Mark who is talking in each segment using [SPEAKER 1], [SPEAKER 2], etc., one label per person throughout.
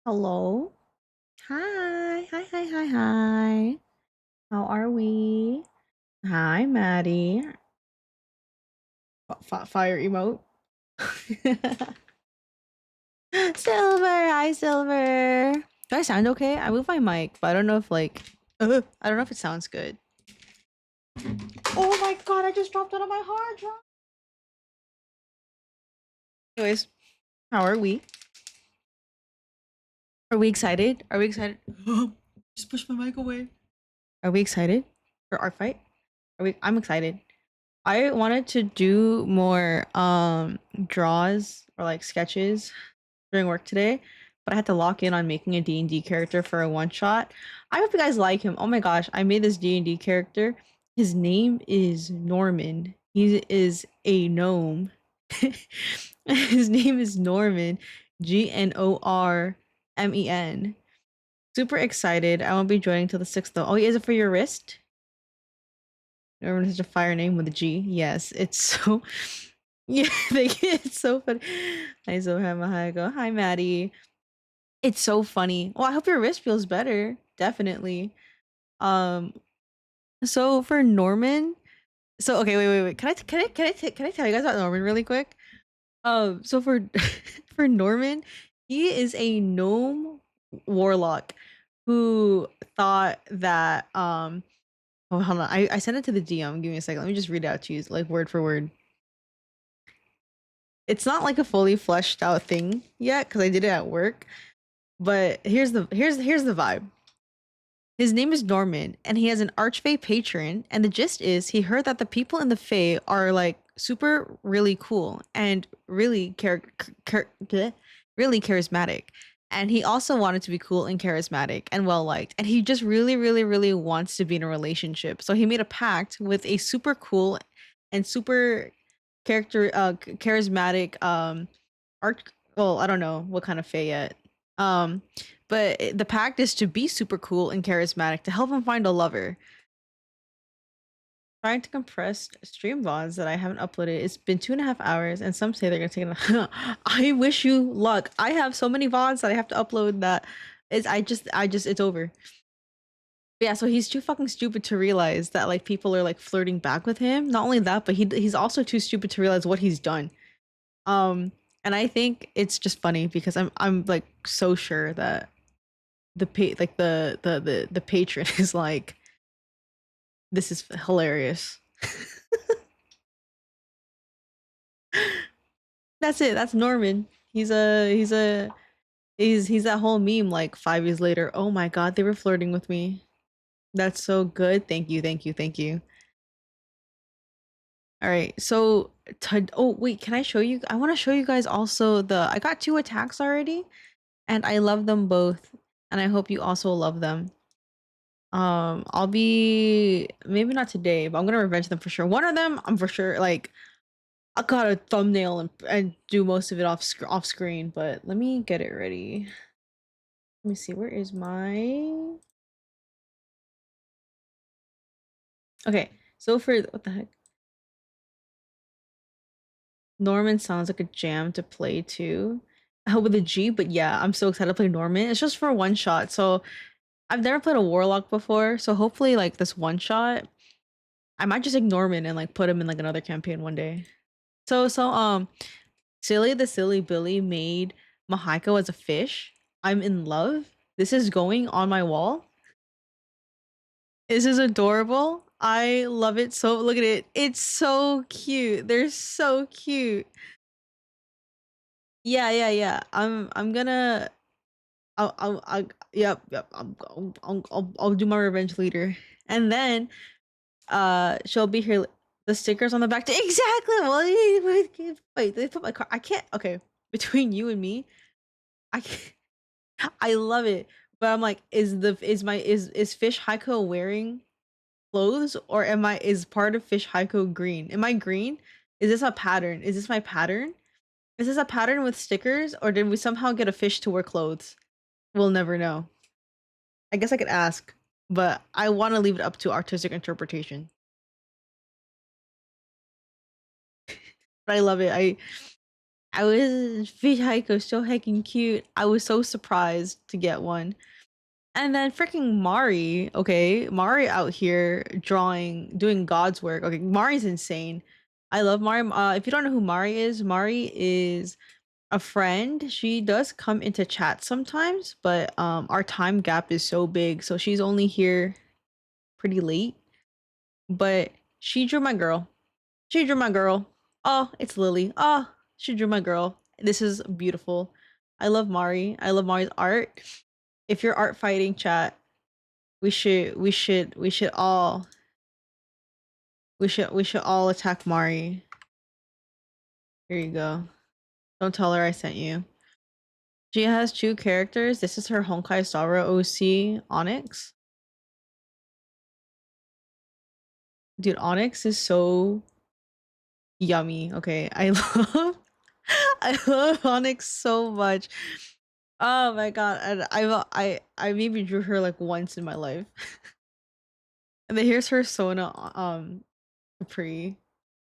[SPEAKER 1] Hello. Hi. Hi, hi, hi, hi. How are we? Hi, Maddie. Fire emote. Silver. Hi, Silver. Do I sound okay? I moved my mic, but I don't know if I don't know if it sounds good. Oh my god, I just dropped it on my hard drive. Anyways, how are we? Are we excited? Are we excited? Just push my mic away. Are we excited for our fight? I'm excited. I wanted to do more draws or like sketches during work today, but I had to lock in on making a D&D character for a one shot. I hope you guys like him. Oh my gosh, I made this D&D character. His name is Norman. He is a gnome. His name is Norman. Gnormen. Super excited. I won't be joining till the 6th though. Oh, is it for your wrist? Norman has a fire name with a G. Yes, it's so. Yeah, it's so funny. Hi, Zohan Mahaiko. Hi, Maddie. It's so funny. Well, I hope your wrist feels better. Definitely. Um. So for Norman, okay, wait. Can I tell you guys about Norman really quick? So for for Norman, he is a gnome warlock who thought that Oh, hold on. I sent it to the DM. Give me a second. Let me just read it out to you, like word for word. It's not like a fully fleshed out thing yet because I did it at work. But here's the vibe. His name is Norman, and he has an Archfey patron. And the gist is, he heard that the people in the Fae are like super really cool and really really charismatic. And he also wanted to be cool and charismatic and well liked. And he just really wants to be in a relationship. So he made a pact with a super cool and super charismatic arch. Well, I don't know what kind of Fae yet. Um, but the pact is to be super cool and charismatic to help him find a lover. Trying to compress stream VODs that I haven't uploaded. It's been 2.5 hours, and some say they're gonna take it. I wish you luck. I have so many VODs that I have to upload that it's over. But yeah, so he's too fucking stupid to realize that like people are like flirting back with him. Not only that, but he's also too stupid to realize what he's done. And I think it's just funny because I'm like so sure that the patron is like, this is hilarious. That's it. That's Norman. He's that whole meme like 5 years later. Oh my god, they were flirting with me. That's so good. Thank you, thank you, thank you. All right. So oh wait, can I show you? I want to show you guys also I got 2 attacks already and I love them both and I hope you also love them. I'll be maybe not today, but I'm gonna revenge them for sure. One of them, I'm for sure like I got a thumbnail and do most of it off screen, but let me get it ready. Let me see. Where is my? Okay, so for what the heck? Norman sounds like a jam to play too. With a G, but yeah, I'm so excited to play Norman. It's just for one shot, so I've never played a warlock before, so hopefully like this one shot, I might just ignore Norman and like put him in like another campaign one day. So SillyTheSillyBilly made Mahaiko as a fish. I'm in love. This is going on my wall. This is adorable. I love it so. Look at it. It's so cute. They're so cute. Yeah. I'm gonna. Yep. I'll do my revenge leader, and then she'll be here. The stickers on the back. Exactly. Well, wait. They put my car. I can't. Okay, between you and me, I can't. I love it, but I'm like, is Fish Heiko wearing clothes or is part of Fish Heiko green? Am I green? Is this a pattern? Is this my pattern? Is this a pattern with stickers or did we somehow get a fish to wear clothes? We'll never know. I guess I could ask, but I want to leave it up to artistic interpretation. But I love it. I was Mahaiko so heckin' cute. I was so surprised to get one. And then freaking Mari, okay, Mari out here doing God's work. Okay, Mari's insane. I love Mari. If you don't know who Mari is a friend. She does come into chat sometimes, but our time gap is so big, so she's only here pretty late. But she drew my girl. She drew my girl. Oh, it's Lily. Oh, she drew my girl. This is beautiful. I love Mari. I love Mari's art. If you're art fighting chat, we should all attack Mari. Here you go. Don't tell her I sent you. She has two characters. This is her Honkai Sora OC Onyx. Dude, Onyx is so yummy. Okay, I love I love Onyx so much. Oh my god, and I maybe drew her like once in my life. And then here's her Sona Capri.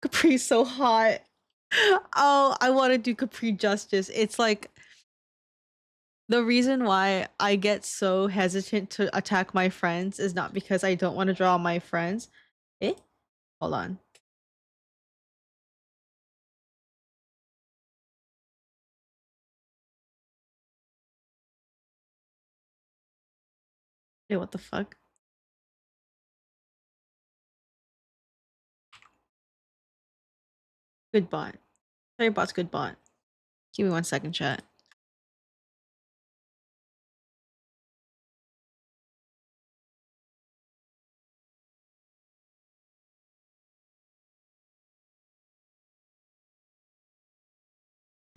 [SPEAKER 1] Capri's so hot. Oh, I want to do Capri justice. It's like the reason why I get so hesitant to attack my friends is not because I don't want to draw my friends. Eh? Hold on. Hey, what the fuck? Good bot. Sorry, bot's good bot. Give me 1 second, chat.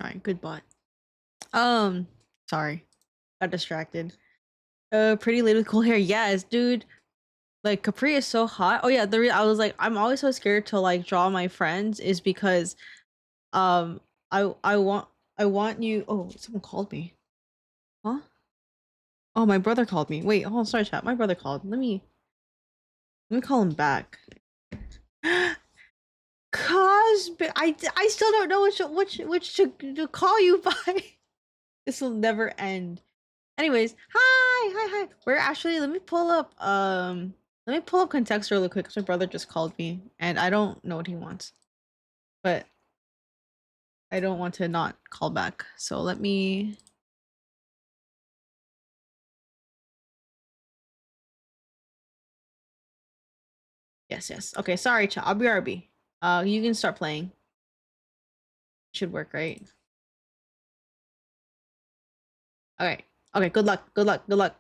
[SPEAKER 1] Alright, good bot. Sorry. Got distracted. Pretty lady with cool hair. Yes, dude. Like Capri is so hot. Oh yeah, I was like, I'm always so scared to like draw my friends is because um I want you. Oh, someone called me. Huh? Oh, my brother called me. Wait, oh sorry, chat. My brother called. Let me call him back. Cosby, I still don't know which to call you by. This will never end. Anyways, hi. We're actually let me pull up context really quick because my brother just called me and I don't know what he wants. But I don't want to not call back. So let me yes. Okay, sorry, chat. I'll be RB. You can start playing. Should work, right? Okay. Okay, good luck. Good luck. Good luck.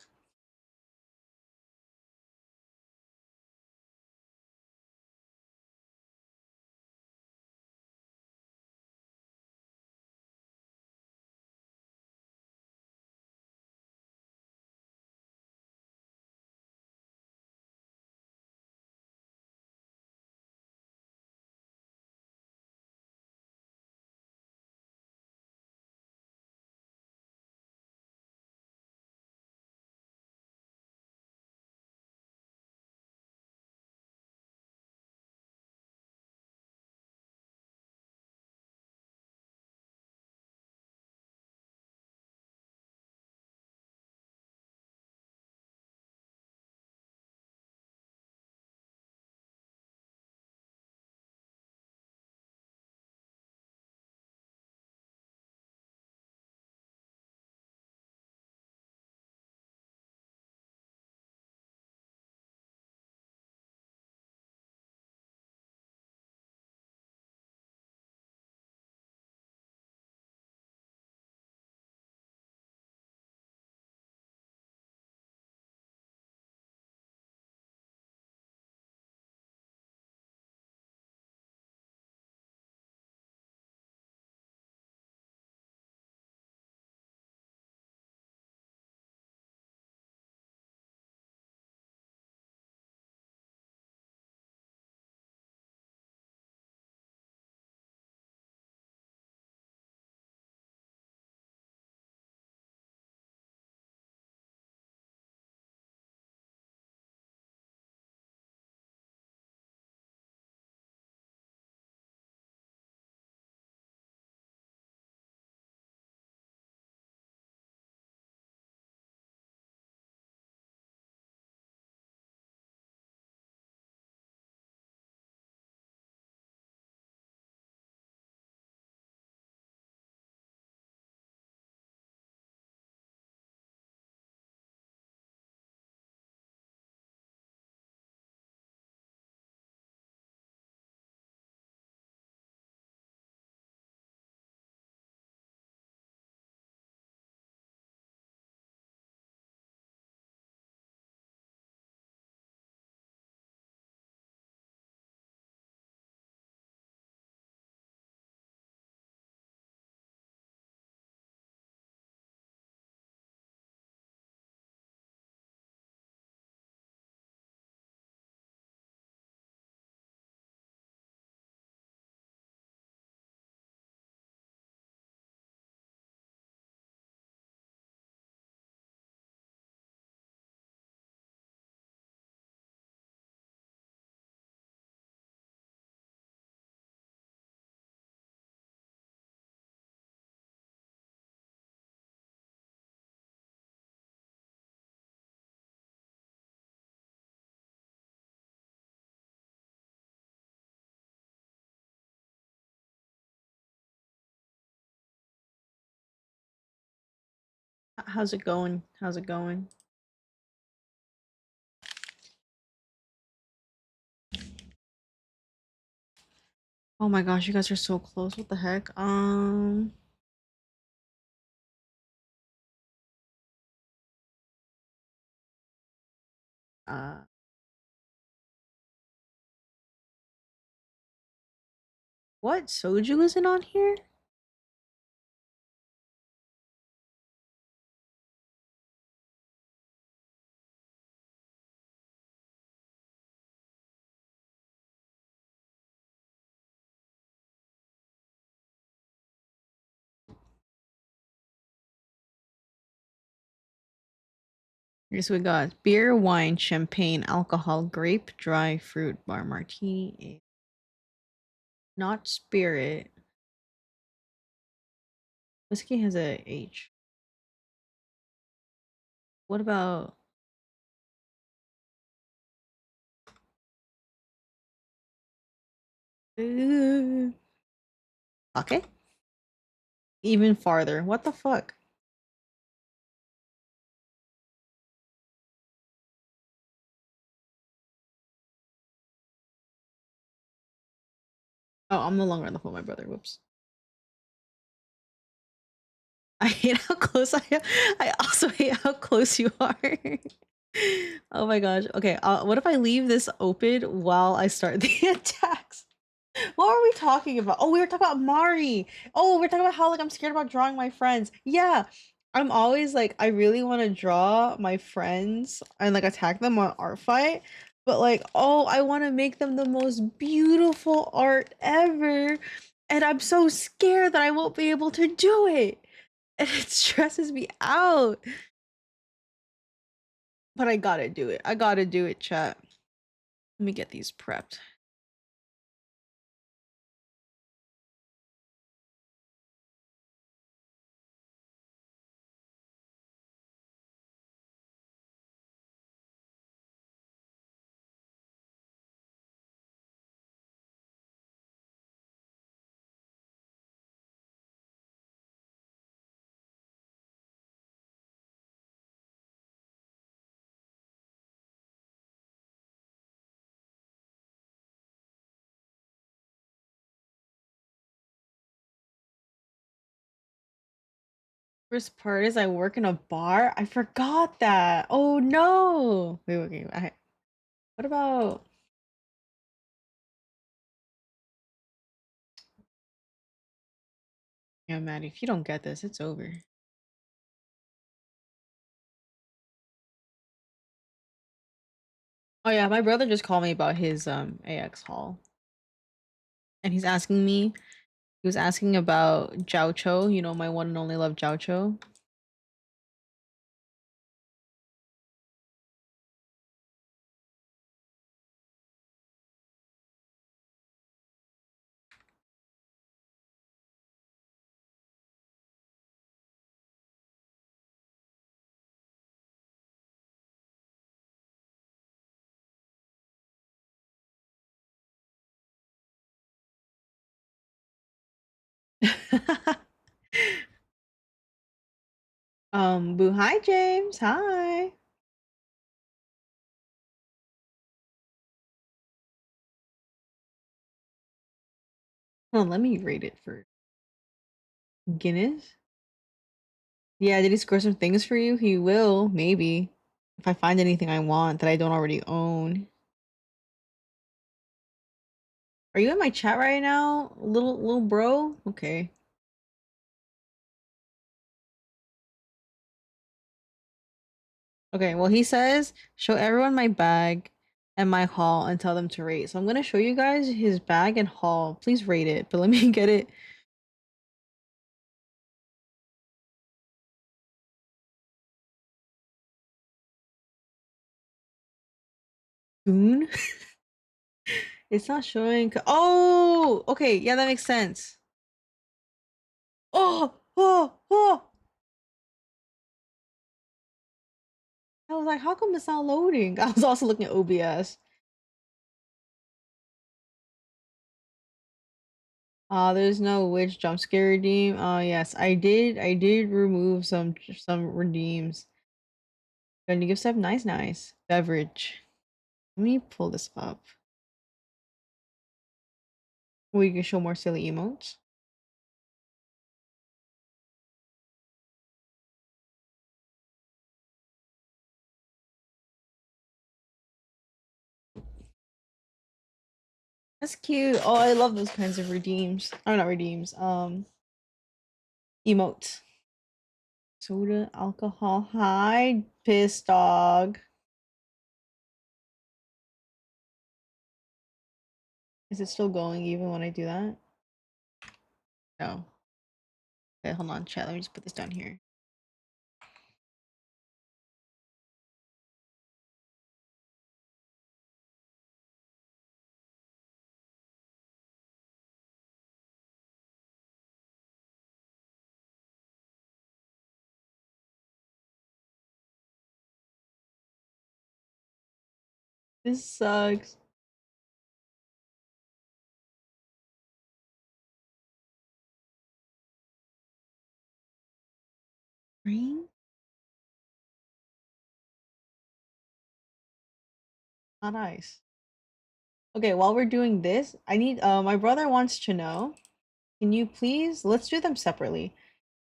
[SPEAKER 1] How's it going? How's it going? Oh my gosh, you guys are so close. What the heck? Uh what? Soju isn't on here? Here's what we got. Beer, wine, champagne, alcohol, grape, dry fruit, bar, martini. Not spirit. Whiskey has a H. What about okay? Even farther. What the fuck? Oh, I'm no longer on the phone, my brother. Whoops. I hate how close I am. I also hate how close you are. Oh my gosh. Okay, what if I leave this open while I start the attacks? What were we talking about? Oh, we were talking about Mari. Oh, we're talking about how like I'm scared about drawing my friends. Yeah. I'm always like I really want to draw my friends and like attack them on Artfight, but like oh, I want to make them the most beautiful art ever, and I'm so scared that I won't be able to do it. And it stresses me out. But I gotta do it. I gotta do it, chat. Let me get these prepped. Worst part is I work in a bar. I forgot that. Oh no. Wait, wait, wait. What about yeah, Maddie, if you don't get this, it's over. Oh yeah, my brother just called me about his AX haul. And he was asking about Jiao Cho, you know, my one and only love Jiao Cho. Boo, hi James. Hi. Oh, let me rate it for Guinness. Yeah, did he score some things for you? He will, maybe. If I find anything I want that I don't already own. Are you in my chat right now? Little bro? Okay. Okay, well he says, show everyone my bag and my haul and tell them to rate. So I'm gonna show you guys his bag and haul. Please rate it, but let me get it. Soon? It's not showing. Oh, okay. Yeah, that makes sense. Oh. I was like, how come it's not loading? I was also looking at OBS. There's no witch jump scare redeem. Yes, I did remove some redeems. And you give stuff nice beverage. Let me pull this up. We can show more silly emotes. That's cute. Oh, I love those kinds of redeems. Oh, not redeems. Emotes. Soda, alcohol. Hi, piss dog. Is it still going even when I do that? No. Okay, hold on, chat. Let me just put this down here. This sucks. Rain? Not ice. Okay, while we're doing this, I need my brother wants to know. Can you please let's do them separately.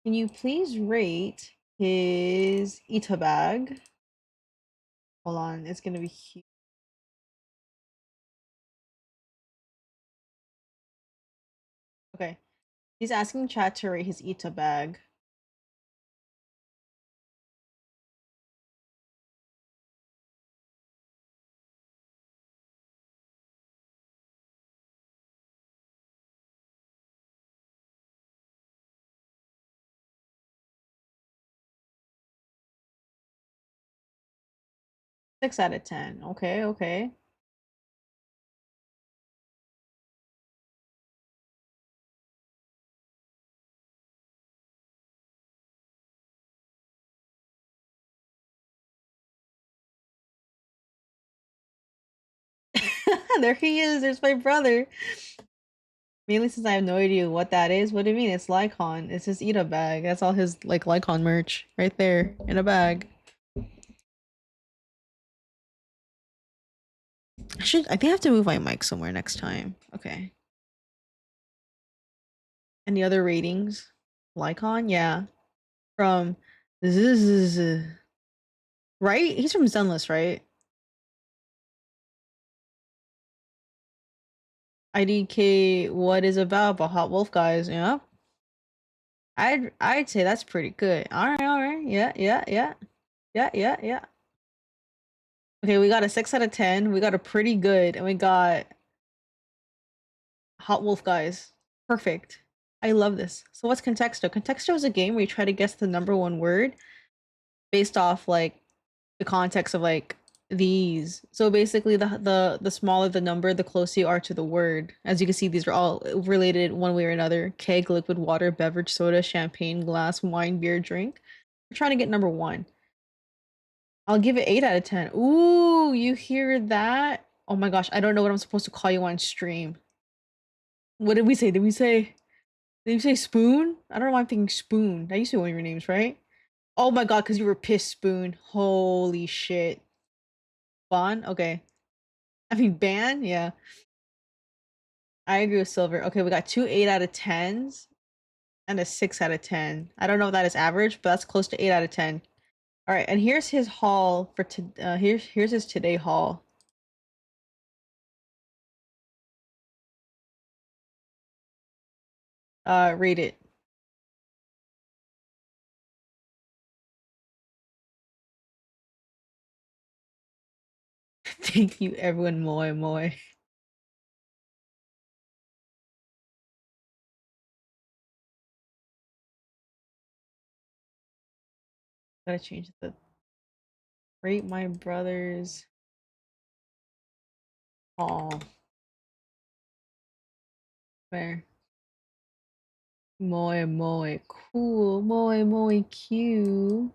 [SPEAKER 1] Can you please rate his Ita bag? Hold on, it's gonna be huge. Okay. He's asking chat to rate his Ita bag. 6 out of 10. Okay, okay. There he is. There's my brother. Mainly since I have no idea what that is. What do you mean? It's Lycon. It's his Ita bag. That's all his like Lycon merch right there in a bag. I think I have to move my mic somewhere next time. Okay. Any other ratings? Lycon? Yeah. From Zzz. Right? He's from Zenless, right? IDK what is about but Hot Wolf guys, yeah. I'd say that's pretty good. Alright. Yeah. Okay, we got a 6 out of 10. We got a pretty good, and we got Hot Wolf guys. Perfect. I love this. So what's Contexto? Contexto is a game where you try to guess the number one word based off like the context of like these. So basically the smaller the number, the closer you are to the word. As you can see, these are all related one way or another. Keg, liquid water, beverage, soda, champagne, glass, wine, beer, drink. We're trying to get number one. I'll give it 8 out of 10. Ooh, you hear that? Oh my gosh, I don't know what I'm supposed to call you on stream. What did we say? Did we say spoon? I don't know why I'm thinking spoon. That used to be one of your names, right? Oh my god, because you were pissed spoon. Holy shit. Bon? Okay. I mean ban? Yeah. I agree with Silver. Okay, we got two 8 out of 10s and a 6 out of 10. I don't know if that is average, but that's close to 8 out of 10. Alright, and here's his haul for here's his today haul. Rate it. Thank you, everyone. Moi moi. Gotta change the rate my brother's haul. Where? Moi moi. Cool. Moi moi cute.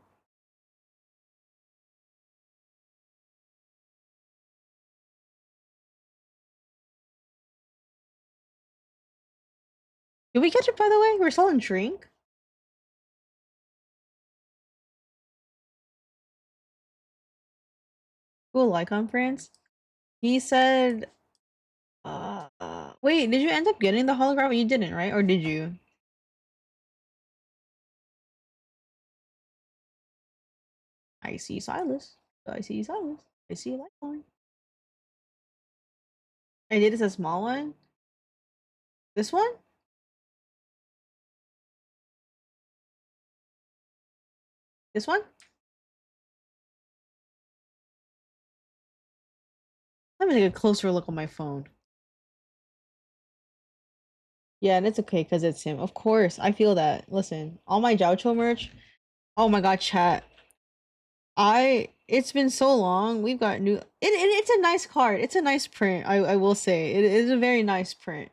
[SPEAKER 1] Did we catch it, by the way? We're selling drink? Cool, Lycon France. He said, wait, did you end up getting the holograph? You didn't, right? Or did you? I see Silas. I see Silas. I see Lycon. I did. It's a small one. This one? This one? Let me take a closer look on my phone. Yeah, and it's okay because it's him. Of course, I feel that. Listen, all my Joucho merch. Oh my god, chat. It's been so long. We've got new. It's a nice card. It's a nice print. I will say it is a very nice print.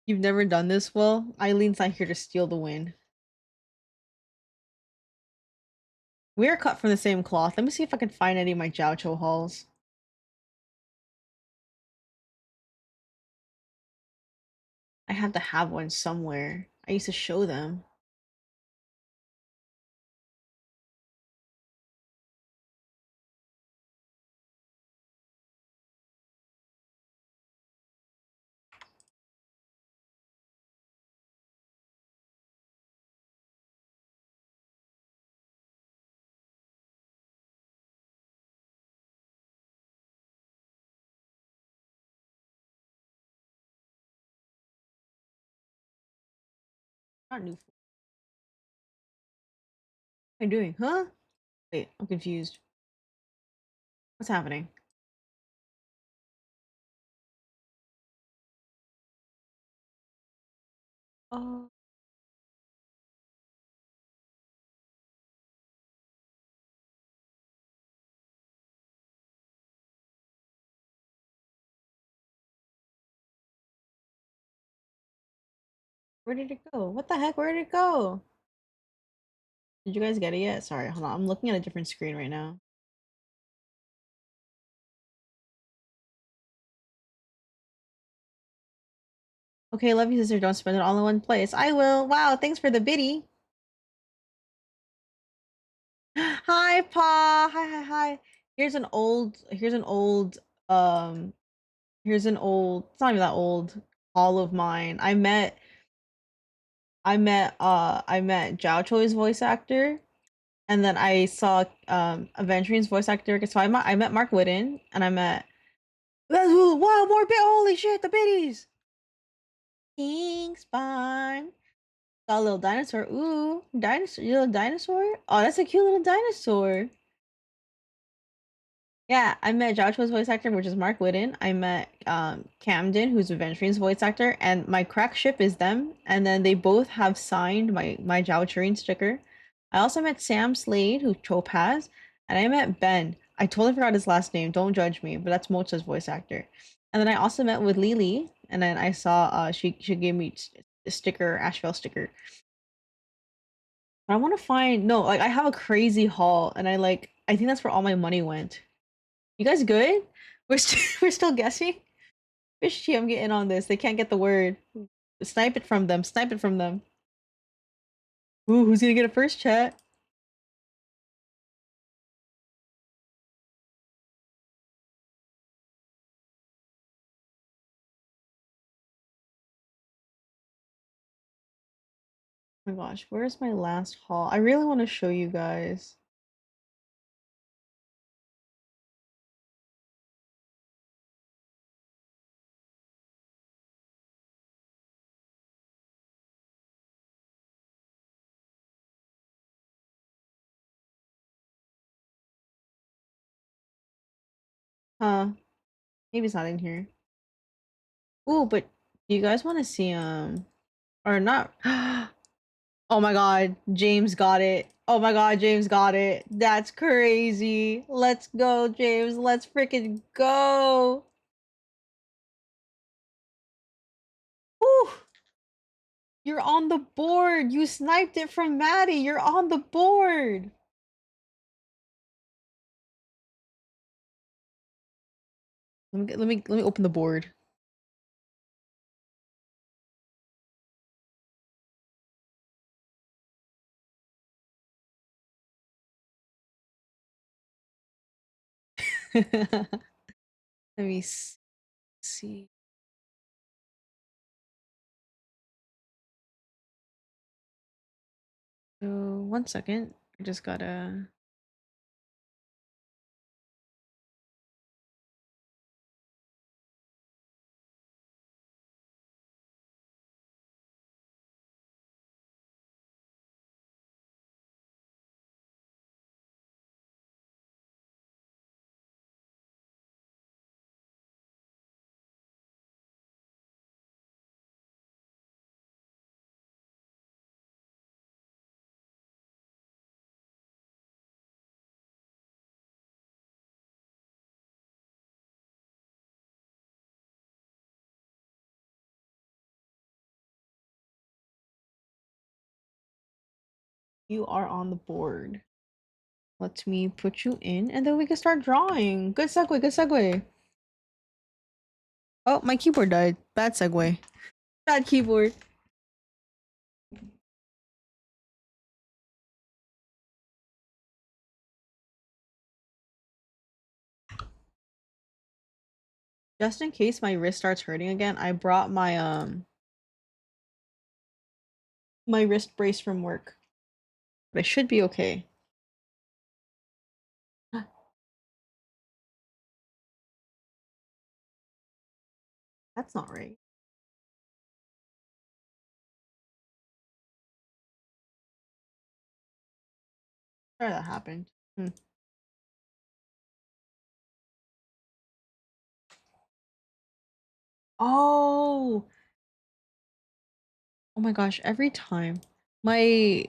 [SPEAKER 1] You've never done this well. Eileen's not here to steal the win. We're cut from the same cloth. Let me see if I can find any of my Joucho hauls. I have to have one somewhere. I used to show them. Not new. What am I doing? Huh? Wait, I'm confused. What's happening? Oh. Where did it go? What the heck? Where did it go? Did you guys get it yet? Sorry, hold on. I'm looking at a different screen right now. Okay, love you, sister. Don't spend it all in one place. I will. Wow, thanks for the biddy. Hi, Pa. Hi. Um, it's not even that old haul of mine. I met Zhao Choi's voice actor, and then I saw Aventurine's voice actor. So I met Mark Whitten, and I met wow, more bit. Holy shit, the biddies. King Spine. Got a little dinosaur. Ooh, dinosaur, little dinosaur. Oh, that's a cute little dinosaur. Yeah, I met Joshua's voice actor, which is Mark Whitten. I met Camden, who's Aventurine's voice actor, and my crack ship is them. And then they both have signed my Jowturine sticker. I also met Sam Slade, who Chope has, and I met Ben. I totally forgot his last name. Don't judge me, but that's Mocha's voice actor. And then I also met with Lily, and then I saw she gave me a sticker, Asheville sticker. I want to find no, like I have a crazy haul, and I think that's where all my money went. You guys good? We're still guessing. Fishy, I'm getting on this. They can't get the word. Snipe it from them. Snipe it from them. Ooh, who's gonna get a first chat? Oh my gosh, where's my last haul? I really want to show you guys. Huh? Maybe it's not in here. Ooh, but do you guys want to see or not? Oh my god, James got it. Oh my god, James got it. That's crazy. Let's go, James. Let's freaking go. Woo! You're on the board. You sniped it from Maddie. You're on the board. Let me open the board. Let me see. So 1 second. I just gotta. You are on the board. Let me put you in, and then we can start drawing. Good segue. Good segue. Oh, my keyboard died. Bad segue. Bad keyboard. Just in case my wrist starts hurting again, I brought my wrist brace from work. But I should be okay. That's not right. Sorry that happened. Oh, oh my gosh, every time my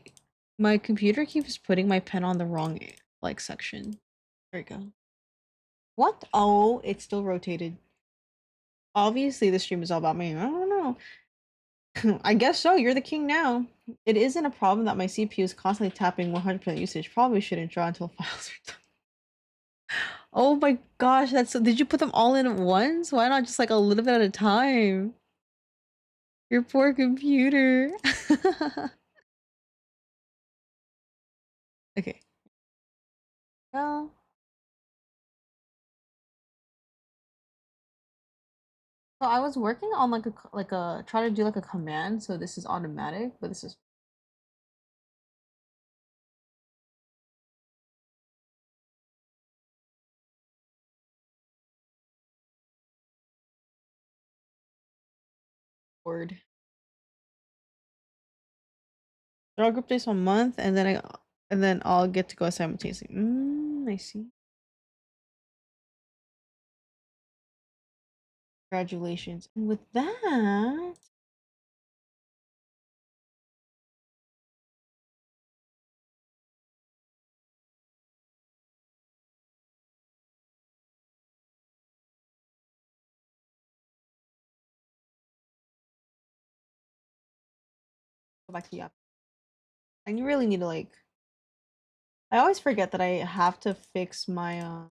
[SPEAKER 1] my computer keeps putting my pen on the wrong like section. There we go. What? Oh, it's still rotated. Obviously, this stream is all about me. I don't know. I guess so. You're the king now. It isn't a problem that my CPU is constantly tapping 100% usage. Probably shouldn't draw until files are done. Oh my gosh, that's did you put them all in at once? Why not just like a little bit at a time? Your poor computer. Okay. Well, so I was working on like a try to do like a command, so this is automatic, but this is word. Draw group days 1 month, and then I'll get to go simultaneously. I see. Congratulations. And with that, go back to Yap. And you really need to like I always forget that I have to fix my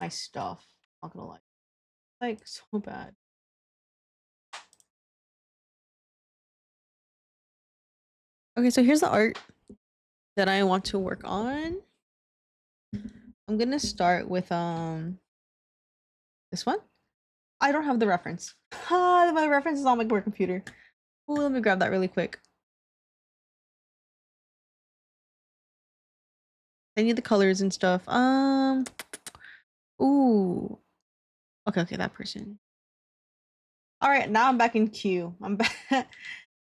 [SPEAKER 1] stuff. Not gonna lie. Like so bad. Okay, so here's the art that I want to work on. I'm gonna start with this one. I don't have the reference. My reference is on my work computer. Ooh, let me grab that really quick. I need the colors and stuff. Ooh. Okay, that person. All right, now I'm back in queue. I'm back.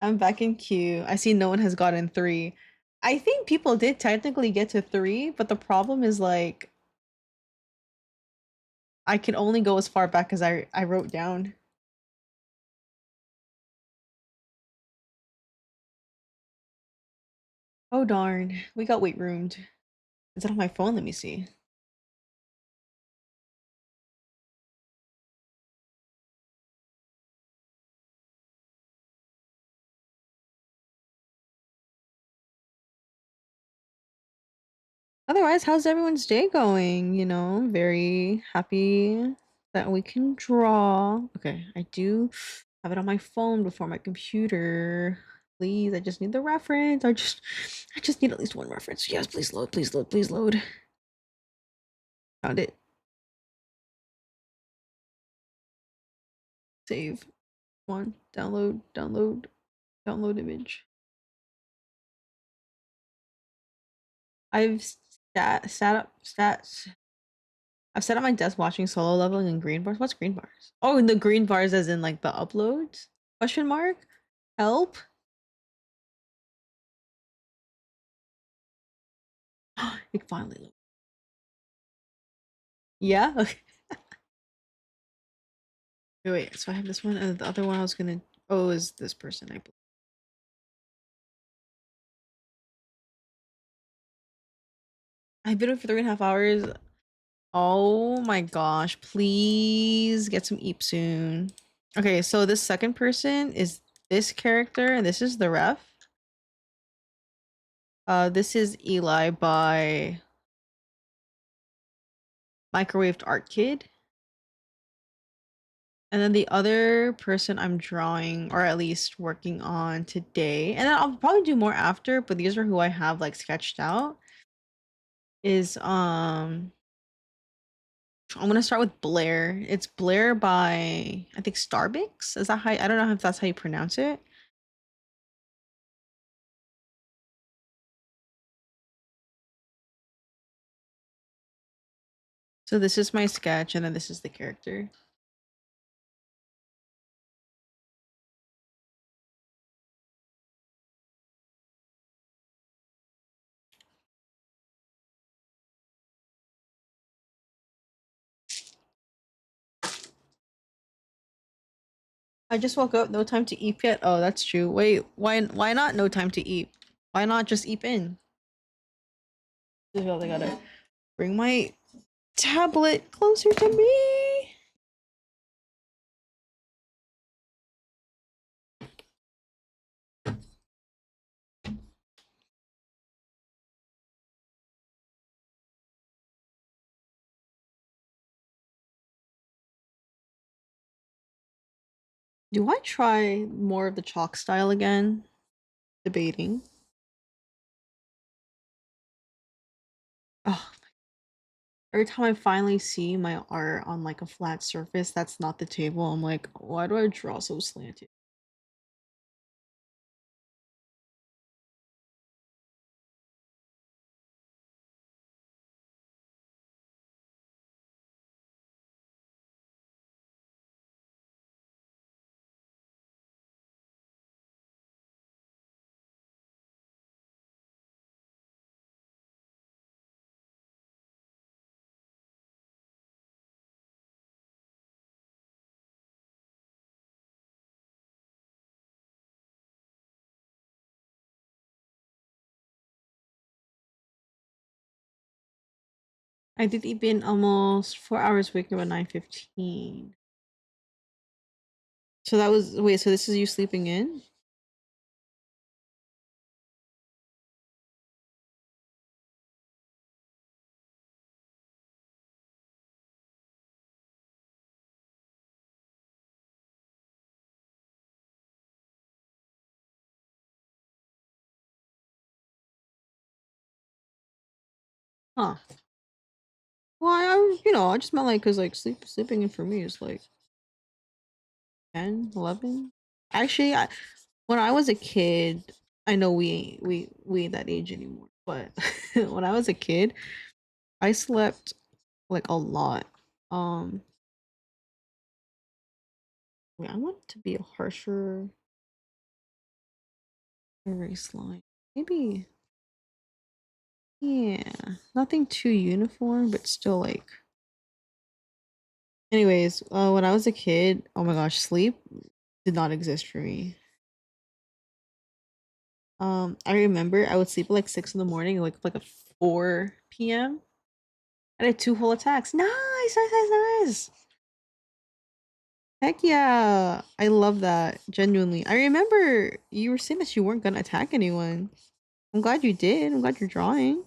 [SPEAKER 1] I'm back in queue. I see no one has gotten 3. I think people did technically get to 3, but the problem is like I can only go as far back as I wrote down. Oh darn, we got weight roomed. Is it on my phone? Let me see. Otherwise, how's everyone's day going? You know, very happy that we can draw. Okay, I do have it on my phone before my computer. Please, I just need the reference. I just need at least one reference. Yes, please load, please load, please load. Found it. Save. One. Download, download, download image. I've sat up stats. I've sat at my desk watching Solo Leveling in green bars. What's green bars? Oh, in the green bars as in like the uploads? Question mark? Help? It finally loaded. Yeah? Okay. Wait, so I have this one and the other one I was gonna is this person, I believe. I've been up for 3.5 hours. Oh my gosh, please get some eep soon. Okay, so this second person is this character, and this is the ref. This is Eli by Microwaved Art Kid. And then the other person I'm drawing, or at least working on today, and then I'll probably do more after, but these are who I have like sketched out. Is I'm gonna start with Blaire. It's Blaire by I think strrbyx. Is that how I don't know if that's how you pronounce it. So this is my sketch, and then this is the character. I just woke up. No time to eat yet. Oh, that's true. Wait, why not? No time to eat. Why not just eat in? I gotta bring my tablet closer to me. Do I try more of the chalk style again? Debating. Oh, every time I finally see my art on like a flat surface that's not the table, I'm like, why do I draw so slanted? I did eat in almost 4 hours waking up at 9:15. So that was wait, so this is you sleeping in? Huh. Well, I just meant like, cause like sleeping in for me is like 10, 11. Actually, when I was a kid, I know we ain't that age anymore, but when I was a kid, I slept like a lot. Um, I want it to be a harsher erase line. Maybe, yeah, nothing too uniform, but still like. Anyways, when I was a kid, oh my gosh, sleep did not exist for me. I remember I would sleep at like 6 in the morning and wake up like at 4 p.m. I had 2 whole attacks. Nice, nice, nice, nice. Heck yeah. I love that. Genuinely. I remember you were saying that you weren't gonna attack anyone. I'm glad you did. I'm glad you're drawing.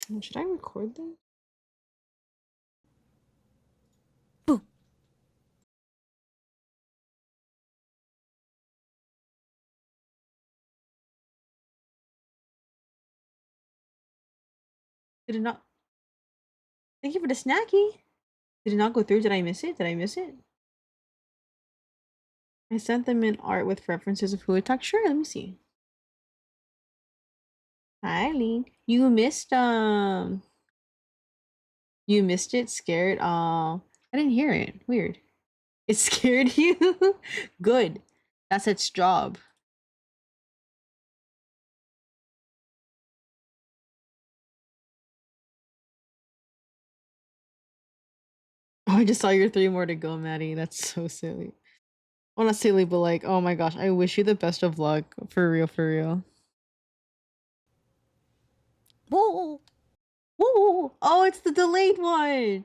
[SPEAKER 1] Should I record this? Did it not? Thank you for the snacky. Did it not go through? Did I miss it? Did I miss it? I sent them in art with references of who attacked. Sure, let me see. Hi, Lean. You missed You missed it. Scared. I didn't hear it. Weird. It scared you. Good. That's its job. Oh, I just saw your three more to go, Maddie. That's so silly. Well, not silly, but like, oh my gosh, I wish you the best of luck. For real, for real. Whoa! Whoa! Oh, it's the delayed one!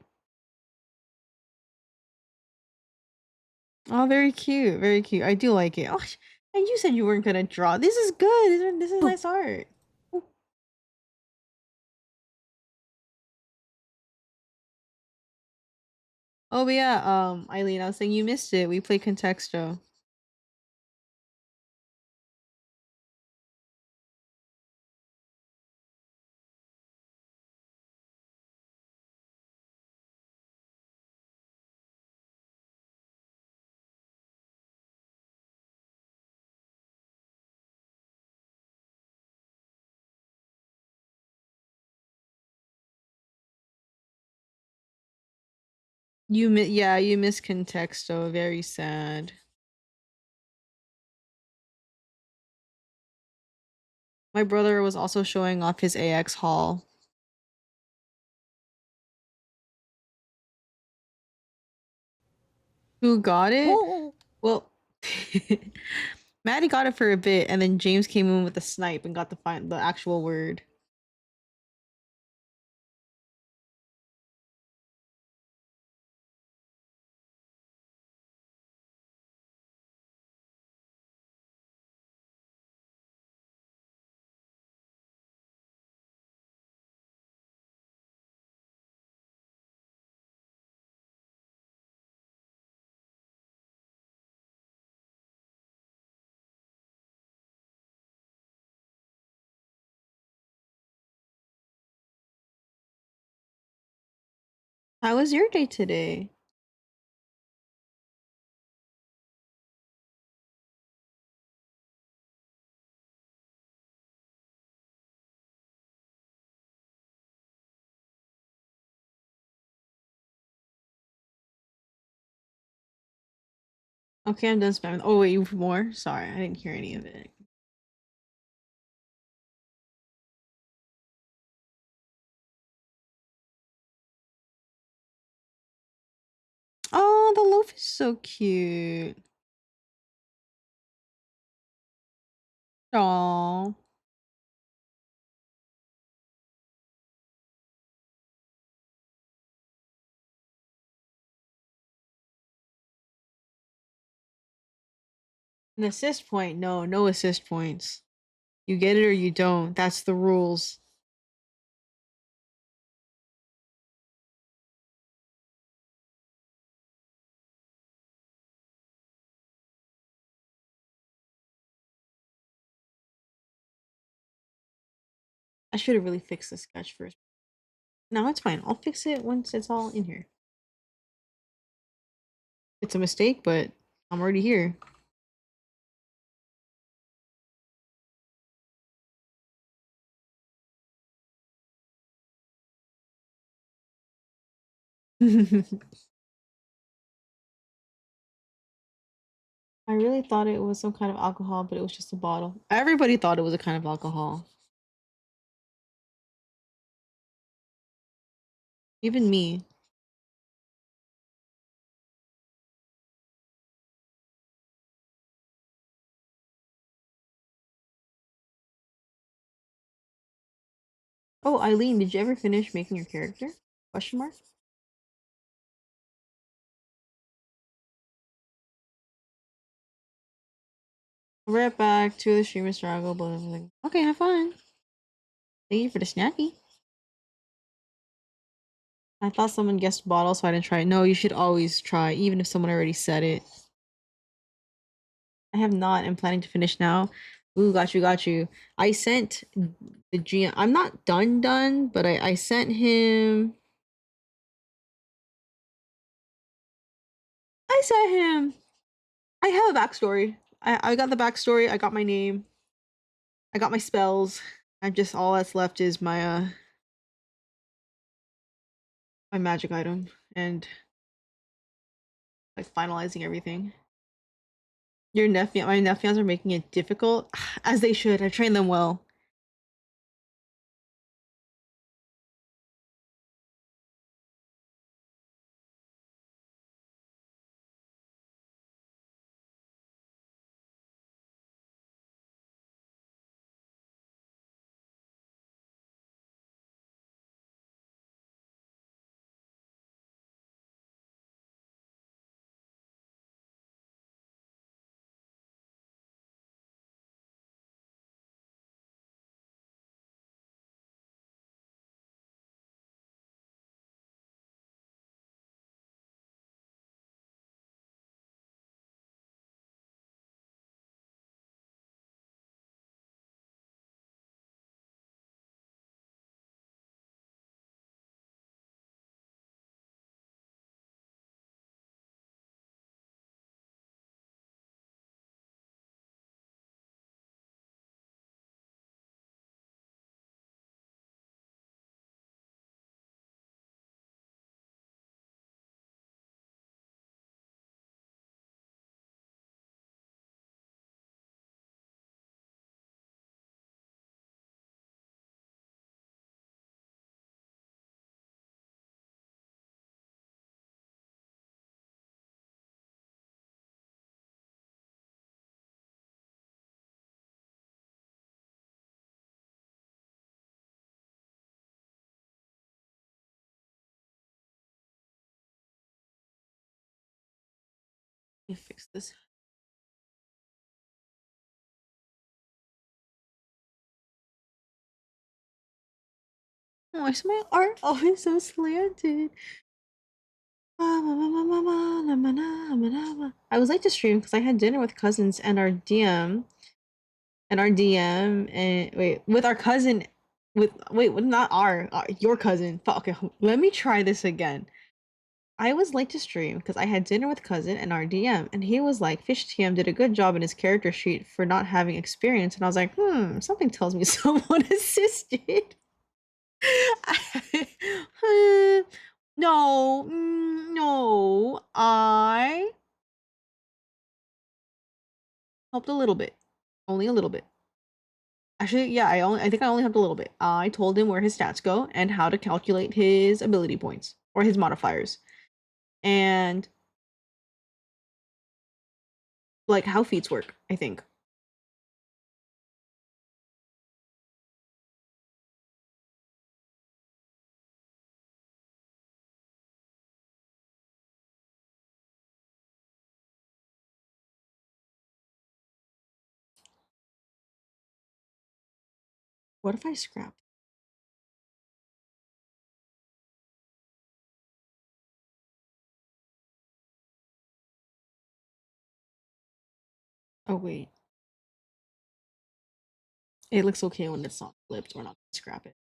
[SPEAKER 1] Oh, very cute, very cute. I do like it. Oh, and you said you weren't gonna draw. This is good. This is nice art. Oh, but yeah, Eileen, I was saying you missed it. We play Contexto. Yeah, you missed Contexto. Very sad. My brother was also showing off his AX haul. Who got it? Whoa. Well, Maddie got it for a bit, and then James came in with the snipe and got the actual word. How was your day today? Okay, I'm done spamming. Oh wait, you have more? Sorry, I didn't hear any of it. Oh, the loaf is so cute. Aww. An assist point? No, no assist points. You get it or you don't. That's the rules. I should have really fixed the sketch first. No, it's fine. I'll fix it once it's all in here. It's a mistake, but I'm already here. I really thought it was some kind of alcohol, but it was just a bottle. Everybody thought it was a kind of alcohol. Even me. Oh, Eileen, did you ever finish making your character? Question mark? Right back to the streamer struggle, but okay, have fun. Thank you for the snacky. I thought someone guessed bottle, so I didn't try it. No, you should always try, even if someone already said it. I have not. I'm planning to finish now. Ooh, got you, got you. I sent the GM. I'm not done, but I sent him. I sent him. I have a backstory. I got the backstory. I got my name. I got my spells. I'm just all that's left is my magic item and like finalizing everything. Your nephew, my nephews are making it difficult, as they should. I trained them well. Let me fix this. Why is my art always so slanted? I was late to stream because I had dinner with cousins and our DM and wait with our cousin with wait not our your cousin. Okay, let me try this again. I was late to stream because I had dinner with cousin and our DM, and he was like, Fish TM did a good job in his character sheet for not having experience, and I was like, something tells me someone assisted. No, no, I helped a little bit, only a little bit. Actually, yeah, I think I only helped a little bit. I told him where his stats go and how to calculate his ability points or his modifiers, and like how feats work. I think. What if I scrap? Oh wait, it looks okay when it's not flipped. We're not gonna scrap it.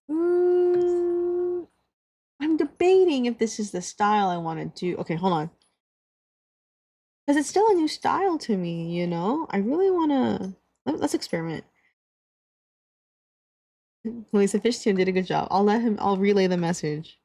[SPEAKER 1] Mm, I'm debating if this is the style I want to do. Okay, hold on. Because it's still a new style to me, you know? I really want to. Let's experiment. Lisa Fish Team did a good job. I'll relay the message.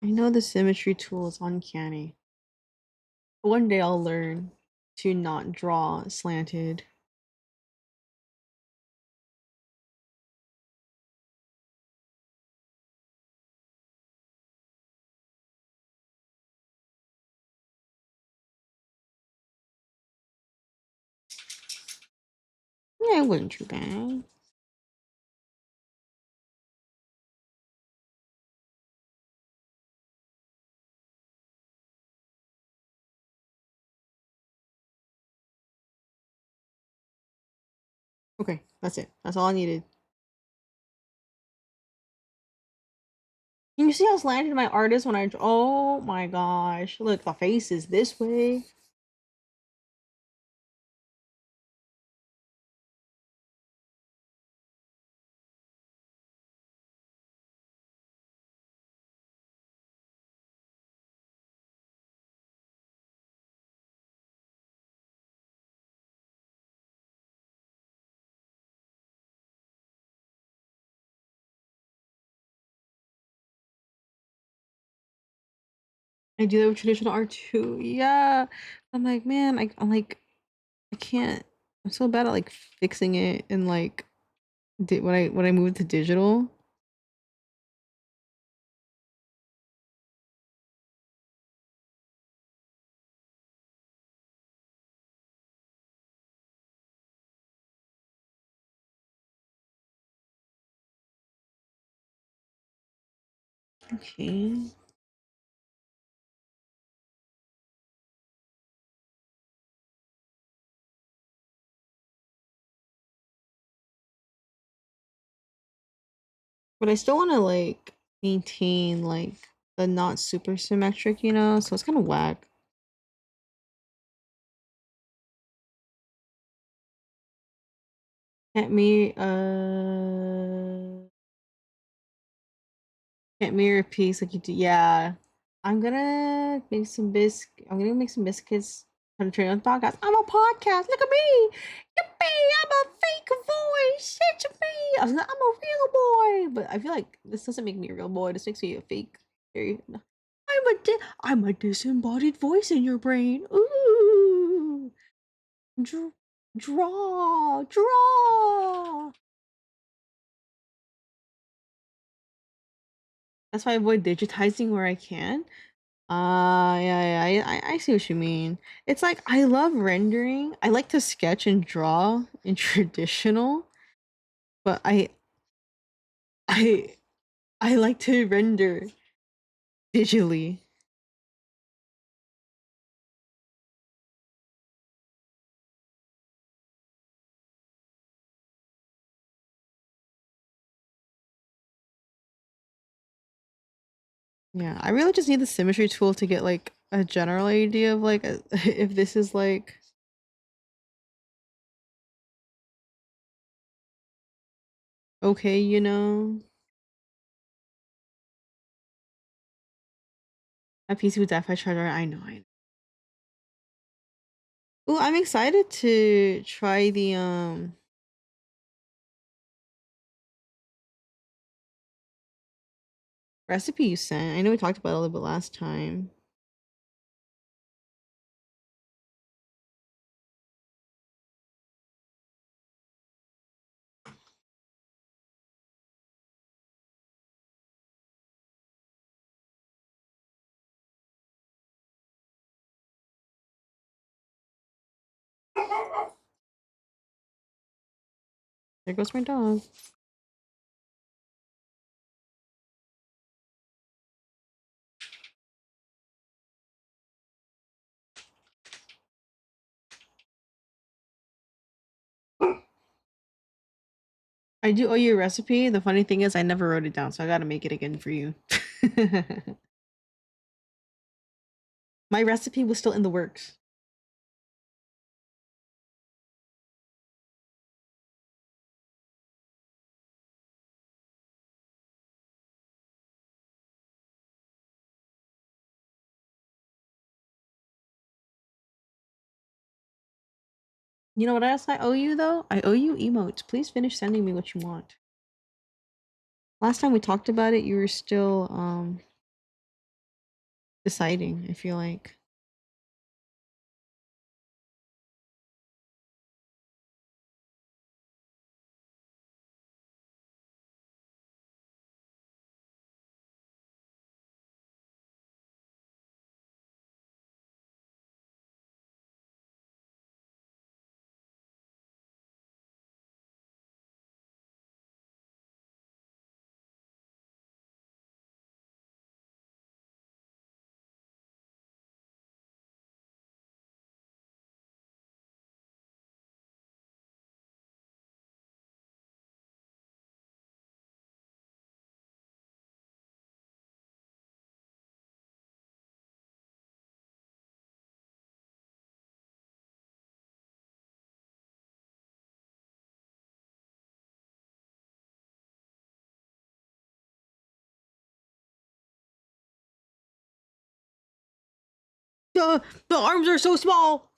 [SPEAKER 1] I know the symmetry tool is uncanny. One day I'll learn to not draw slanted. Yeah, it wasn't too bad. Okay, that's it. That's all I needed. Can you see how slanted my art is when I... Oh my gosh. Look, the face is this way. I do that with traditional art too. Yeah. I'm like, man, I'm like, I can't. I'm so bad at like fixing it and like when I move to digital. Okay. But I still want to like maintain like the not super symmetric, you know? So it's kind of whack. Can't me can't mirror piece like you do. Yeah. I'm gonna make some I'm gonna make some biscuits on the train on the podcast. I'm a podcast. Look at me. Yippee! I'm a fake voice. It's me. I'm a real boy. But I feel like this doesn't make me a real boy. This makes me a fake. I'm a disembodied voice in your brain. Ooh. Draw. That's why I avoid digitizing where I can. I see what you mean. It's like I love rendering. I like to sketch and draw in traditional, but I I like to render digitally. Yeah, I really just need the symmetry tool to get like a general idea of like if this is like okay, you know. A PC with Wi-Fi charger. I know. Oh, I'm excited to try the recipe you sent. I know we talked about it a little bit last time. There goes my dog. I do owe you a recipe. The funny thing is, I never wrote it down, so I gotta make it again for you. My recipe was still in the works. You know what else I owe you though? I owe you emotes. Please finish sending me what you want. Last time we talked about it, you were still deciding, I feel like. The arms are so small.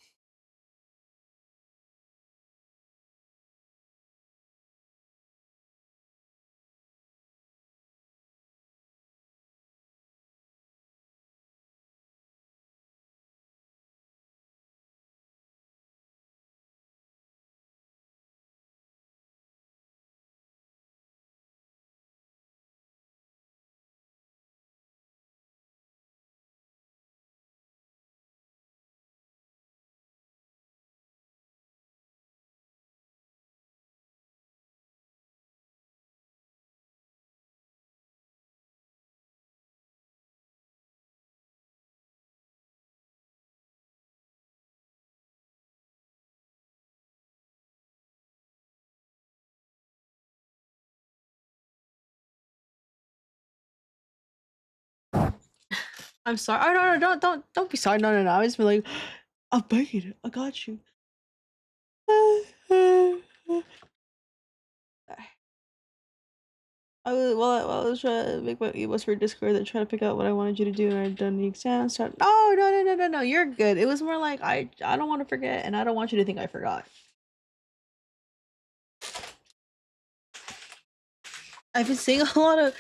[SPEAKER 1] I'm sorry. Oh no, no, don't be sorry. No, no, no. I just be like, I'll bake it. I got you. I was trying to make my emails for Discord and try to pick out what I wanted you to do, and I've done the exam. So no, no, no, no, no, no. You're good. It was more like I don't want to forget, and I don't want you to think I forgot. I've been seeing a lot of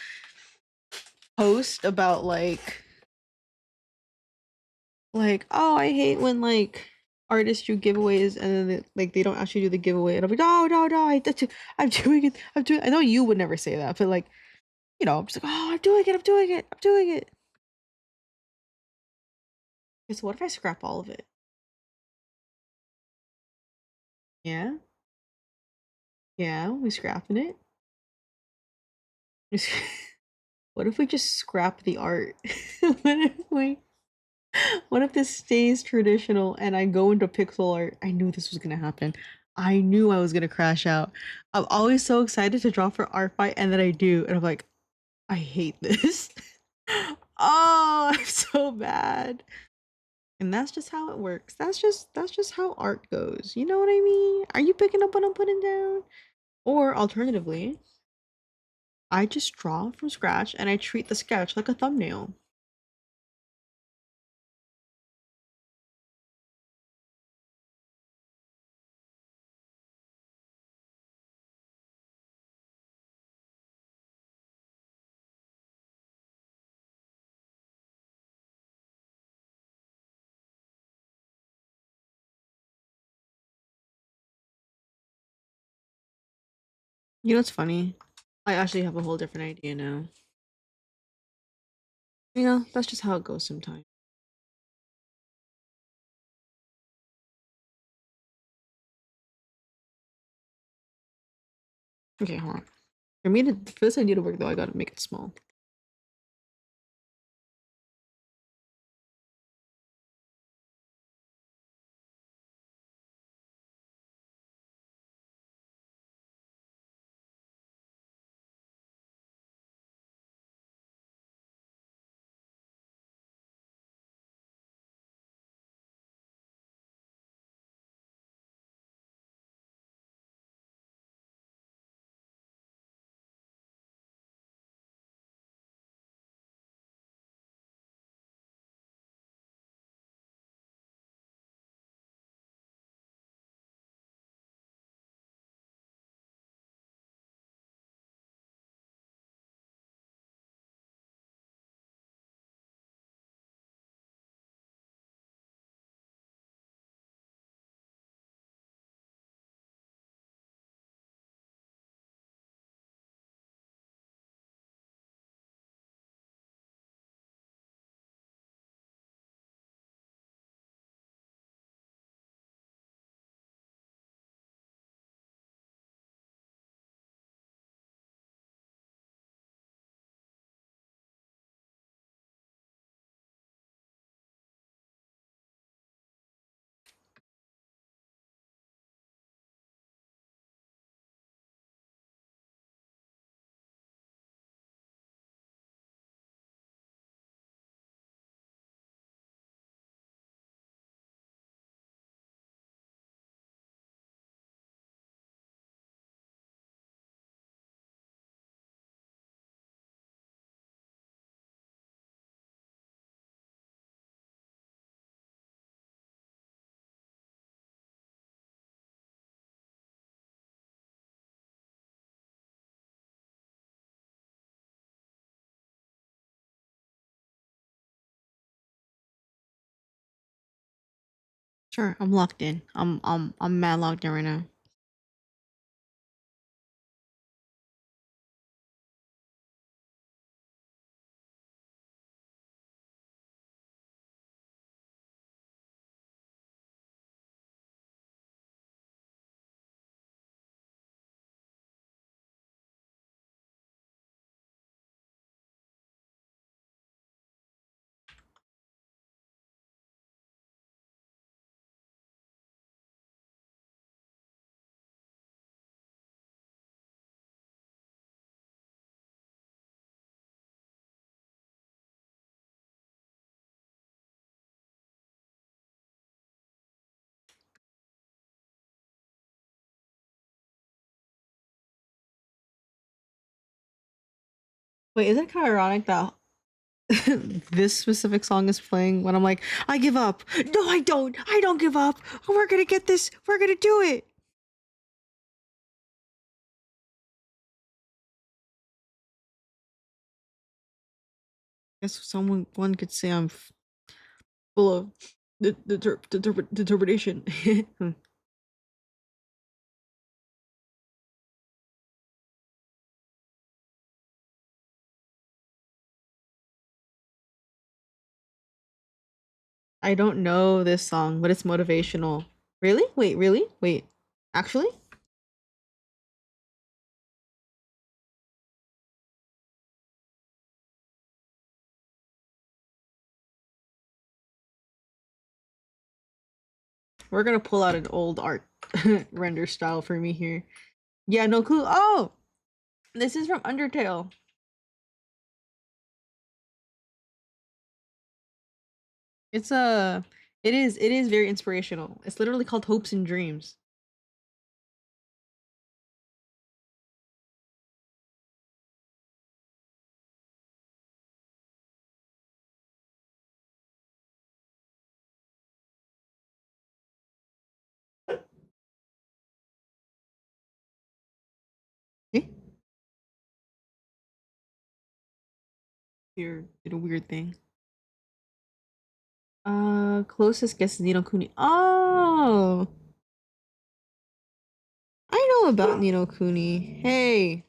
[SPEAKER 1] posts about like oh, I hate when like artists do giveaways and then they don't actually do the giveaway, and I'm like no, no, no. I'm doing it. I'm doing. I know you would never say that, but like I'm just like oh, I'm doing it. I'm doing it. I'm doing it. Okay, so what if I scrap all of it? Yeah, yeah, we scrapping it. What if we just scrap the art? what if we what if this stays traditional and I go into pixel art? I knew this was gonna happen. I knew I was gonna crash out. I'm always so excited to draw for Artfight and then I do, and I'm like, I hate this. Oh, I'm so bad. And that's just how it works. That's just how art goes. You know what I mean? Are you picking up what I'm putting down? Or alternatively, I just draw from scratch and I treat the sketch like a thumbnail. You know what's funny? I actually have a whole different idea now. That's just how it goes sometimes. Okay, hold on. For this idea to work though, I gotta make it small. Sure, I'm locked in. I'm mad locked in right now. Wait, isn't it kind of ironic that this specific song is playing when I'm like, I give up. No, I don't. I don't give up. We're gonna get this. We're gonna do it. Guess one could say I'm full of determination. I don't know this song, but it's motivational. Really? Wait, really? Wait. Actually? We're gonna pull out an old art render style for me here. Yeah, no clue. Oh! This is from Undertale. It's it is very inspirational. It's literally called Hopes and Dreams. Eh? Here did a weird thing. Closest guess is Nino Kuni. Oh, I know about Nino Kuni. Hey,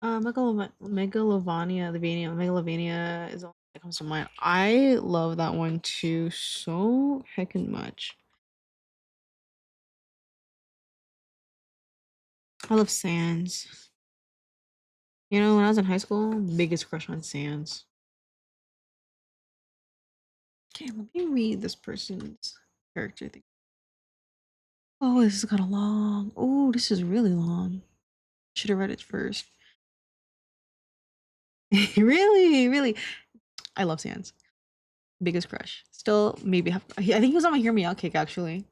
[SPEAKER 1] Megalovania is all that comes to mind. I love that one too so heckin' much. I love Sans. You know, when I was in high school, biggest crush on Sans. Okay, let me read this person's character thing. Oh, this is kind of long. Oh, this is really long. Should have read it first. Really. I love Sans. Biggest crush. Still, maybe have. I think he was on my Hear Me Out kick actually.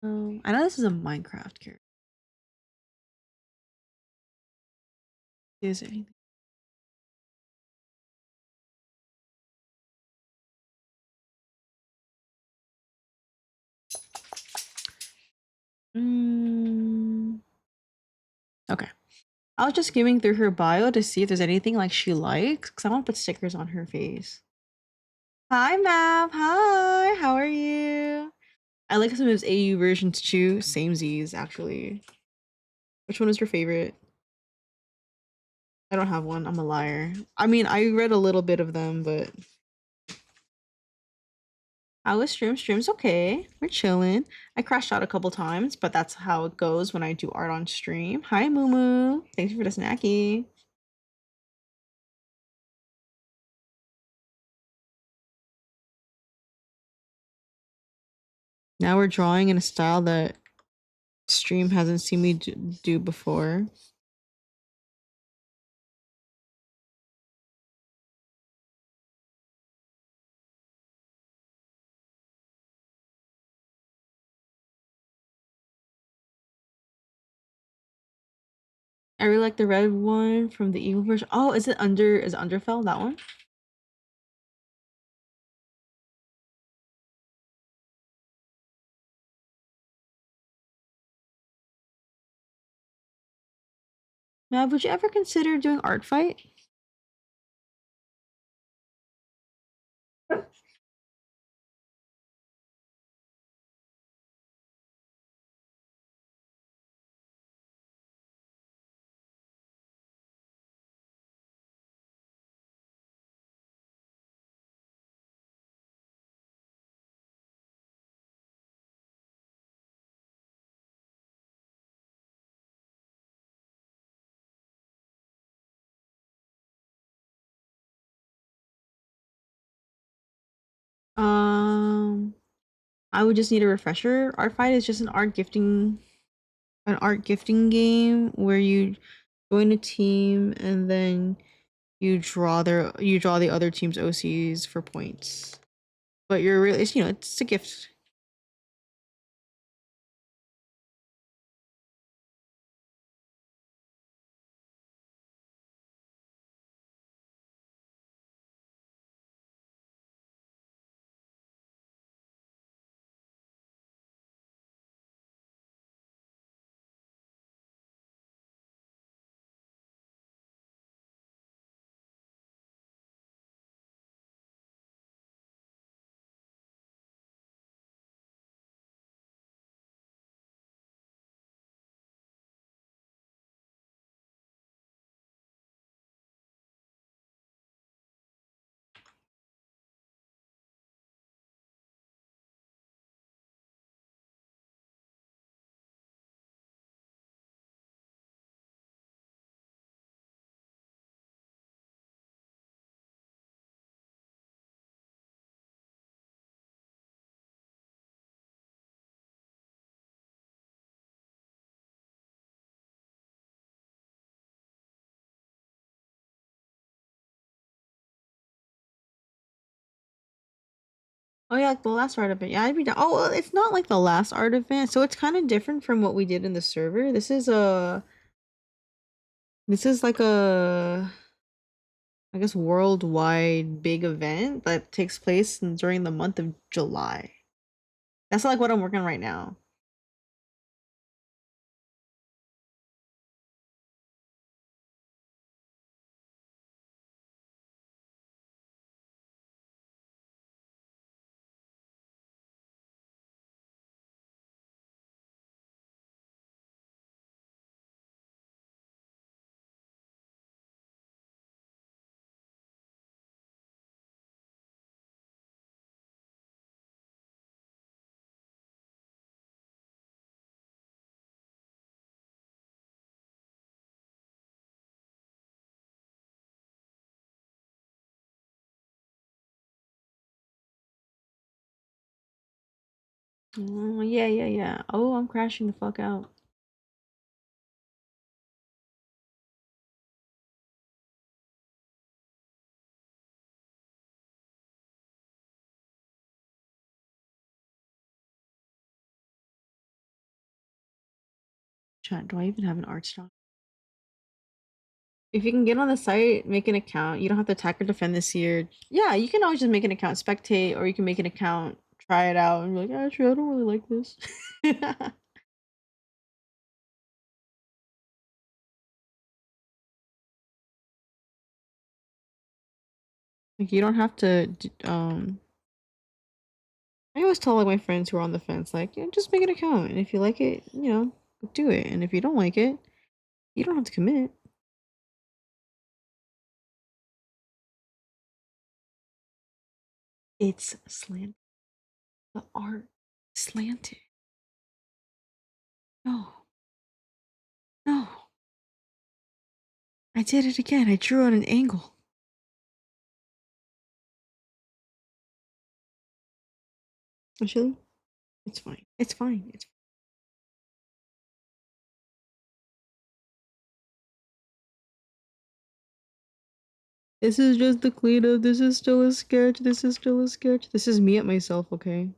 [SPEAKER 1] I know this is a Minecraft character. Is there anything? Okay. I was just skimming through her bio to see if there's anything like she likes, because I want to put stickers on her face. Hi, Mav. Hi. How are you? I like some of his AU versions too. Same Z's actually. Which one is your favorite? I don't have one. I'm a liar. I mean, I read a little bit of them, but how was stream? Stream's okay. We're chilling. I crashed out a couple times, but that's how it goes when I do art on stream. Hi, Moo. Thank you for the snacky. Now we're drawing in a style that stream hasn't seen me do before. I really like the red one from the evil version. Oh, is it Underfell, that one? Mav, would you ever consider doing Artfight? Um, I would just need a refresher. Artfight is just an art gifting game where you join a team and then you draw the other team's OCs for points. But you're really it's a gift. Oh yeah, like the last art event. Yeah, I'd be down. Oh, well, it's not like the last art event, so it's kind of different from what we did in the server. This is like a I guess worldwide big event that takes place during the month of July. That's like what I'm working on right now. Oh, yeah. Oh, I'm crashing the fuck out. Chat, do I even have an art stock? If you can get on the site, make an account. You don't have to attack or defend this year. Yeah, you can always just make an account, spectate, or you can make an account, try it out, and be like, actually, I don't really like this. Like, you don't have to, I always tell like my friends who are on the fence, like, yeah, just make an account, and if you like it, you know, do it, and if you don't like it, you don't have to commit. It's slant. The art slanted. No, no. I did it again. I drew at an angle. Actually, it's fine. It's fine. It's This is just the cleanup. This is still a sketch. This is still a sketch. This is me at myself, okay?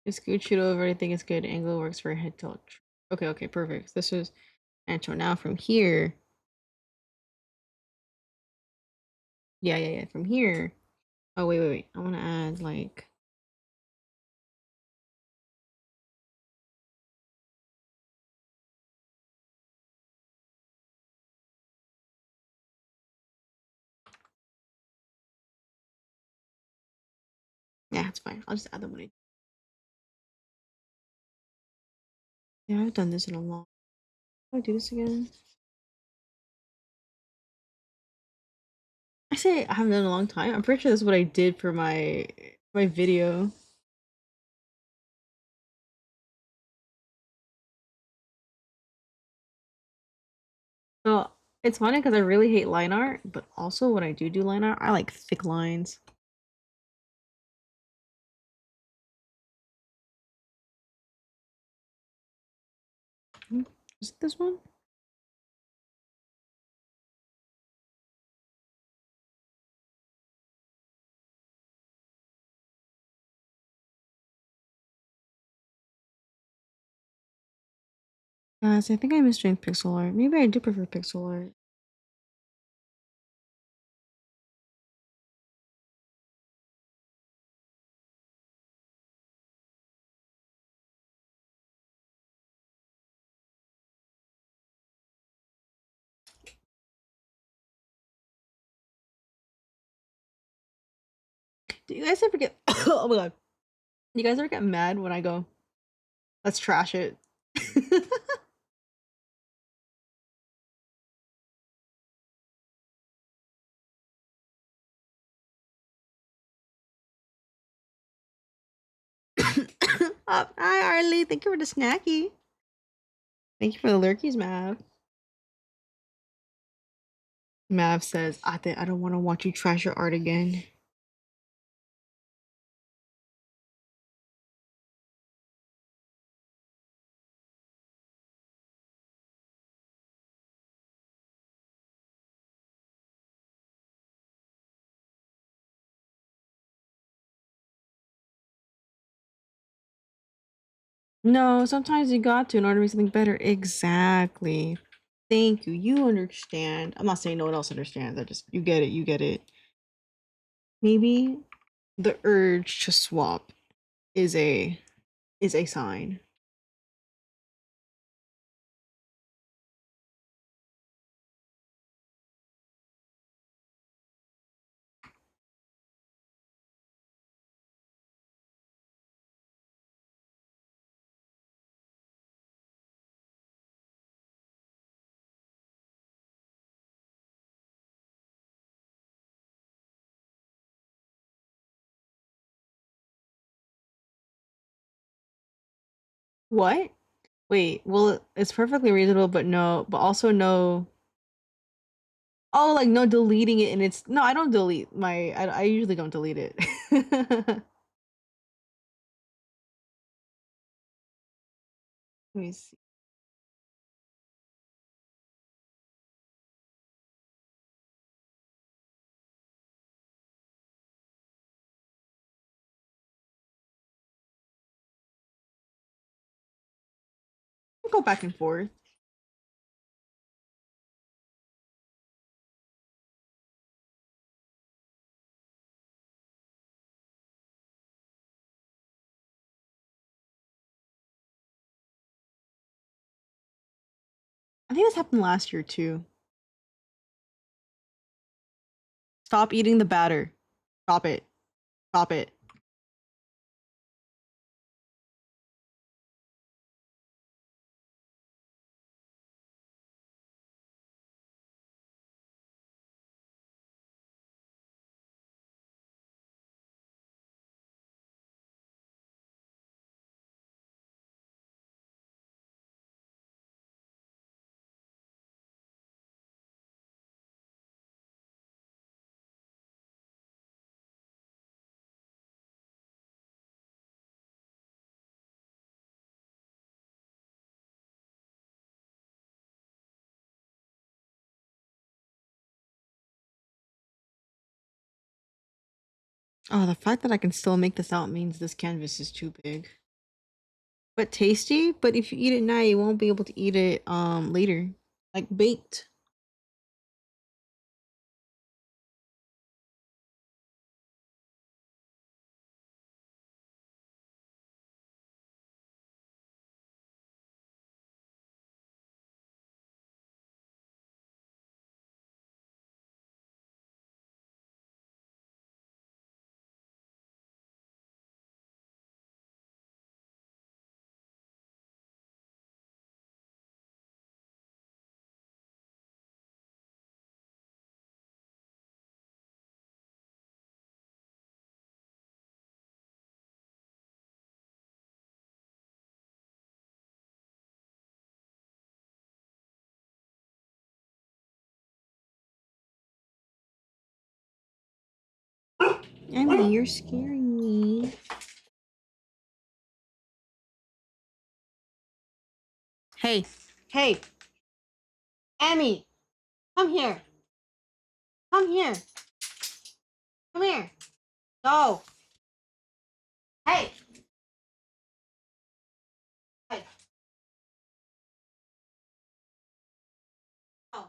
[SPEAKER 1] Just scooch it over. I think it's good. Angle works for head tilt. Okay, okay, perfect. This is Ancho. Now from here. Yeah, yeah, yeah. From here. Oh, wait, wait, wait. I want to add like. Yeah, it's fine. I'll just add them when I. Yeah, I've done this in a long. Do I do this again? I say I haven't done it in a long time. I'm pretty sure that's what I did for my video. So it's funny because I really hate line art, but also when I do line art, I like thick lines. Is it this one? Guys, I think I miss doing pixel art. Maybe I do prefer pixel art. Do you guys ever get oh my god. Do you guys ever get mad when I go, let's trash it? Hi Arlie, thank you for the snacky. Thank you for the lurkies, Mav. Mav says, I don't want to watch you trash your art again. No, sometimes you got to in order to make something better. Exactly. Thank you. You understand. I'm not saying no one else understands. I just, you get it. You get it. Maybe the urge to swap is a sign. What? Wait, well, it's perfectly reasonable, but no, but also no. Oh, like no deleting it, and it's no. I don't delete my. I usually don't delete it. Let me see. Go back and forth. I think this happened last year too. Stop eating the batter. Stop it. Stop it. Oh, the fact that I can still make this out means this canvas is too big. But tasty, but if you eat it now, you won't be able to eat it later. Like baked. Emmy, you're scaring me. Hey, hey, Emmy, come here. Come here. Come here. No. Hey. Hey. No.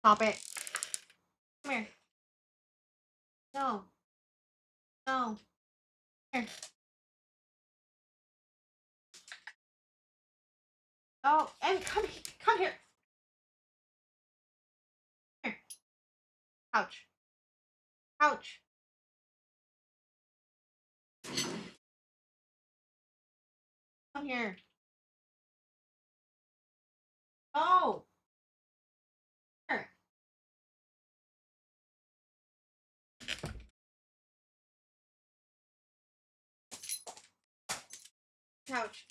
[SPEAKER 1] Stop it. Come here. No. No. Here. No. Emmy, come here. Come here. Here. Ouch. Ouch. Come here. No. Here. Couch.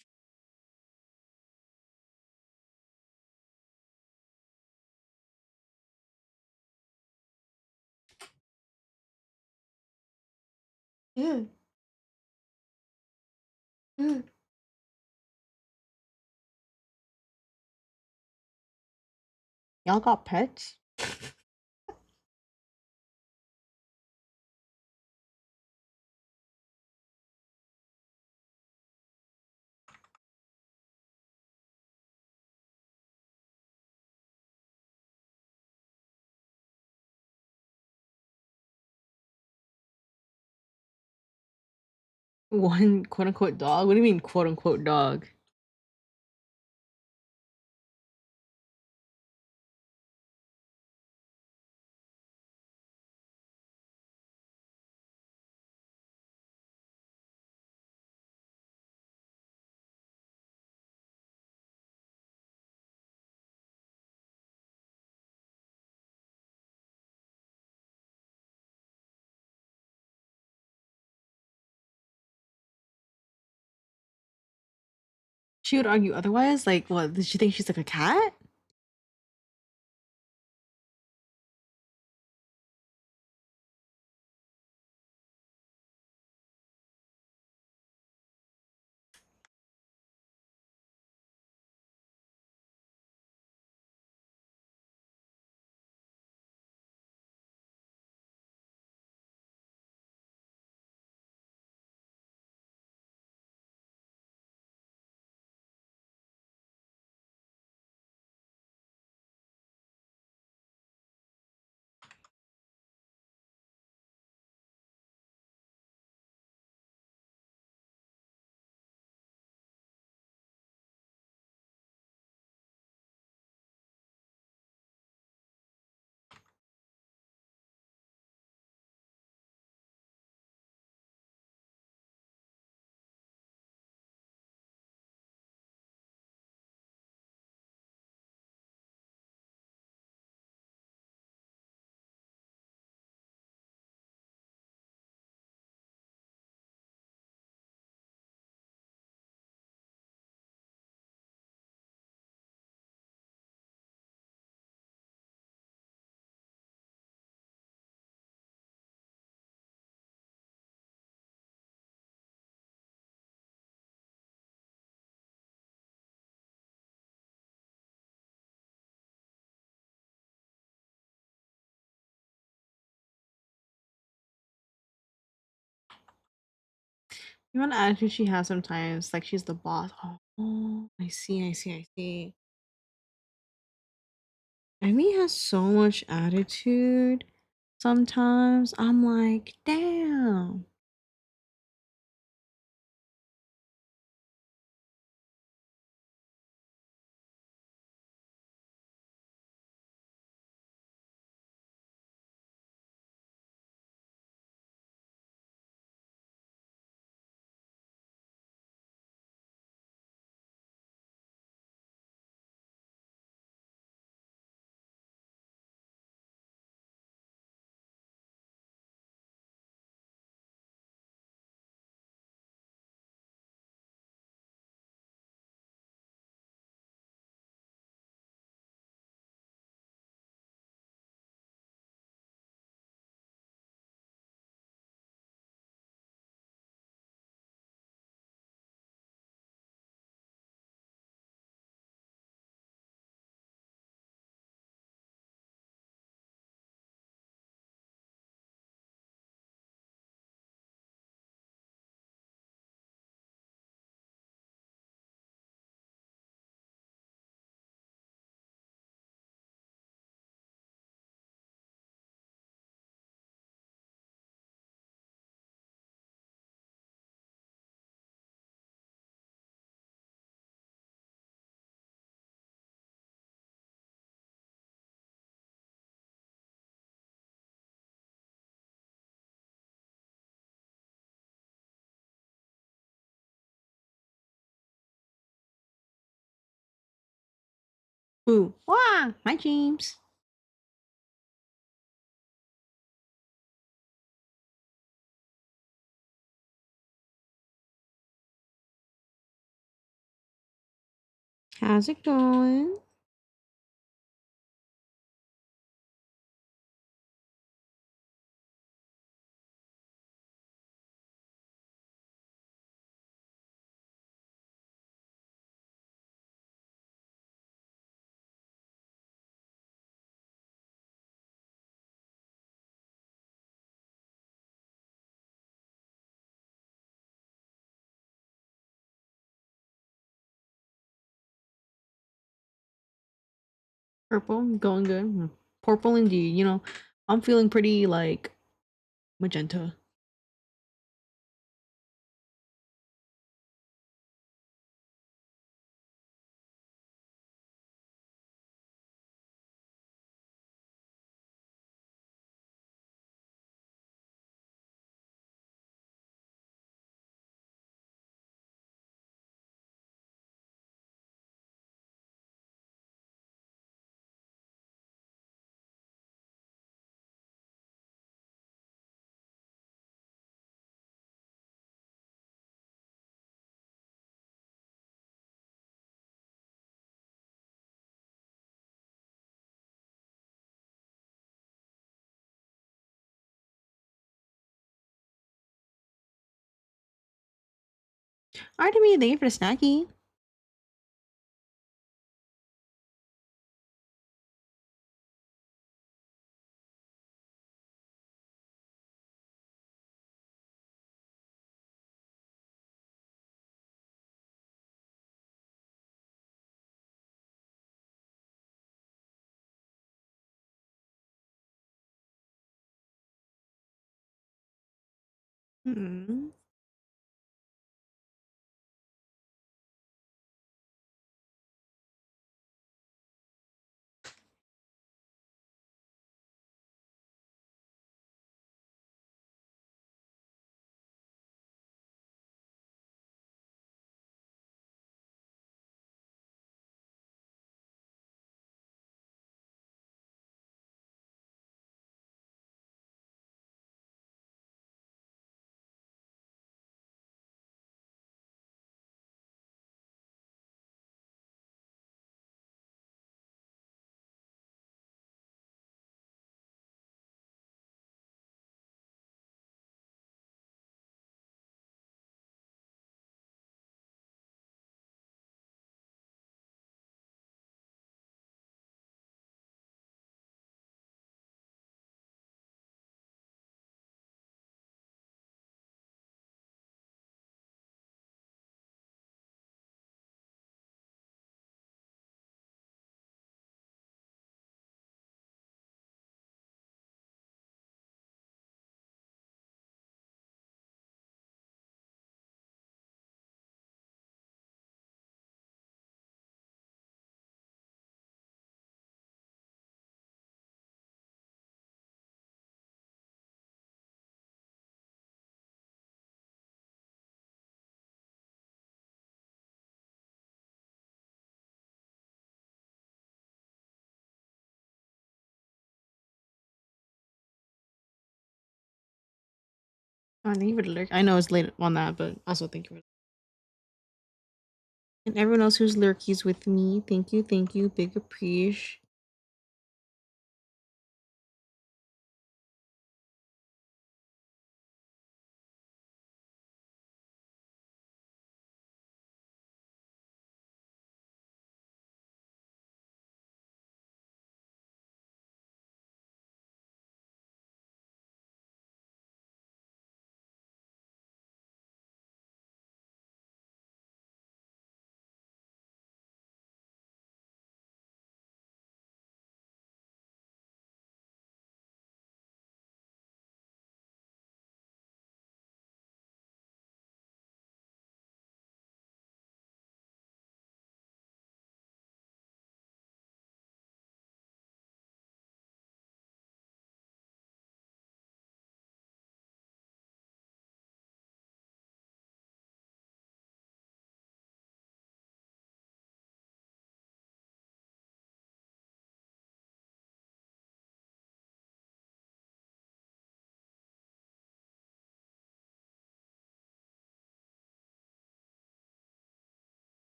[SPEAKER 1] Mm. Mm. Y'all got pets? One quote unquote dog? What do you mean quote unquote dog? She would argue otherwise. Like, what? Does she think she's like a cat? You know what attitude she has sometimes? Like she's the boss. Oh, I see, I see, I see. Emmy has so much attitude. Sometimes I'm like, damn. Ooh, wow, my James. How's it going? Purple, going good. Purple indeed. You know, I'm feeling pretty like magenta. Artemy, thank you for the snacky. Hmm. Oh, thank you for the lurk. I know it's late on that, but also thank you for. And everyone else who's lurkies with me, thank you, thank you, big appreciation.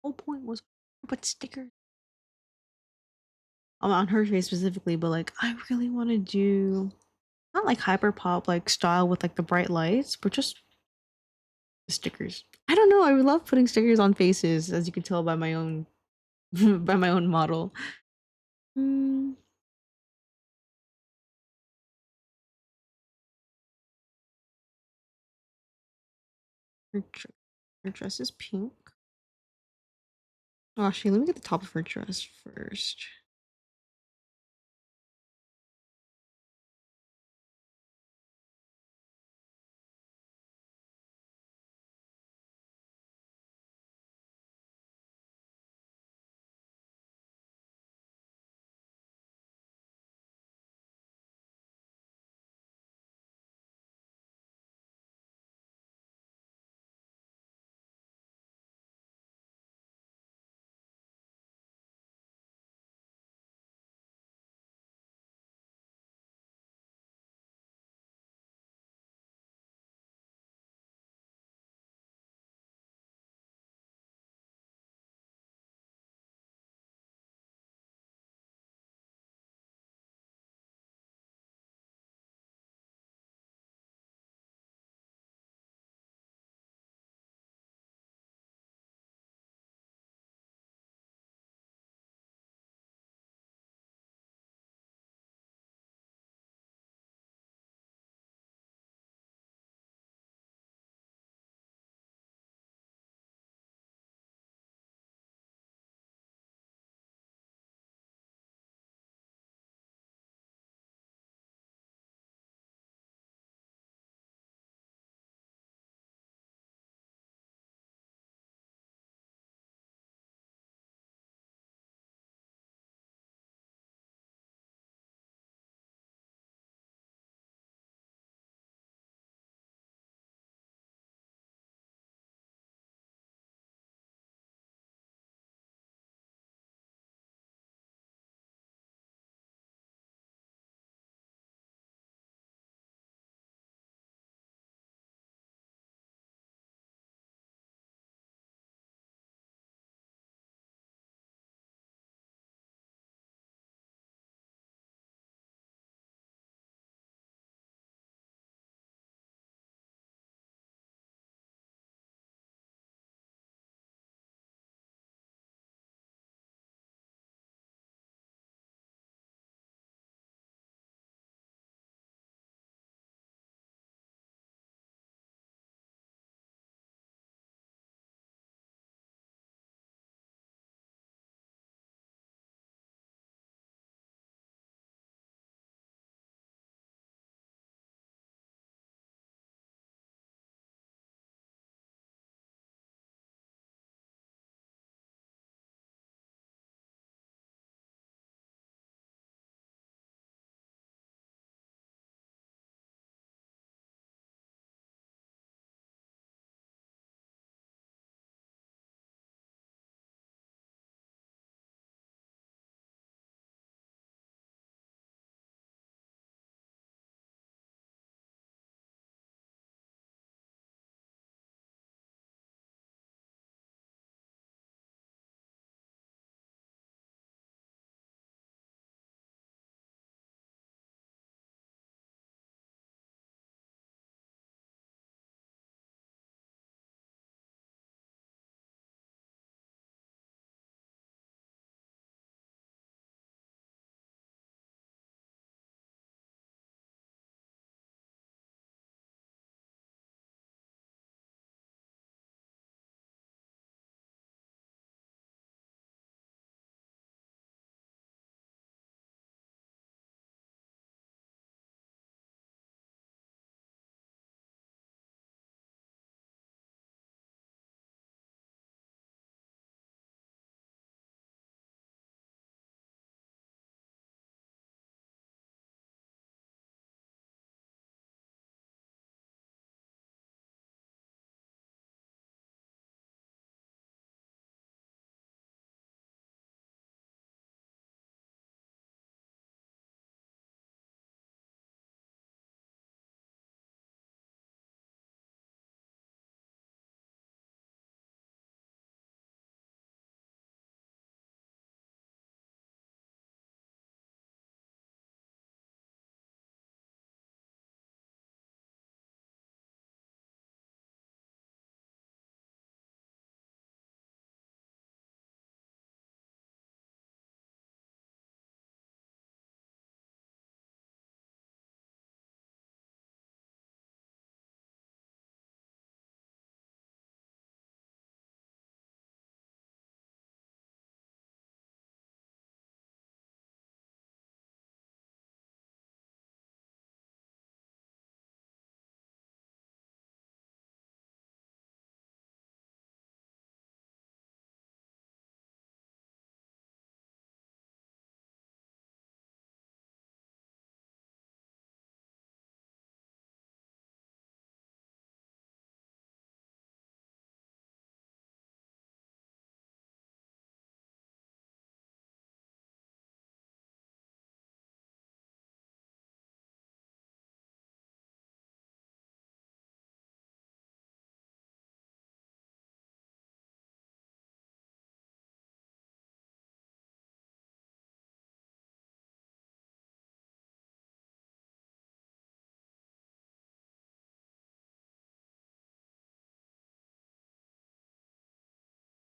[SPEAKER 1] whole point was to put stickers on her face specifically, but like I really want to do not like hyper pop like style with like the bright lights, but just the stickers. I don't know. I love putting stickers on faces, as you can tell by my own by my own model. Mm, her dress is pink. Oh, actually, let me get the top of her dress first.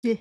[SPEAKER 1] Yeah.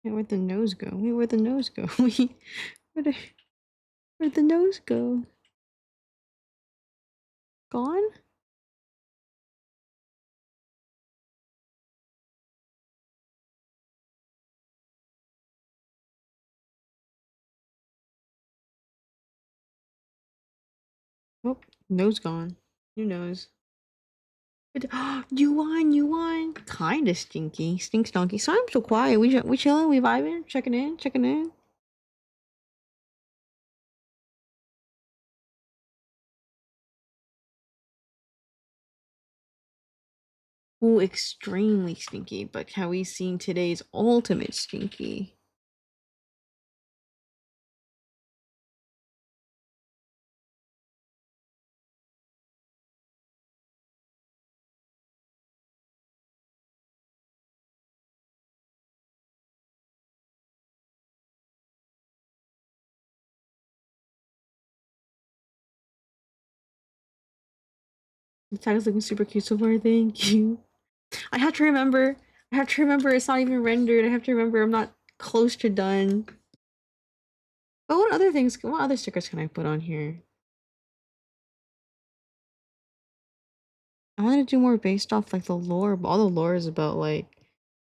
[SPEAKER 1] Wait, where'd the nose go? Wait, where'd the nose go? Where'd, where'd the nose go? Gone? Oh, nose gone. New nose. You won, you won. Kinda stinky. Stink stonky. So I'm so quiet. We chilling, we vibing, checking in, checking in. Ooh, extremely stinky. But have we seen today's ultimate stinky? The tag's looking super cute so far. Thank you. I have to remember. I have to remember it's not even rendered. I have to remember I'm not close to done. But what other things? What other stickers can I put on here? I want to do more based off like the lore. But all the lore is about like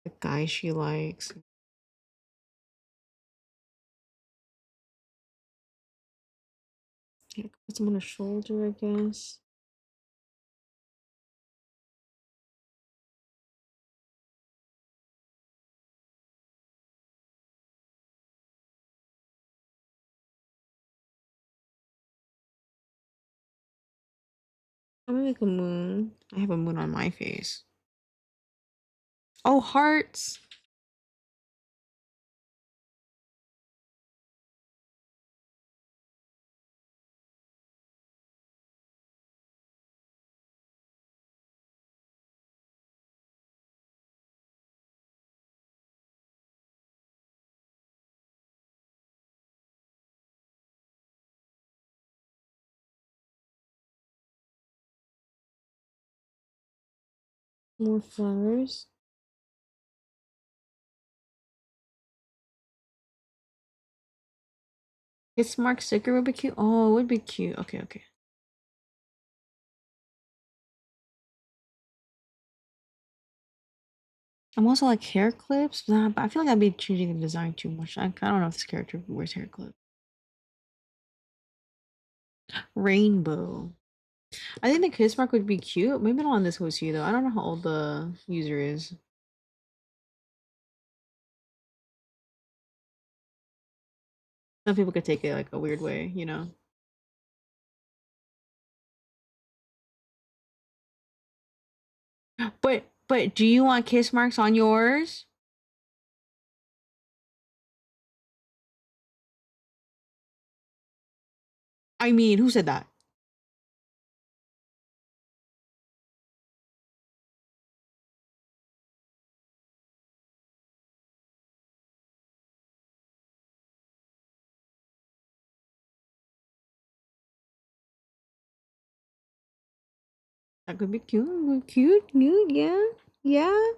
[SPEAKER 1] the guy she likes. Yeah, put some on her shoulder, I guess. I'm gonna make a moon. I have a moon on my face. Oh, hearts! More flowers. It's Mark sticker would be cute. Oh, it would be cute. Okay, okay. I'm also like hair clips, but I feel like I'd be changing the design too much. I don't know if this character wears hair clips. Rainbow. I think the kiss mark would be cute. Maybe not on this Hoshi though. I don't know how old the user is. Some people could take it like a weird way, you know. But do you want kiss marks on yours? I mean, who said that? That could be cute. Cute, nude, yeah. Yeah.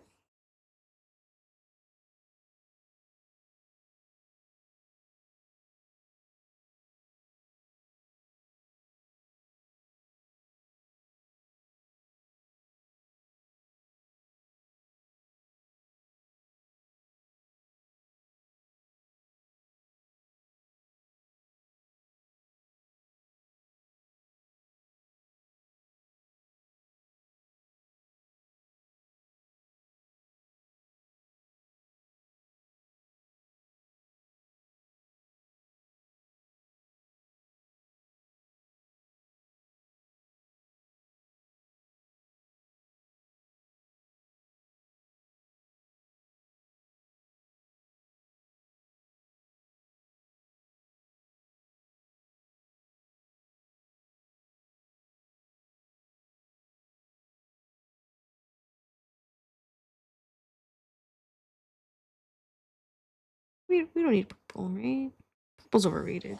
[SPEAKER 1] We don't need purple, right? Purple's overrated.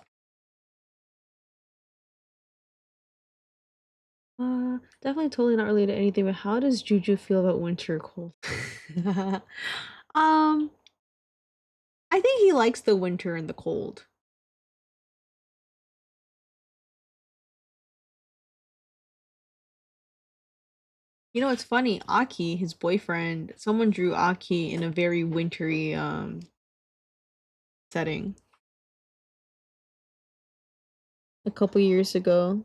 [SPEAKER 1] Definitely totally not related to anything, but how does Juju feel about winter cold? um, I think he likes the winter and the cold. You know, it's funny, Aki, his boyfriend, someone drew Aki in a very wintry setting a couple years ago.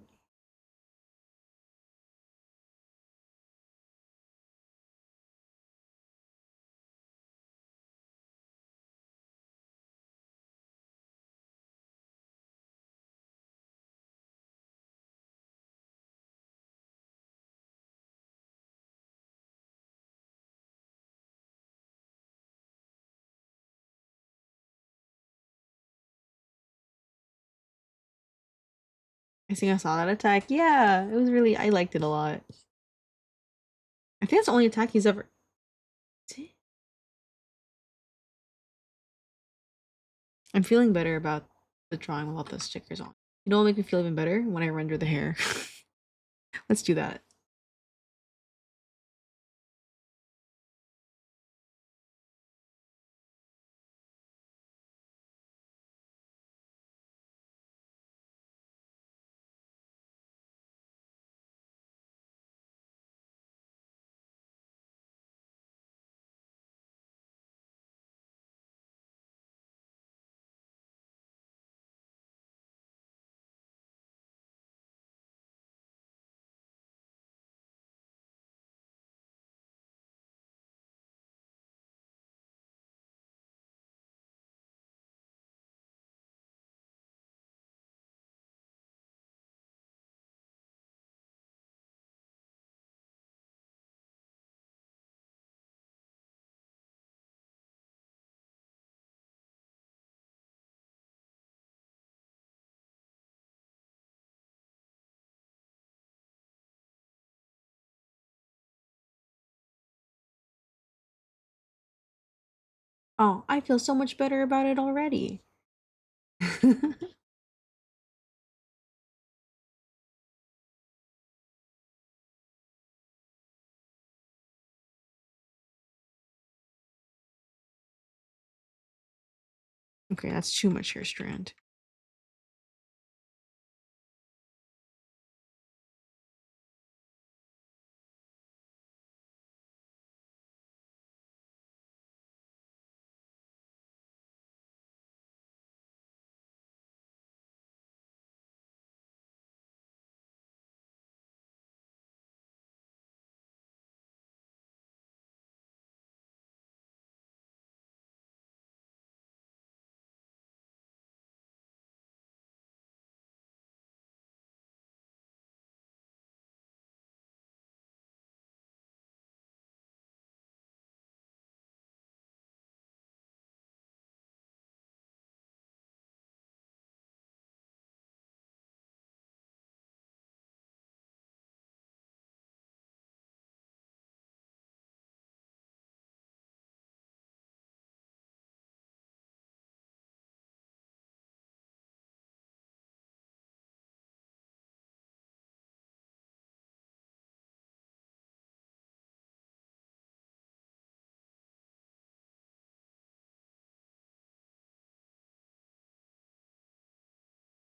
[SPEAKER 1] I think I saw that attack. Yeah, it was really I liked it a lot. I think that's the only attack he's ever. I'm feeling better about the drawing without the stickers on. You know what make me feel even better? When I render the hair. Let's do that. Oh, I feel so much better about it already. Okay, that's too much hair strand.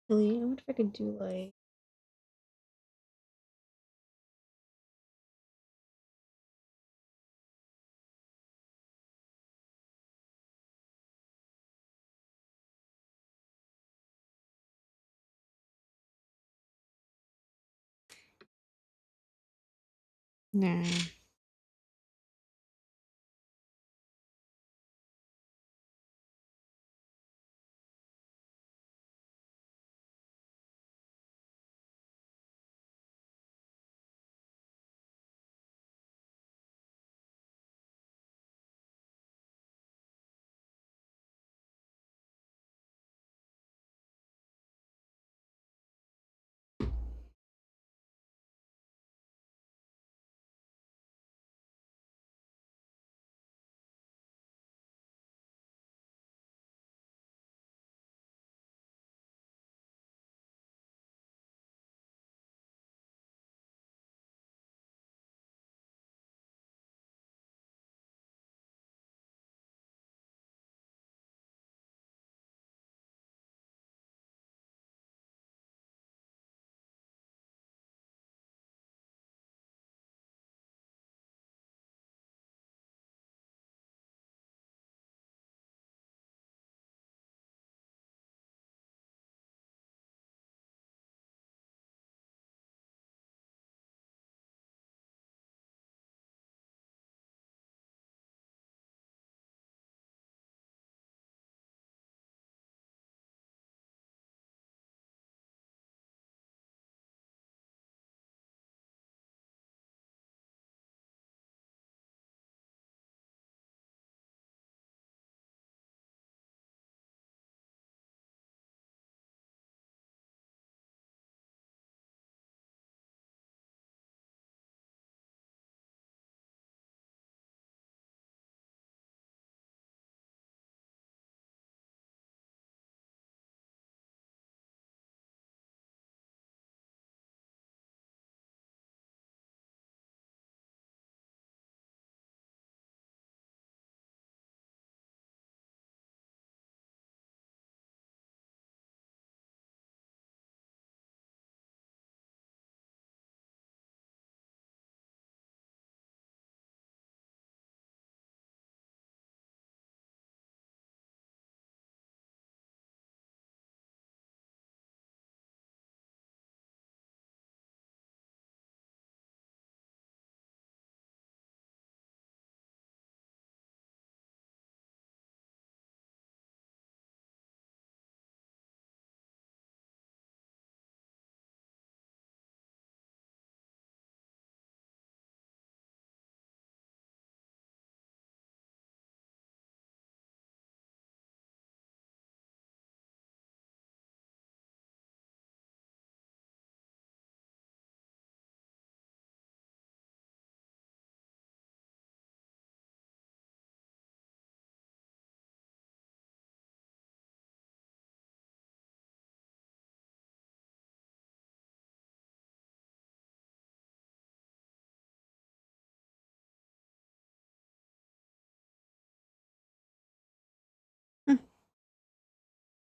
[SPEAKER 1] Really, I wonder if I could do like. Nah.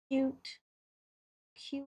[SPEAKER 1] Cute. Cute.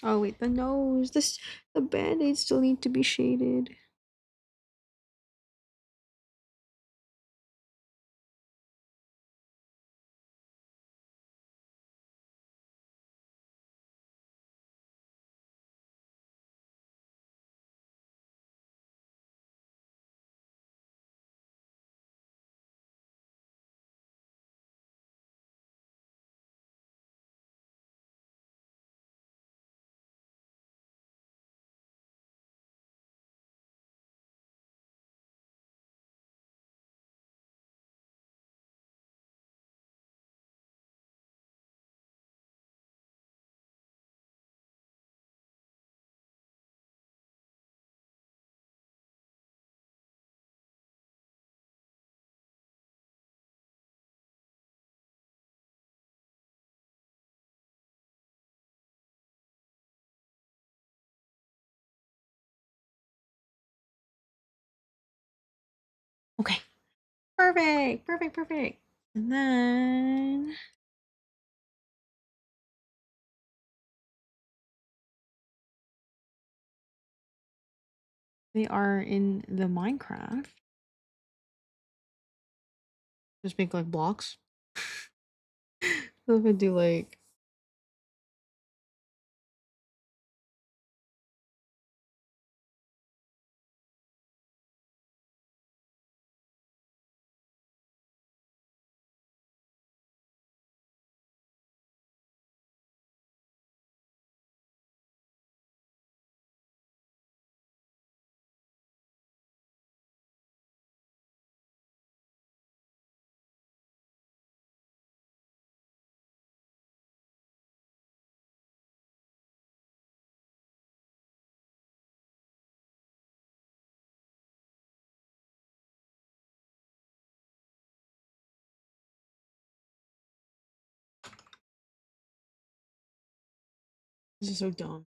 [SPEAKER 1] Oh wait, the nose. The band-aids still need to be shaded. Okay. Perfect. Perfect. Perfect. And then they are in the Minecraft. Just make like blocks. So if I do like this is so dumb.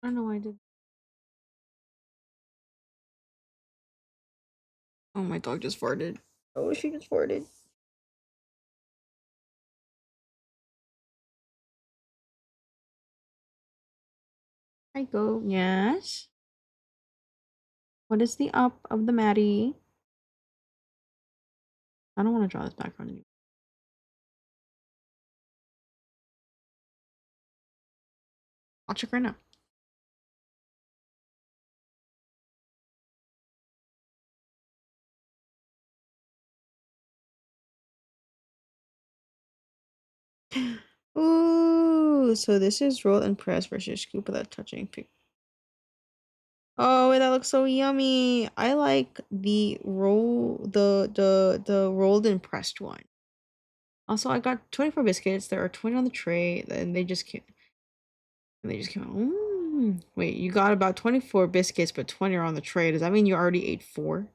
[SPEAKER 1] I don't know why I did. Oh, my dog just farted. Oh, she just farted. I go. Yes. What is the up of the Maddie? I don't want to draw this background anymore. I'll check right now. Ooh, so this is roll and press versus scoop without touching. Oh, that looks so yummy. I like the the rolled and pressed one. Also, I got 24 biscuits. There are 20 on the tray, and they just came out. Wait, you got about 24 biscuits, but 20 are on the tray. Does that mean you already ate 4?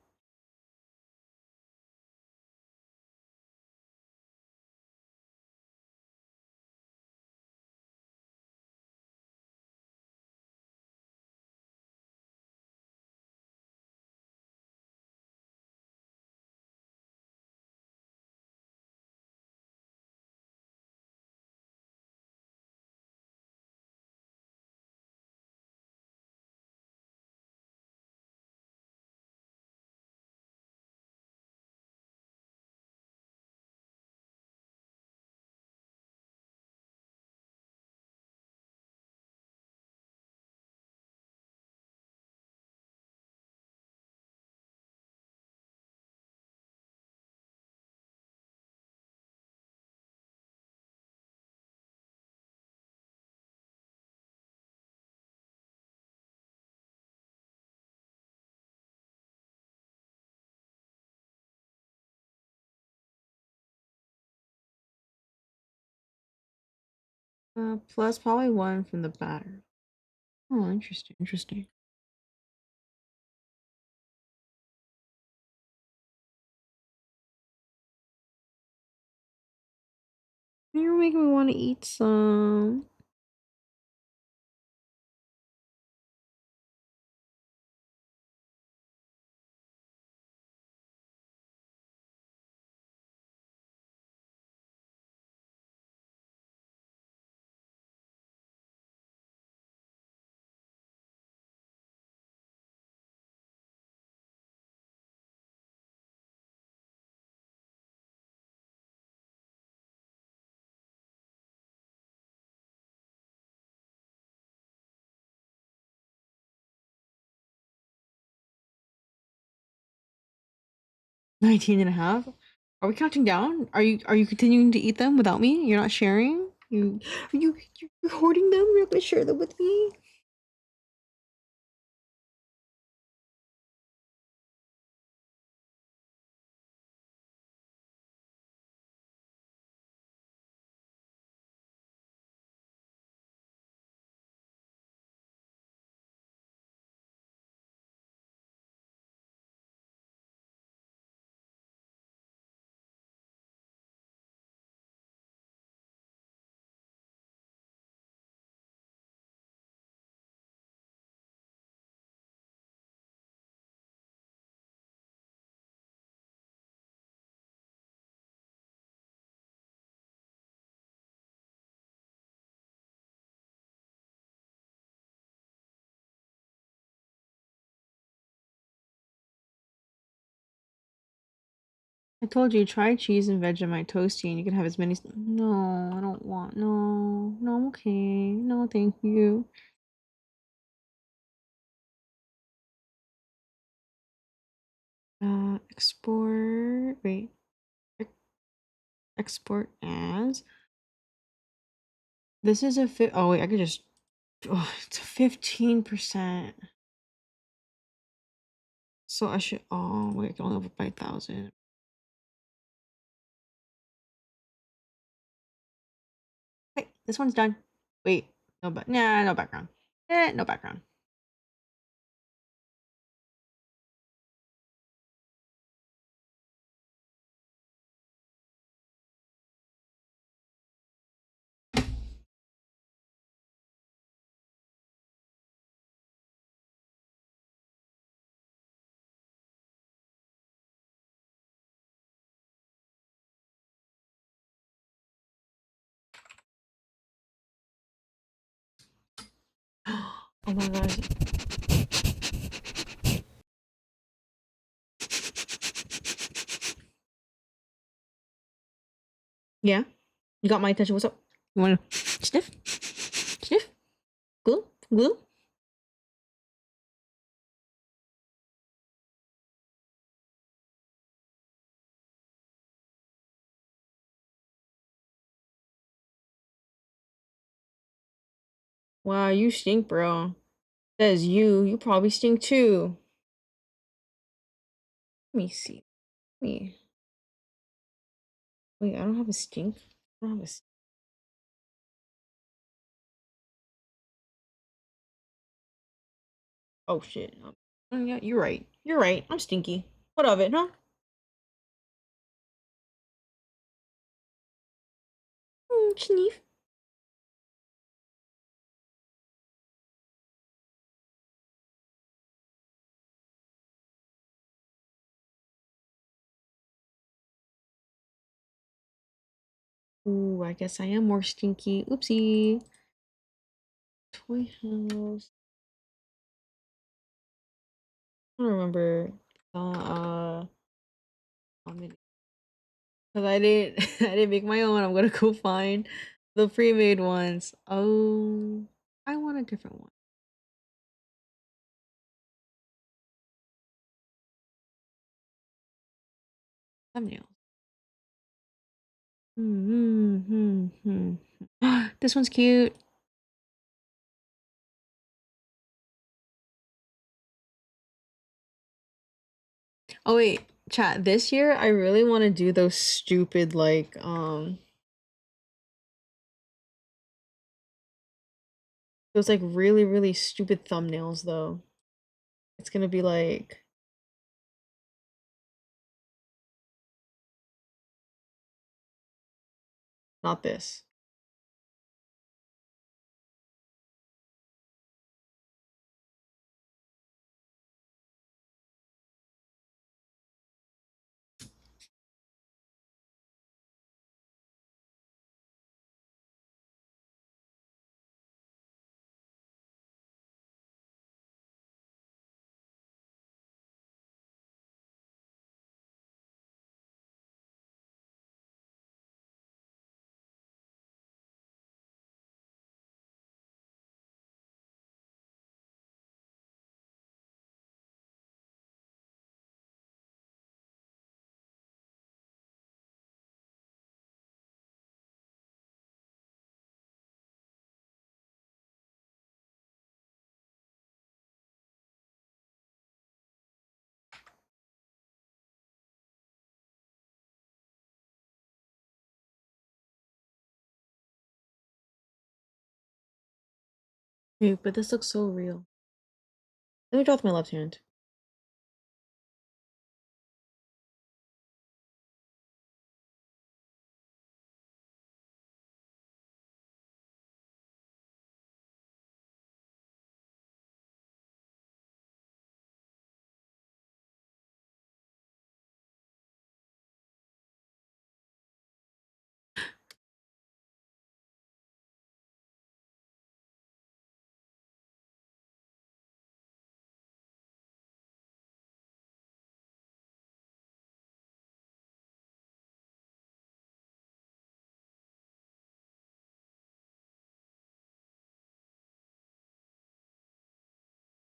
[SPEAKER 1] Plus probably one from the batter. Oh, interesting, interesting. You're making me want to eat some. $19.5. Are we counting down? Are you continuing to eat them without me? You're not sharing? You're hoarding them? You're not gonna share them with me? I told you, try cheese and Vegemite toasty and you can have as many. No, I don't want. No, no, I'm okay. No, thank you. Export. Wait. Export as. This is a fit. Oh, wait, I could just. Oh, it's 15%. So I should. Oh, wait, I can only have it by 1,000. Okay, this one's done. Wait, no background. No background. Oh my gosh. Yeah, you got my attention. What's up? You wanna sniff? Sniff? Glue? Glue? Wow, you stink, bro. Says you. You probably stink too. Let me see. Me. Wait, I don't have a stink. I don't have a. Oh shit. Yeah, you're right. You're right. I'm stinky. What of it, huh? Sniff. Ooh, I guess I am more stinky. Oopsie. Toy house. I don't remember. Because I didn't, I didn't make my own. I'm gonna go find the pre-made ones. Oh, I want a different one. Thumbnails. This one's cute. Oh wait, chat. This year, I really want to do those stupid like Those like really, really stupid thumbnails though. It's gonna be like not this. Wait, but this looks so real. Let me draw with my left hand.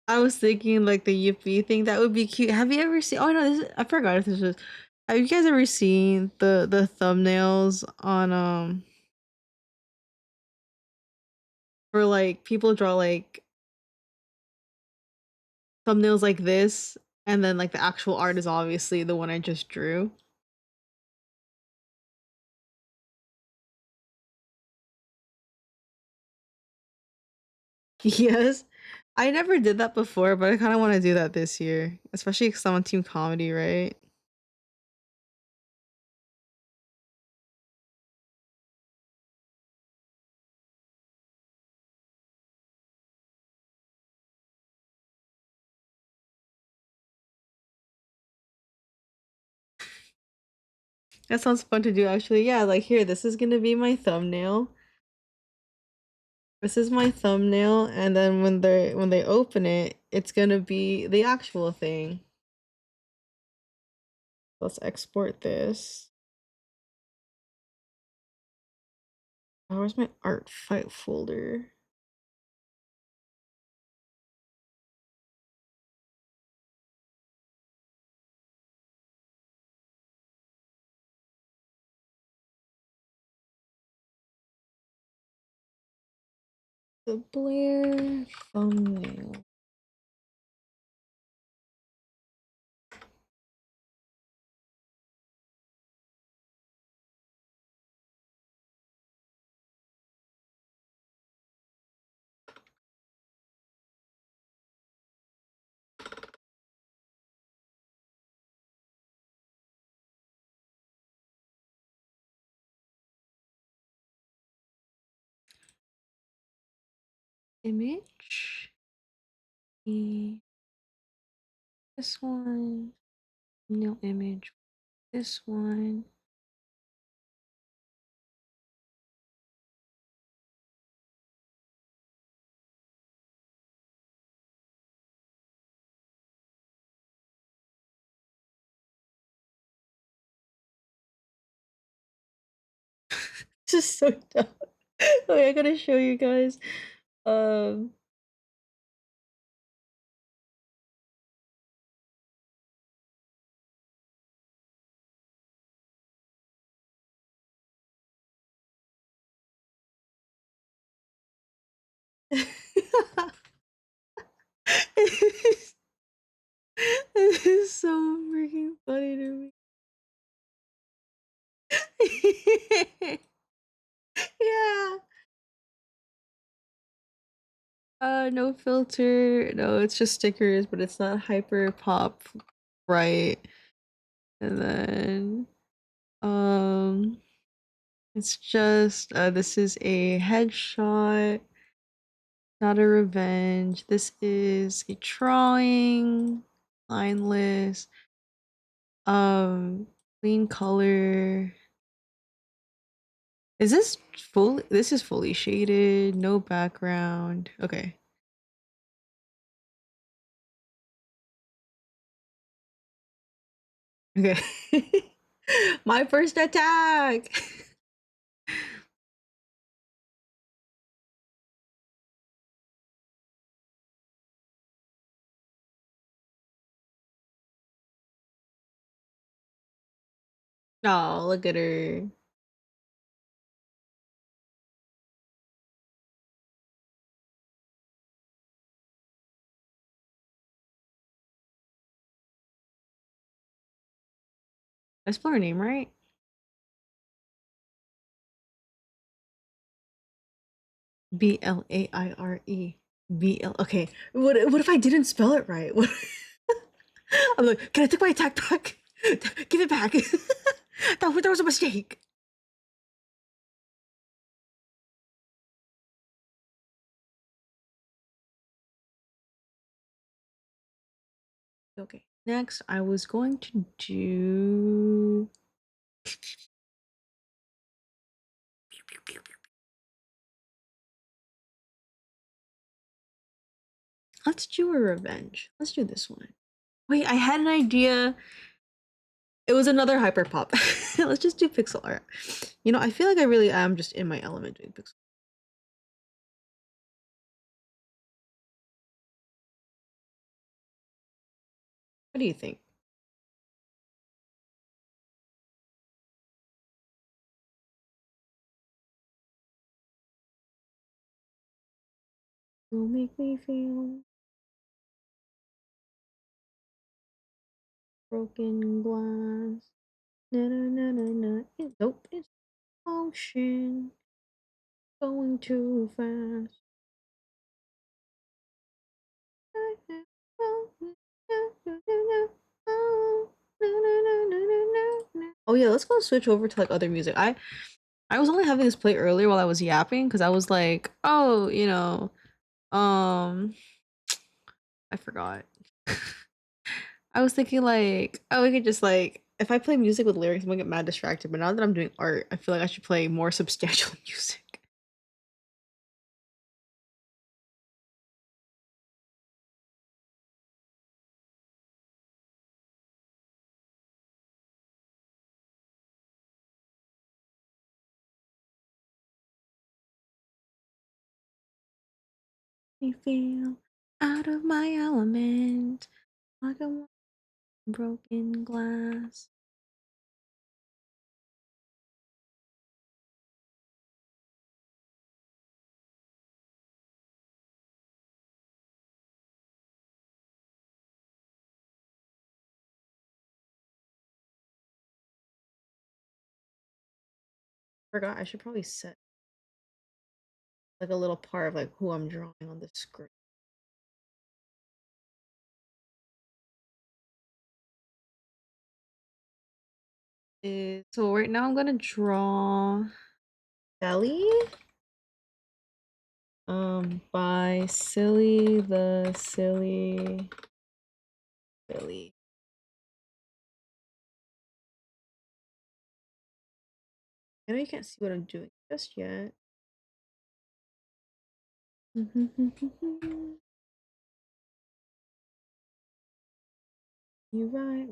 [SPEAKER 1] I was thinking like the Yippee thing. That would be cute. Have you ever seen? Oh no, I forgot if this was. Have you guys ever seen the thumbnails on for like people draw like thumbnails like this, and then like the actual art is obviously the one I just drew. Yes. I never did that before, but I kind of want to do that this year, especially because I'm on team comedy, right? That sounds fun to do, actually. Yeah, like here, this is gonna be my thumbnail. This is my thumbnail, and then when they open it, it's gonna be the actual thing. Let's export this. Oh, where's my Artfight folder? The Blaire thumbnail. Image. This one. Thumbnail image. This one. This is so dumb. Okay, I gotta show you guys. Um. It is so freaking funny to me. Yeah. No filter. No, it's just stickers, but it's not hyper pop right. And then it's just this is a headshot, not a revenge. This is a drawing, lineless, clean color. Is this full? This is fully shaded, no background. Okay. Okay. My first attack. Oh, look at her. I spell her name right? Blaire. BL. Okay. What if I didn't spell it right? What? I'm like, can I take my attack back? Give it back. That was a mistake. Okay. Next, I was going to do. Let's do a revenge. Let's do this one. Wait, I had an idea. It was another hyper pop. Let's just do pixel art. You know, I feel like I really am just in my element doing pixel. What do you think? You'll make me feel broken glass. Na na na na na. Nope, it's motion going too fast. Oh yeah, let's go switch over to like other music. I was only having this play earlier while I was yapping because I was like, oh, I forgot. I was thinking like, oh, we could just like if I play music with lyrics, I'm gonna get mad distracted. But now that I'm doing art, I feel like I should play more substantial music. Me feel out of my element, like a broken glass. Forgot I should probably set like a little part of like who I'm drawing on the screen. So right now I'm gonna draw Felly by Silly the Silly Billy. I know you can't see what I'm doing just yet. You're right.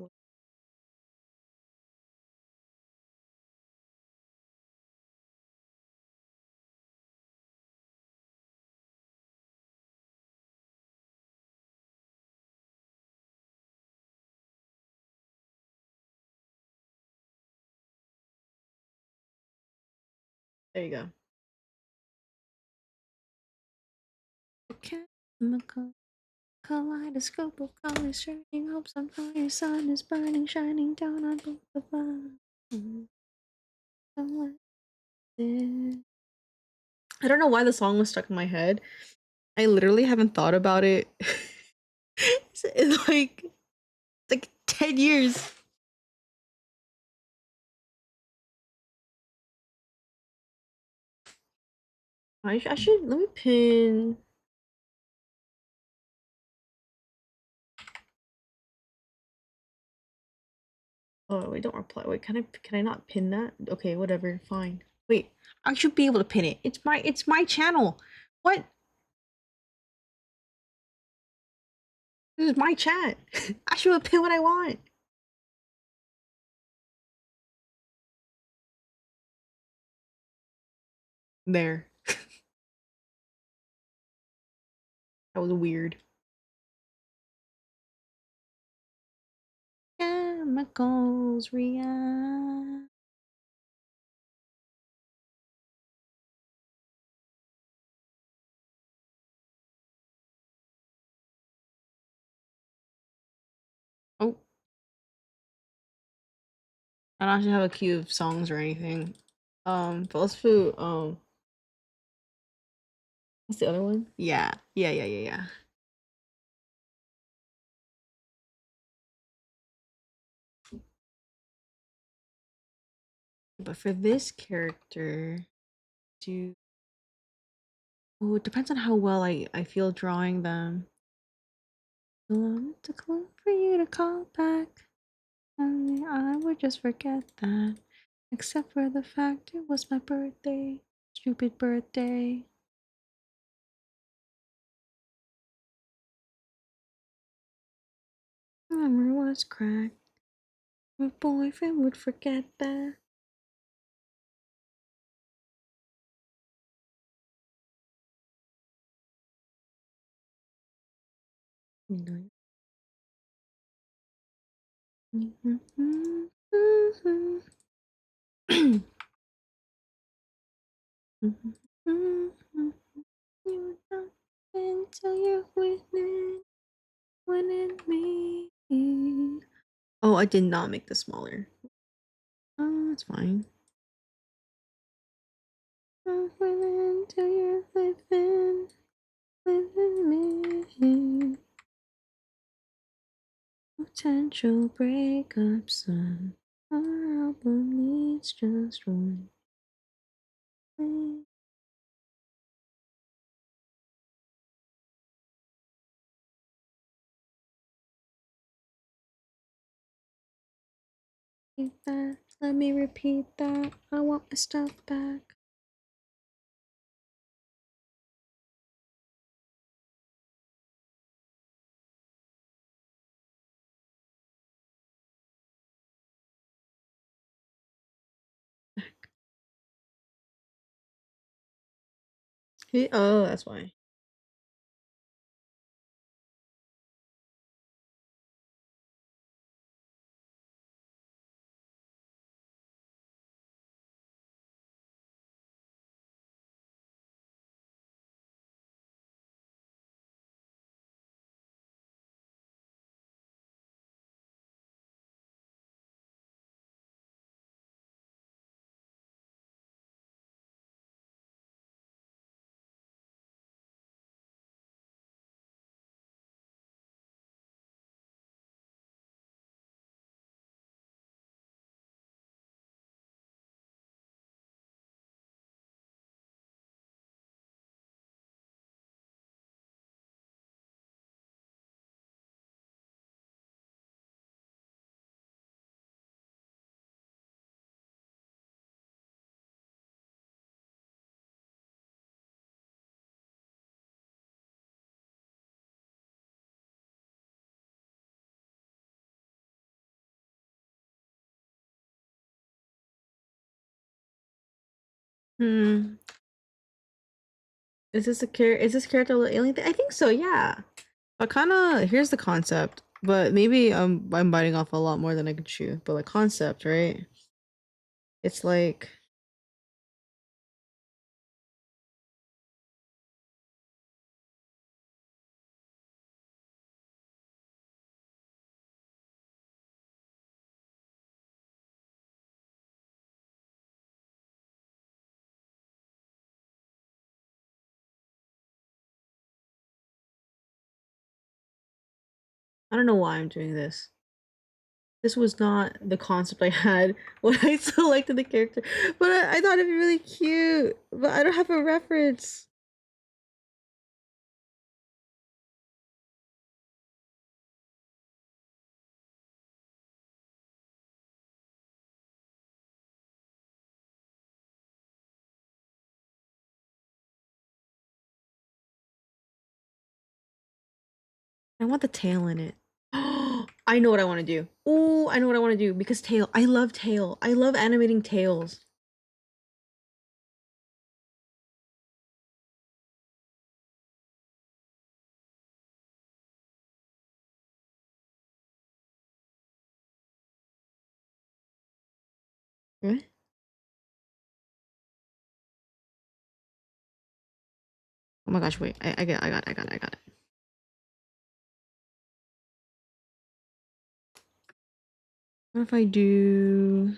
[SPEAKER 1] There you go. Chemical kaleidoscope of colors, shining hopes on fire. Sun is burning, shining down on both of us. I don't know why the song was stuck in my head, I literally haven't thought about it in like 10 years. I should let me pin. Oh wait, don't reply. Wait, can I not pin that? Okay, whatever, fine. Wait, I should be able to pin it. It's my channel. What? This is my chat. I should pin what I want. There. That was weird. Chemicals react. Oh, I don't actually have a queue of songs or anything. But let's do what's the other one? Yeah. But for this character, do oh, it depends on how well I feel drawing them. To call for you to call back. And I would just forget that. Except for the fact it was my birthday. Stupid birthday. Memory was cracked. My boyfriend would forget that. You don't until you're winning me. Oh, I did not make this smaller. Oh, that's fine. Until you're living me. Potential breakup song. Our album needs just one. That. Let me repeat that. I want my stuff back. Oh, that's why. Hmm. Is this character a little alien thing? I think so, yeah. But kinda here's the concept. But maybe I'm biting off a lot more than I could chew. But like concept, right? It's like I don't know why I'm doing this. This was not the concept I had when I selected the character, but I thought it'd be really cute. But I don't have a reference. I want the tail in it. I know what I want to do. Oh, I know what I want to do because tail. I love tail. I love animating tails. What? Oh my gosh, wait. I got it. What if I do...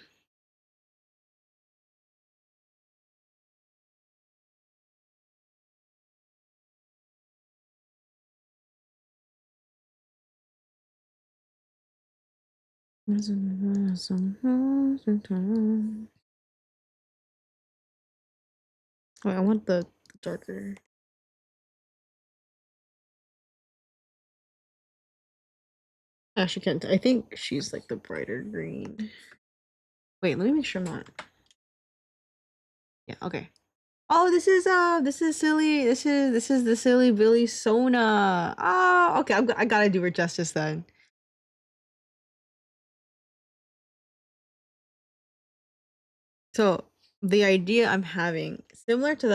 [SPEAKER 1] Oh, I want the darker. Actually, can't. I think she's like the brighter green. Wait, let me make sure I'm not. Yeah. Okay. Oh, this is silly. This is the silly Billy Sona. Oh, okay. I gotta do her justice then. So the idea I'm having, similar to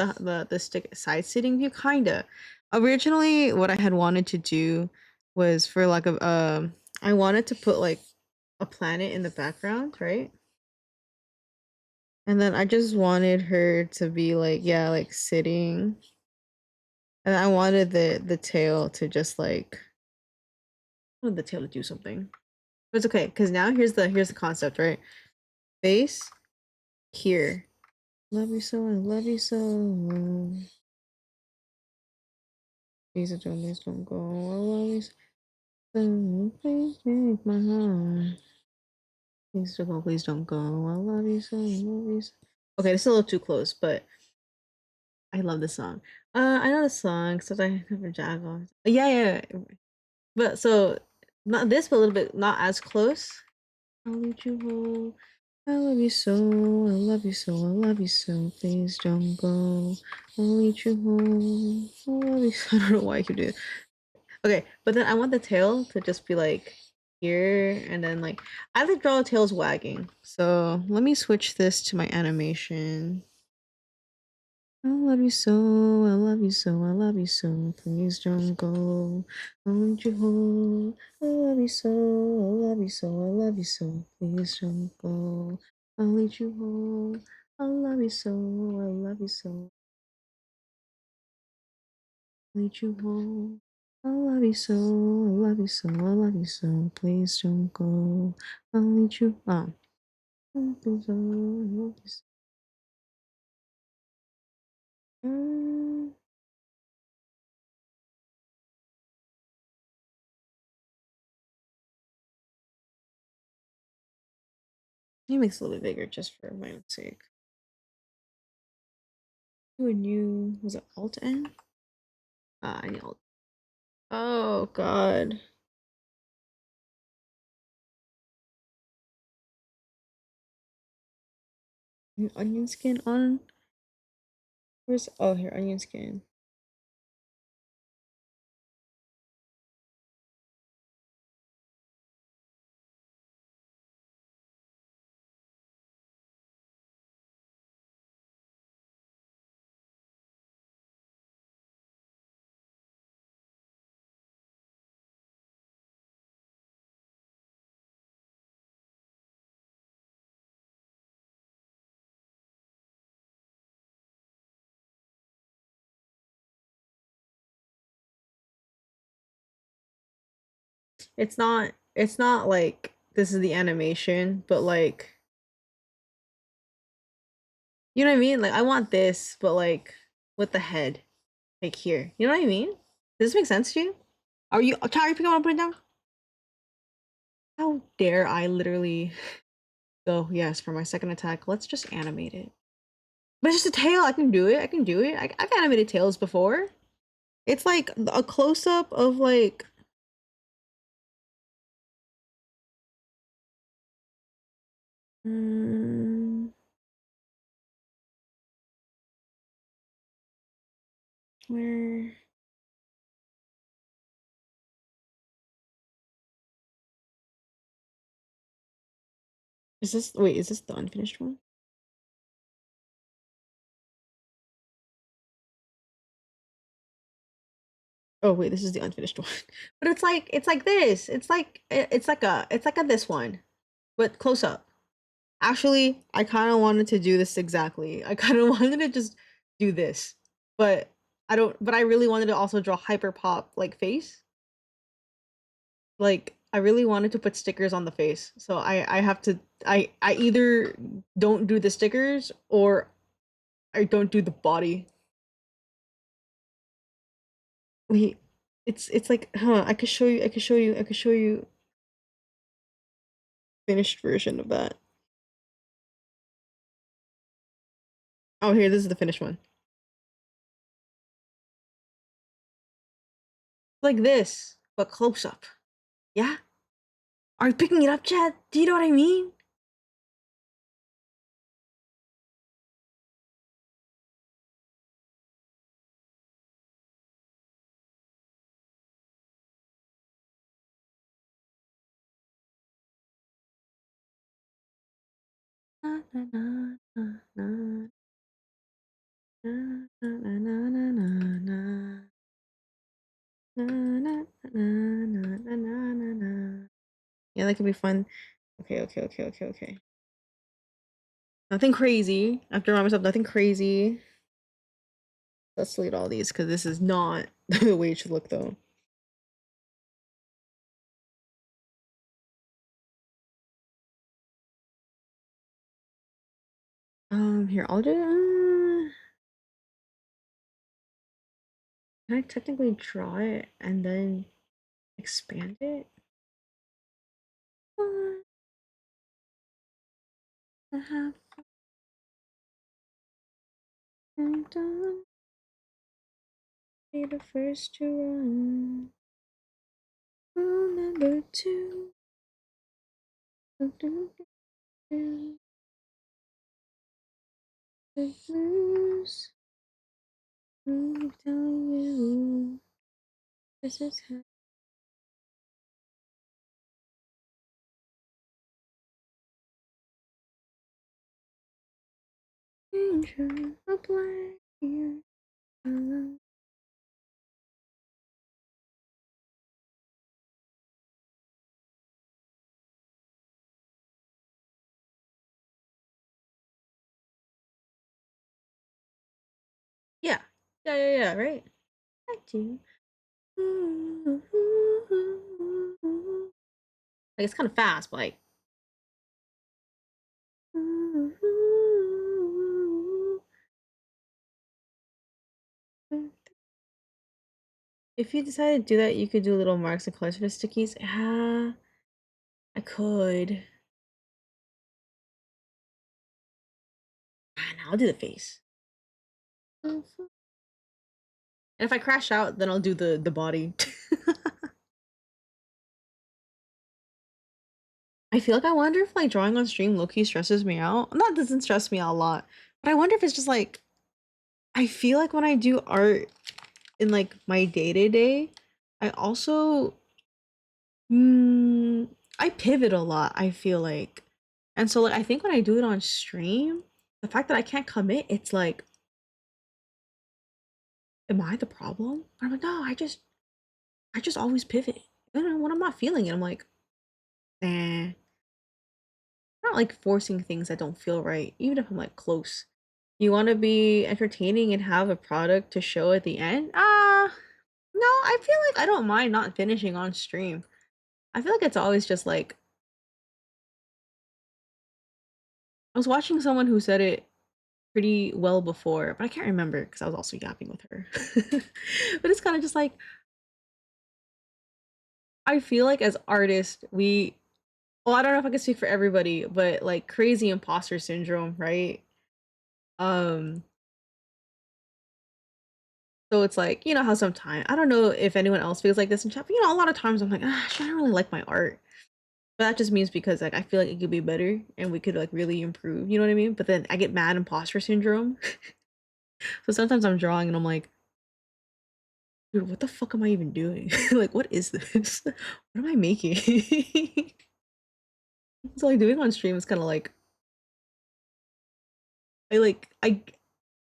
[SPEAKER 1] the stick side sitting view, kinda. Originally, what I had wanted to do was for like a I wanted to put like a planet in the background, right? And then I just wanted her to be like, yeah, like sitting. And I wanted the tail to just like I wanted the tail to do something. But it's okay, because now here's the concept, right? Face here. Love you so, I love you so. Please don't go. I love you so. Please break my heart. Please don't go. I love you so, I love you so. Okay, this is a little too close, but I love this song. I know the song, so I have a jag on. Yeah. But so not this, but a little bit not as close. I'll lead you home. I love you so, I love you so, I love you so. Please don't go. I'll lead you home. I love you so. I don't know why I keep doing it. Okay, but then I want the tail to just be like here, and then like I like draw tails wagging. So let me switch this to my animation. I love you so, I love you so, I love you so. Please don't go. I want you home. I love you so, I love you so, I love you so. Please don't go. I'll lead you home. I love you so, I love you so. Lead you home. I love you so, I love you so, I love you so. Please don't go. I'll lead you. Oh. I love you so, I love you so. He makes it a little bit bigger just for my own sake. Do a new, was it Alt N? I need Alt. Oh god. New onion skin on? Where's, oh here, onion skin. It's not like this is the animation, but like you know what I mean? Like I want this, but like with the head. Like here. You know what I mean? Does this make sense to you? Are you picking up and put it down? How dare I literally go, yes, for my second attack. Let's just animate it. But it's just a tail. I can do it. I can do it. I've animated tails before. It's like a close up of like. Mm, where is this? Wait, is this the unfinished one? Oh wait, this is the unfinished one. But it's like this. It's like a this one, but close up. Actually, I kind of wanted to do this exactly. I kind of wanted to just do this, but I don't. But I really wanted to also draw hyper pop like face. Like I really wanted to put stickers on the face, so I have to. I either don't do the stickers or I don't do the body. Wait, it's like, huh? I could show you. I could show you. I could show you finished version of that. Oh, here, this is the finished one. Like this, but close up. Yeah? Are you picking it up, Chad? Do you know what I mean? Na, na, na, na, na, na, na, na, na, na, na. Na, na, na, na, na, na, na, na. Yeah, that could be fun. Okay, okay, okay, okay, okay. Nothing crazy. I have to remind myself, nothing crazy. Let's delete all these because this is not the way it should look, though. Here, I'll do. Can I technically draw it and then expand it? I have done. Be the first to run. Rule number two. The blues. I'm telling you, this is how. Danger of Blaire. Yeah. Yeah, right? I do. Like, it's kind of fast, but like. If you decided to do that, you could do little marks and colors for the stickies. Ah, I could. Fine, I'll do the face. And if I crash out, then I'll do the body. I feel like I wonder if like drawing on stream low-key stresses me out. Not doesn't stress me out a lot, but I wonder if it's just like I feel like when I do art in like my day-to-day, I also I pivot a lot, I feel like. And so like I think when I do it on stream, the fact that I can't commit, it's like, am I the problem? I'm like, no, I just always pivot. And when I'm not feeling it, I'm like, nah. Not like forcing things that don't feel right, even if I'm like close. You want to be entertaining and have a product to show at the end? No, I feel like I don't mind not finishing on stream. I feel like it's always just like I was watching someone who said it pretty well before, but I can't remember because I was also yapping with her. But it's kind of just like I feel like as artists, we well, I don't know if I can speak for everybody, but like crazy imposter syndrome, right? Um, so it's like, you know how sometimes I don't know if anyone else feels like this in chat, but you know, a lot of times I'm like, ah, I don't really like my art. But that just means because like I feel like it could be better and we could like really improve, you know what I mean? But then I get mad imposter syndrome. So sometimes I'm drawing and I'm like, dude, what the fuck am I even doing? Like, what is this? What am I making? So like doing on stream is kind of like I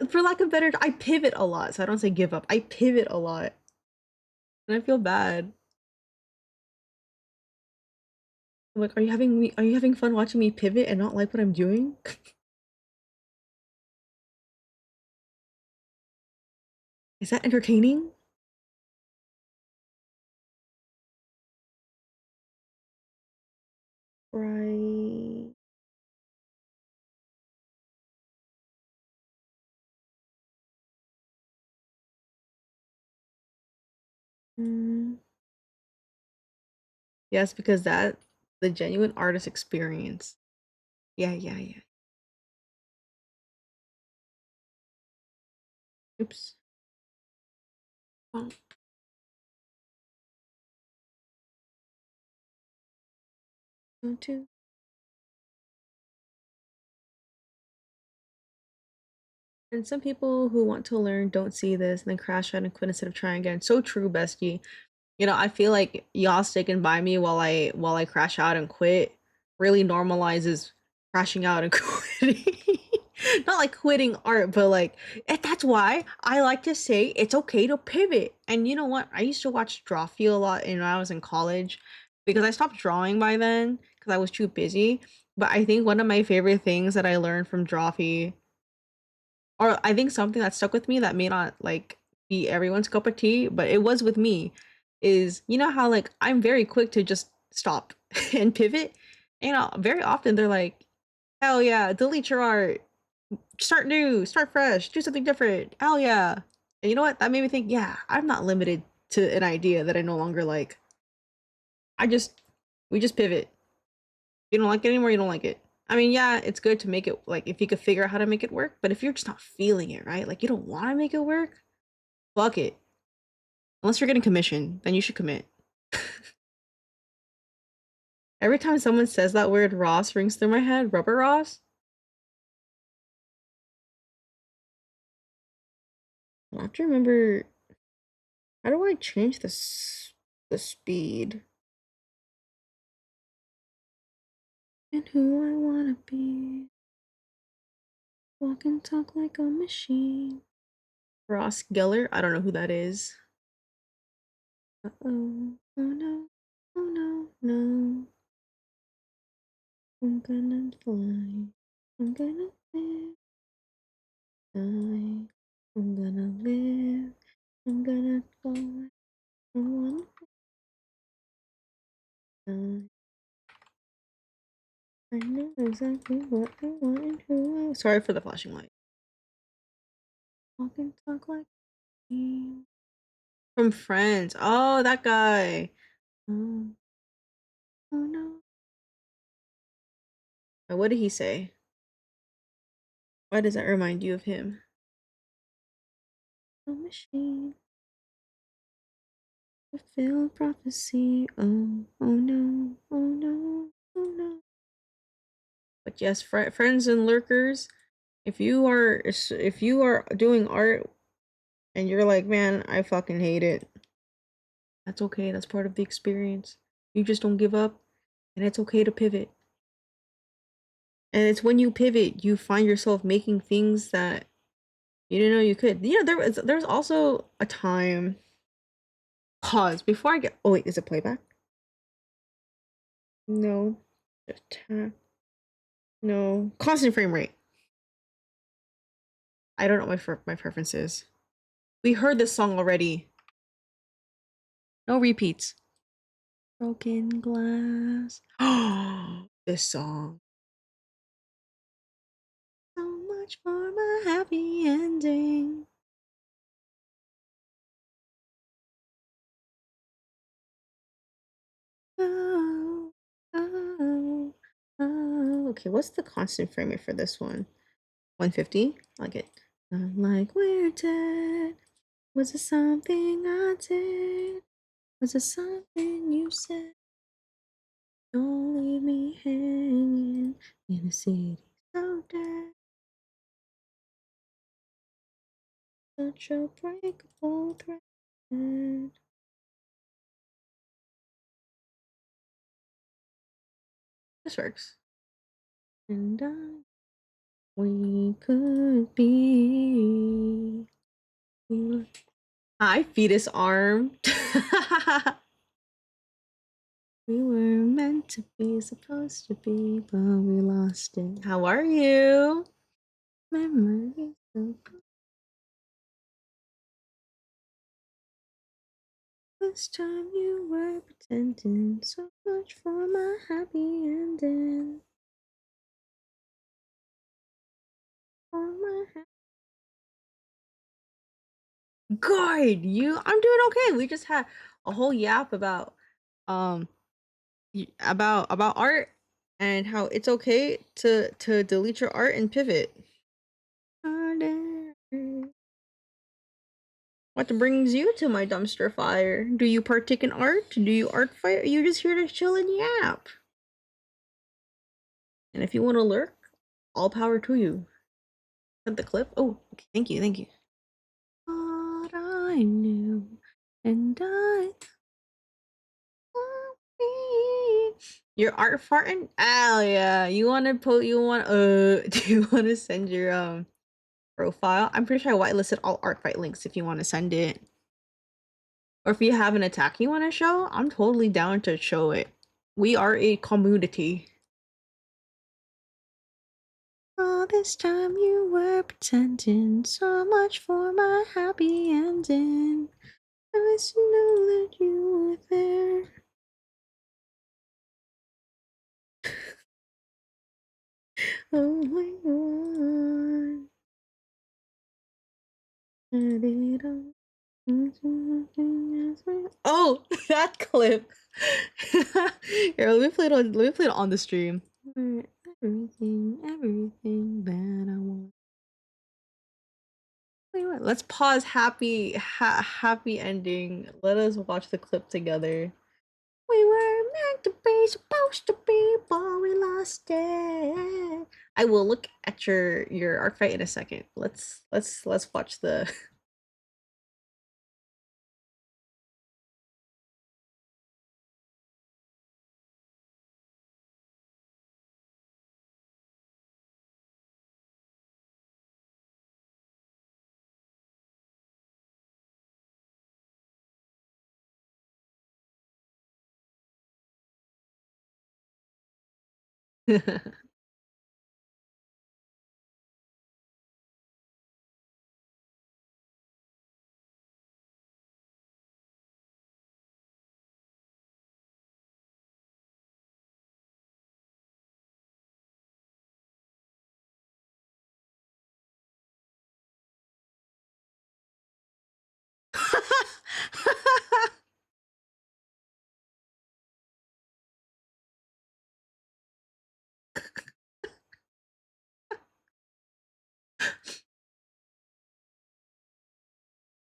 [SPEAKER 1] for lack of better, I pivot a lot. So I don't say give up. I pivot a lot, and I feel bad. I'm like, are you having fun watching me pivot and not like what I'm doing? Is that entertaining? Right. Mm. Yes, because that the genuine artist experience. Yeah, yeah, yeah. Oops. Oh, go to. And some people who want to learn don't see this and then crash out and quit instead of trying again. So true, bestie. You know, I feel like y'all sticking by me while I crash out and quit really normalizes crashing out and quitting. Not like quitting art, but like that's why I like to say it's okay to pivot. And you know what? I used to watch Drawfee a lot when I was in college because I stopped drawing by then because I was too busy. But I think one of my favorite things that I learned from Drawfee, or I think something that stuck with me that may not like be everyone's cup of tea, but it was with me, is you know how like I'm very quick to just stop and pivot. You know, very often they're like, hell yeah, delete your art, start new, start fresh, do something different. Hell yeah. And you know what? That made me think, yeah, I'm not limited to an idea that I no longer like. I just we just pivot. You don't like it anymore, you don't like it. I mean, yeah, it's good to make it like if you could figure out how to make it work, but if you're just not feeling it, right? Like you don't want to make it work, fuck it. Unless you're getting commission, then you should commit. Every time someone says that word Ross rings through my head, rubber Ross. I have to remember, how do I change the speed? And who I wanna be. Walk and talk like a machine. Ross Geller? I don't know who that is. Uh-oh. Oh no. Oh no. No. I'm gonna fly. I'm gonna live. Die. I'm gonna live. I'm gonna fly. I wanna die. I know exactly what I want and who I. Sorry for the flashing light. Walk and talk like me. From Friends. Oh, that guy. Oh, oh no. What did he say? Why does that remind you of him? A machine. Fulfill prophecy. Oh, oh no. Oh no. Oh no. But yes, friends and lurkers. If you are doing art and you're like, man, I fucking hate it. That's okay. That's part of the experience. You just don't give up, and it's okay to pivot. And it's when you pivot, you find yourself making things that you didn't know you could. You know, there's also a time. Pause before I get. Oh wait, is it playback? No. Attack. No. Constant frame rate. I don't know what my preference is. We heard this song already. No repeats. Broken glass. Oh, this song. So much for my happy ending. Oh, oh. Okay, what's the constant frame rate for this one? 150? I like it. Not like we're dead. Was it something I did? Was it something you said? Don't leave me hanging in a city so dead. Such a breakable thread. This works. And we could be. Hi, fetus arm. We were meant to be, supposed to be, but we lost it. How are you? Memories of this time you were pretending so much for my happy ending. For my Good, I'm doing okay. We just had a whole yap um about art and how it's okay to delete your art and pivot. What brings you to my dumpster fire? Do you partake in art? Do you art fight? Or are you just here to chill and yap? And if you want to lurk, all power to you. Sent the clip? Oh, okay, thank you, thank you. Thought I knew, and I Your art farting? Oh yeah. You wanna put you want do you wanna send your profile? I'm pretty sure I whitelisted all Artfight links if you wanna send it. Or if you have an attack you wanna show, I'm totally down to show it. We are a community. All this time you were pretending so much for my happy ending. I wish you knew that you were there. Oh my god. Oh, that clip. Here, let me play it on the stream. Everything that I want. Wait, what? Let's pause happy ending. Let us watch the clip together. We were meant to be, supposed to be, but we lost it. I will look at your art fight in a second. Let's watch the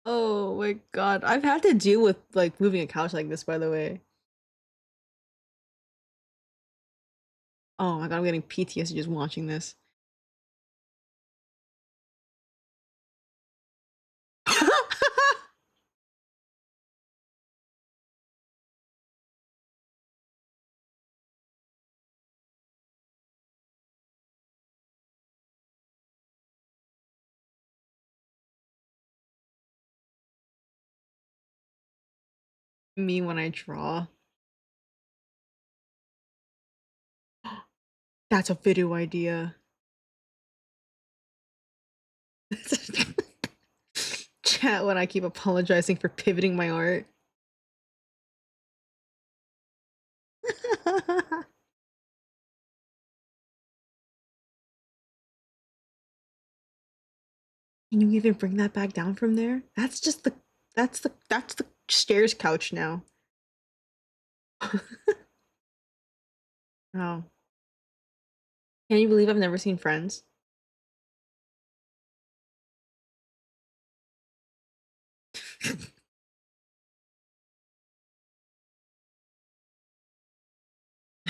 [SPEAKER 1] Oh my god. I've had to deal with like moving a couch like this, by the way. Oh my god, I'm getting PTSD just watching this. Me when I draw. That's a video idea. Chat when I keep apologizing for pivoting my art. Can you even bring that back down from there? That's the stairs couch now. Oh. Can you believe I've never seen Friends?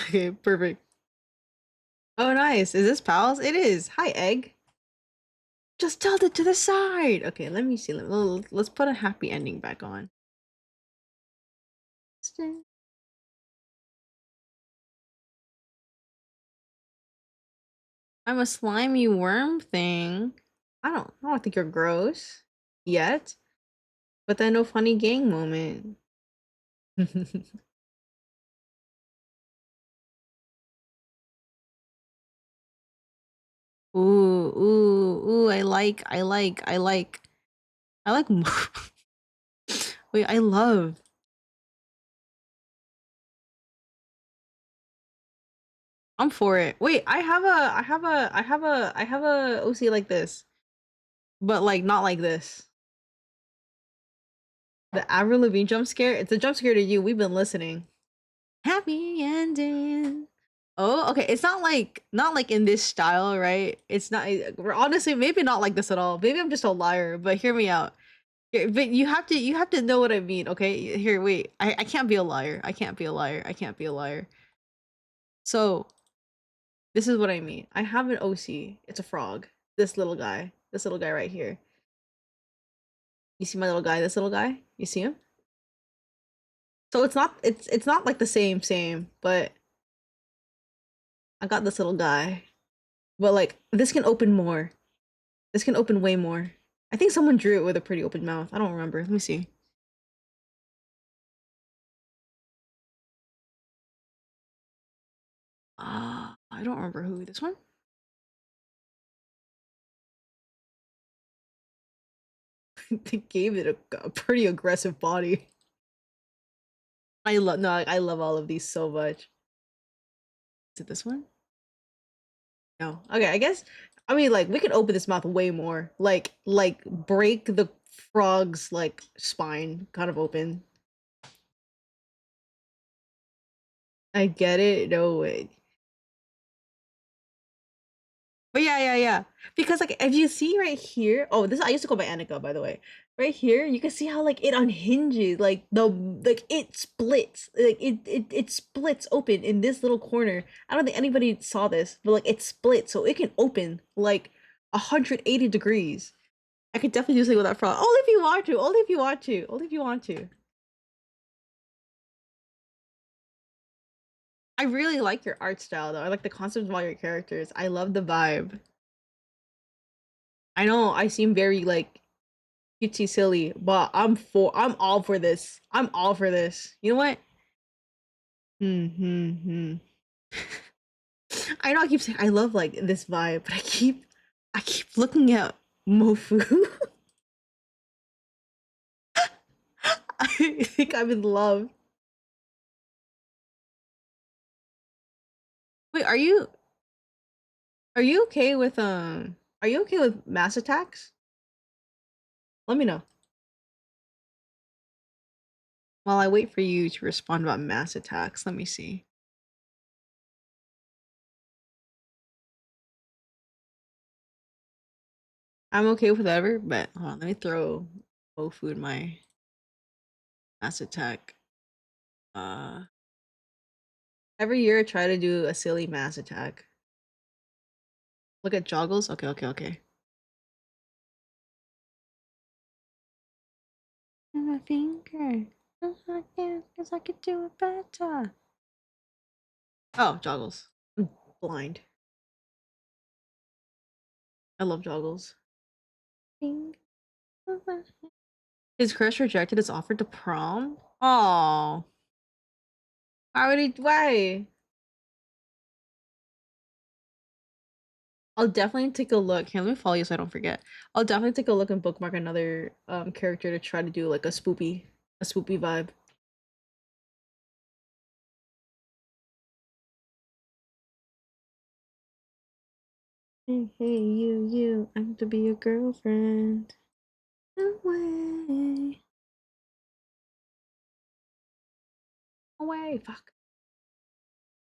[SPEAKER 1] Okay, perfect. Oh, nice. Is this pals? It is. Hi, Egg. Just tilt it to the side. Okay, let me see. Let's put a happy ending back on. I'm a slimy worm thing. I don't think you're gross yet. But then no funny gang moment. Ooh, I like wait, I love. I'm for it. Wait, I have a OC like this. But like not like this. The Avril Lavigne jump scare, it's a jump scare to you. We've been listening. Happy ending. Oh, okay. It's not like in this style, right? It's not we're honestly maybe not like this at all. Maybe I'm just a liar, but hear me out. But you have to know what I mean, okay? Here, wait. I can't be a liar. I can't be a liar. I can't be a liar. So this is what I mean. I have an OC. It's a frog. This little guy. This little guy right here. You see my little guy? This little guy? You see him? So it's not like the same, but I got this little guy. But like this can open more. This can open way more. I think someone drew it with a pretty open mouth. I don't remember. Let me see. I don't remember who. This one? They gave it a pretty aggressive body. I love no, I love all of these so much. Is it this one? No. Okay, I guess I mean like we could open this mouth way more. Like break the frog's like spine kind of open. I get it. No way. But yeah. Because like if you see right here, oh, this I used to go by Annika, by the way. Right here, you can see how like it unhinges, like it splits, like it splits open in this little corner. I don't think anybody saw this, but like it splits, so it can open like 180 degrees. I could definitely do something with that frog. Only if you want to. Only if you want to. Only if you want to. I really like your art style though. I like the concept of all your characters. I love the vibe. I know I seem very like cutesy silly, but I'm all for this. I'm all for this. You know what? Hmm. I know I keep saying I love like this vibe, but I keep looking at Mofu. I think I'm in love. Wait, are you okay with are you okay with mass attacks? Let me know. While I wait for you to respond about mass attacks, let me see. I'm okay with whatever, but hold on, let me throw Mofu in my mass attack. Uh every year I try to do a silly mass attack. Look at joggles. Okay. My finger. I can, cause I could do it better. Oh, joggles. I'm blind. I love joggles. His crush rejected his offer to prom. Oh, why would he? Why? I'll definitely take a look. Here, let me follow you so I don't forget. I'll definitely take a look and bookmark another character to try to do like a spoopy vibe. Hey, you, I'm to be your girlfriend. Away, away, fuck.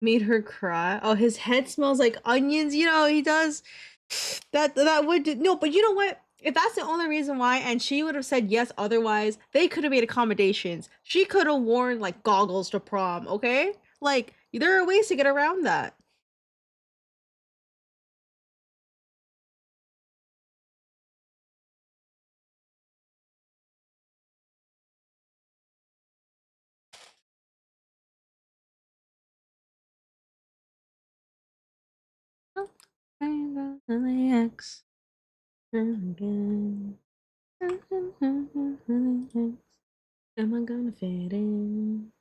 [SPEAKER 1] made her cry. Oh, his head smells like onions. You know, he does. That would do. No, but you know what? If that's the only reason why, and she would have said yes otherwise, they could have made accommodations. She could have worn like goggles to prom, okay? Like, there are ways to get around that. LAX again. Am I gonna fit in?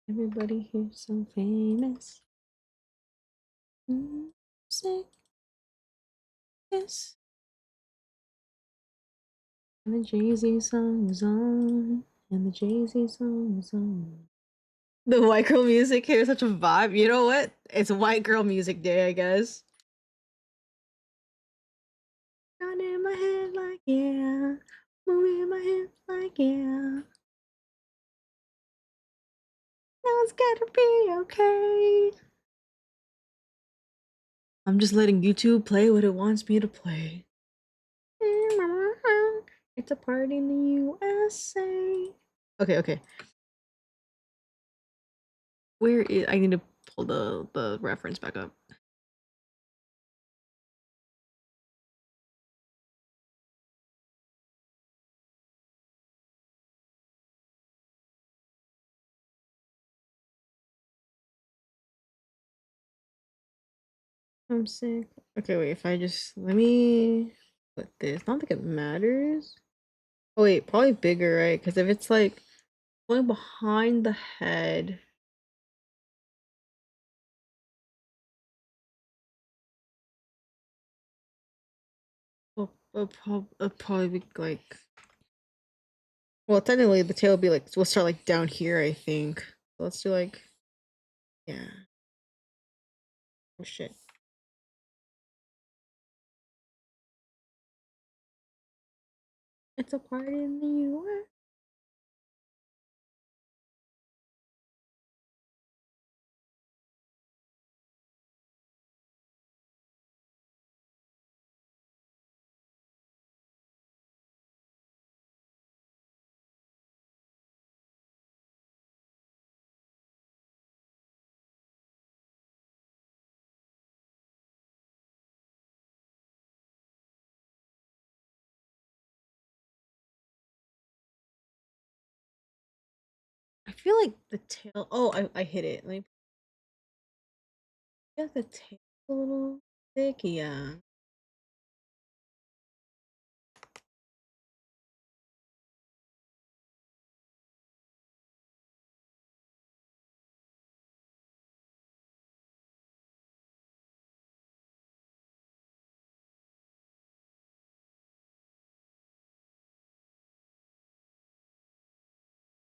[SPEAKER 1] Everybody here's so famous. Sick, yes. And the Jay-Z song is on. And the Jay-Z song is on. The white girl music here is such a vibe. You know what? It's white girl music day, I guess. Got in my head like yeah. Moving my hips like yeah. Now it's gotta be okay. I'm just letting YouTube play what it wants me to play. It's a party in the USA. Okay, okay. Where is I need to pull the reference back up. I'm sick. Okay, wait, if I just let me put this. I don't think it matters. Oh wait, probably bigger, right? Because if it's like going behind the head. It'll probably be like, well, technically the tail will be like, we'll start like down here, I think. So let's do like, yeah. Oh shit. It's a party in the US. I feel like the tail. Oh, I hit it. Like, yeah, the tail a little thick. Yeah.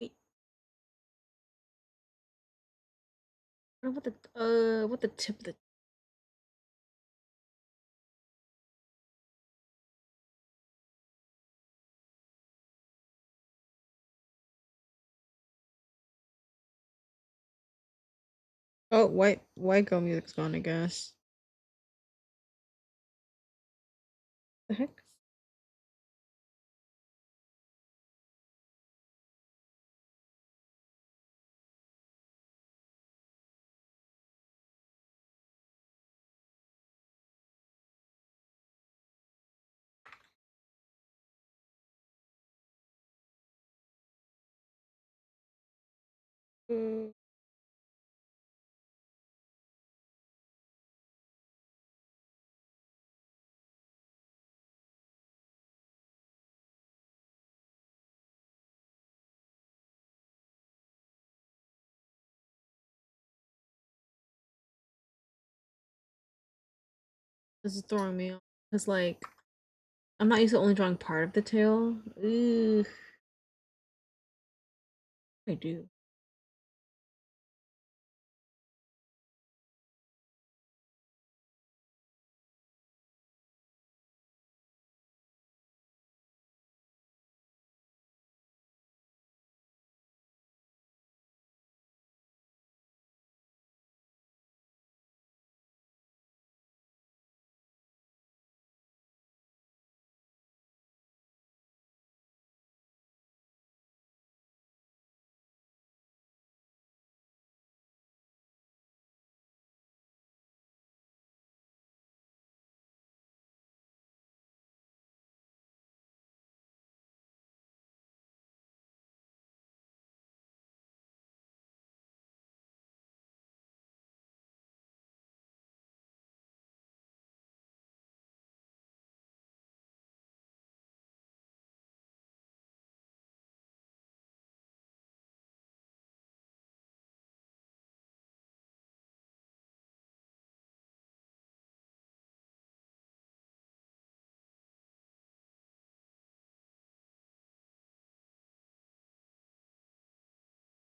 [SPEAKER 1] Wait, what the tip of the. Oh, white girl music's gone, I guess. The heck? Mm. This is throwing me off. Cause like I'm not used to only drawing part of the tail. Ugh, I do.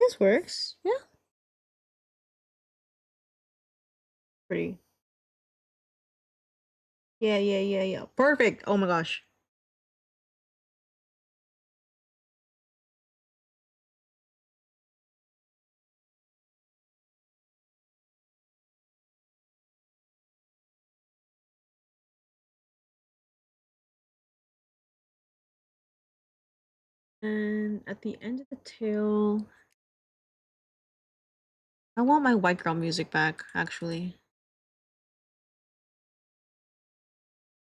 [SPEAKER 1] this works. Yeah. Pretty. Yeah. Perfect. Oh my gosh. And at the end of the tail, I want my white girl music back, actually.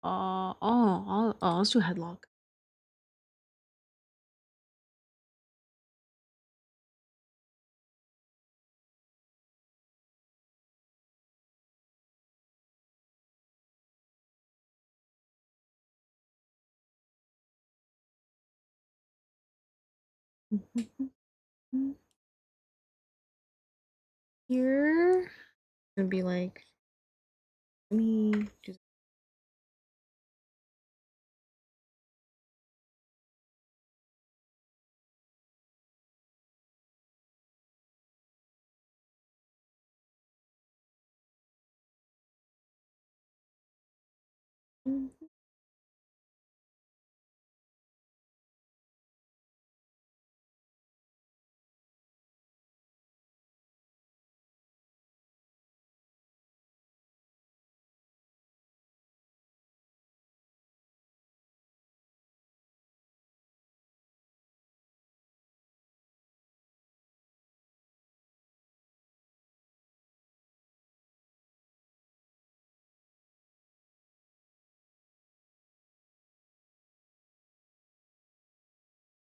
[SPEAKER 1] Let's do headlock. Here, it's gonna be like me. Just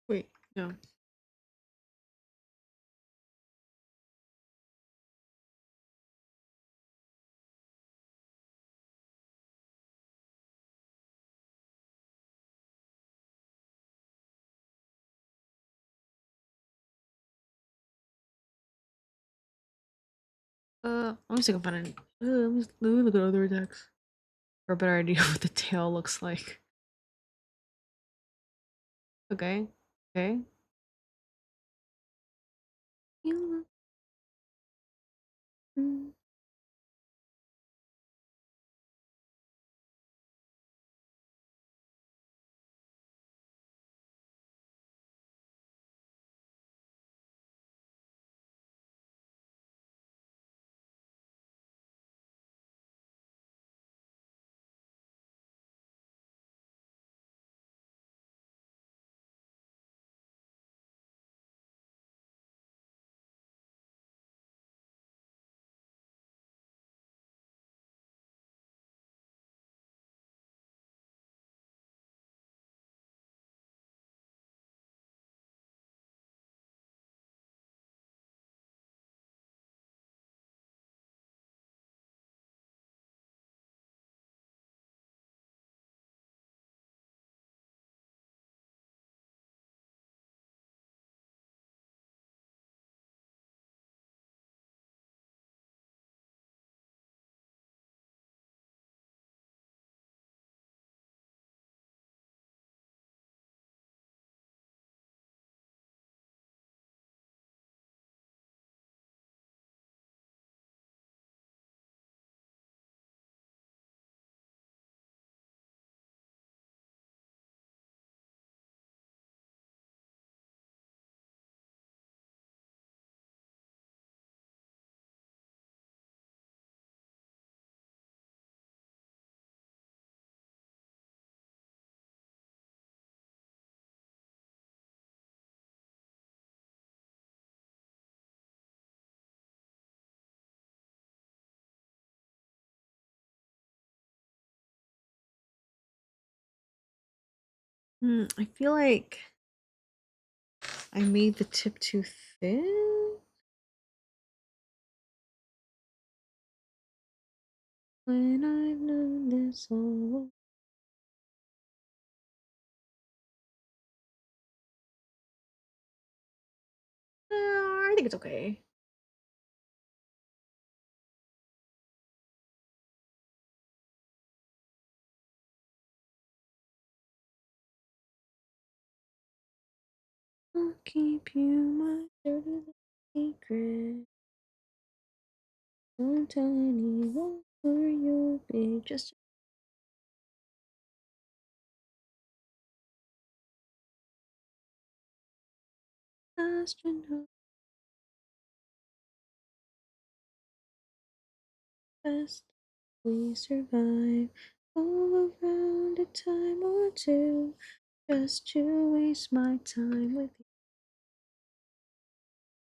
[SPEAKER 1] wait, no. Let me see if I can find it. Let me look at other attacks for a better idea of what the tail looks like. Okay, okay. I feel like I made the tip too thin. When I've known this all. I think it's okay. I'll keep you my dirty. secret. Don't tell anyone or you'll be just an astronaut. Best we survive all around a time or two just to waste my time with you.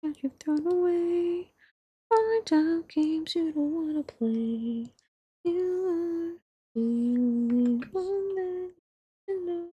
[SPEAKER 1] And you've thrown away find out games you don't wanna play. You are the only one that you know.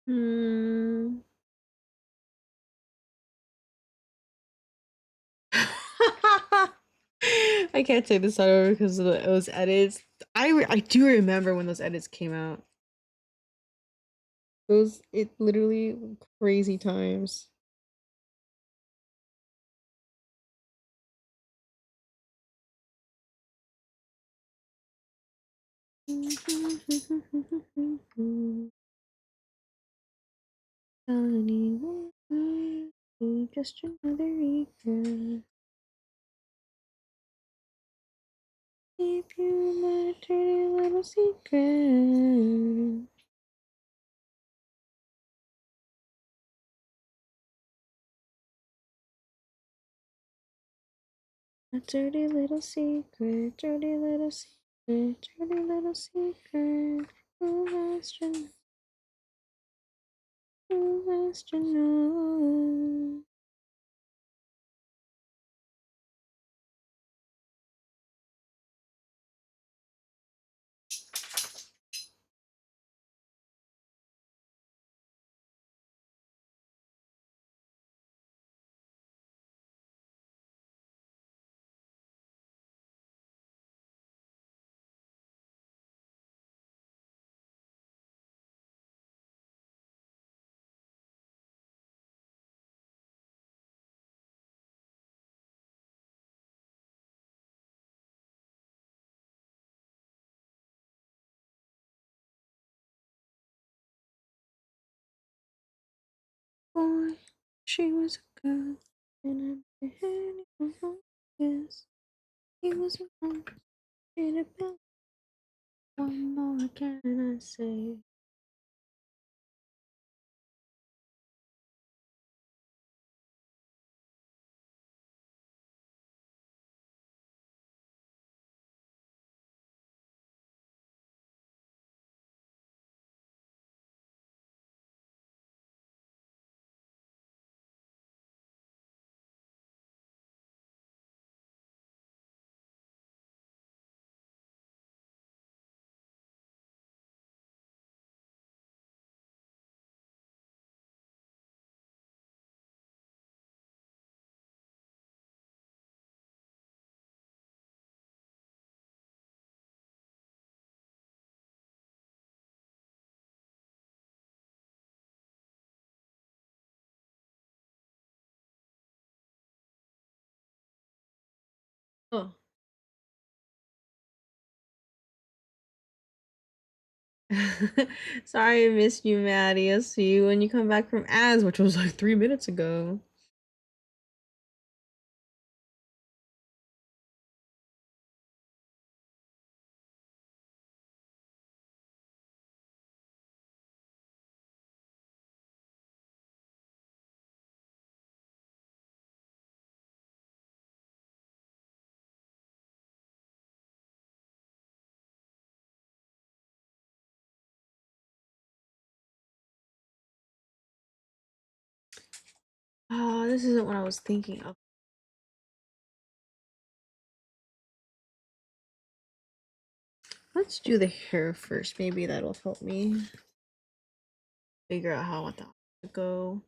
[SPEAKER 1] Hmm. I can't say this over because of those edits. I do remember when those edits came out. Those it literally crazy times. Just another regret. Keep you my dirty little secret. A dirty little secret, dirty little secret, dirty little secret. Oh, astronaut, oh, astronaut. Boy, she was a girl, and I had anyone yes. He was a man, in a belt. What more can I say? Oh. Sorry I missed you, Maddie. I'll see you when you come back from ads, which was like 3 minutes ago. Oh, this isn't what I was thinking of. Let's do the hair first. Maybe that'll help me figure out how I want that to go.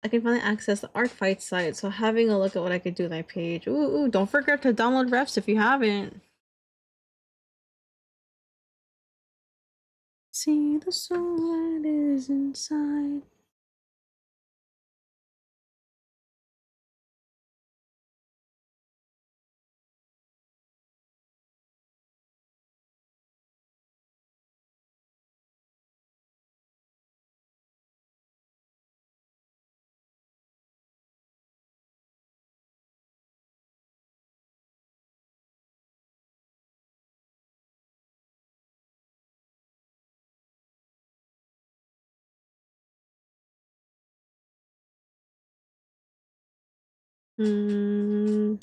[SPEAKER 1] I can finally access the Artfight site, so having a look at what I could do with my page. Ooh, don't forget to download refs if you haven't. See the soul that is inside. Hmm.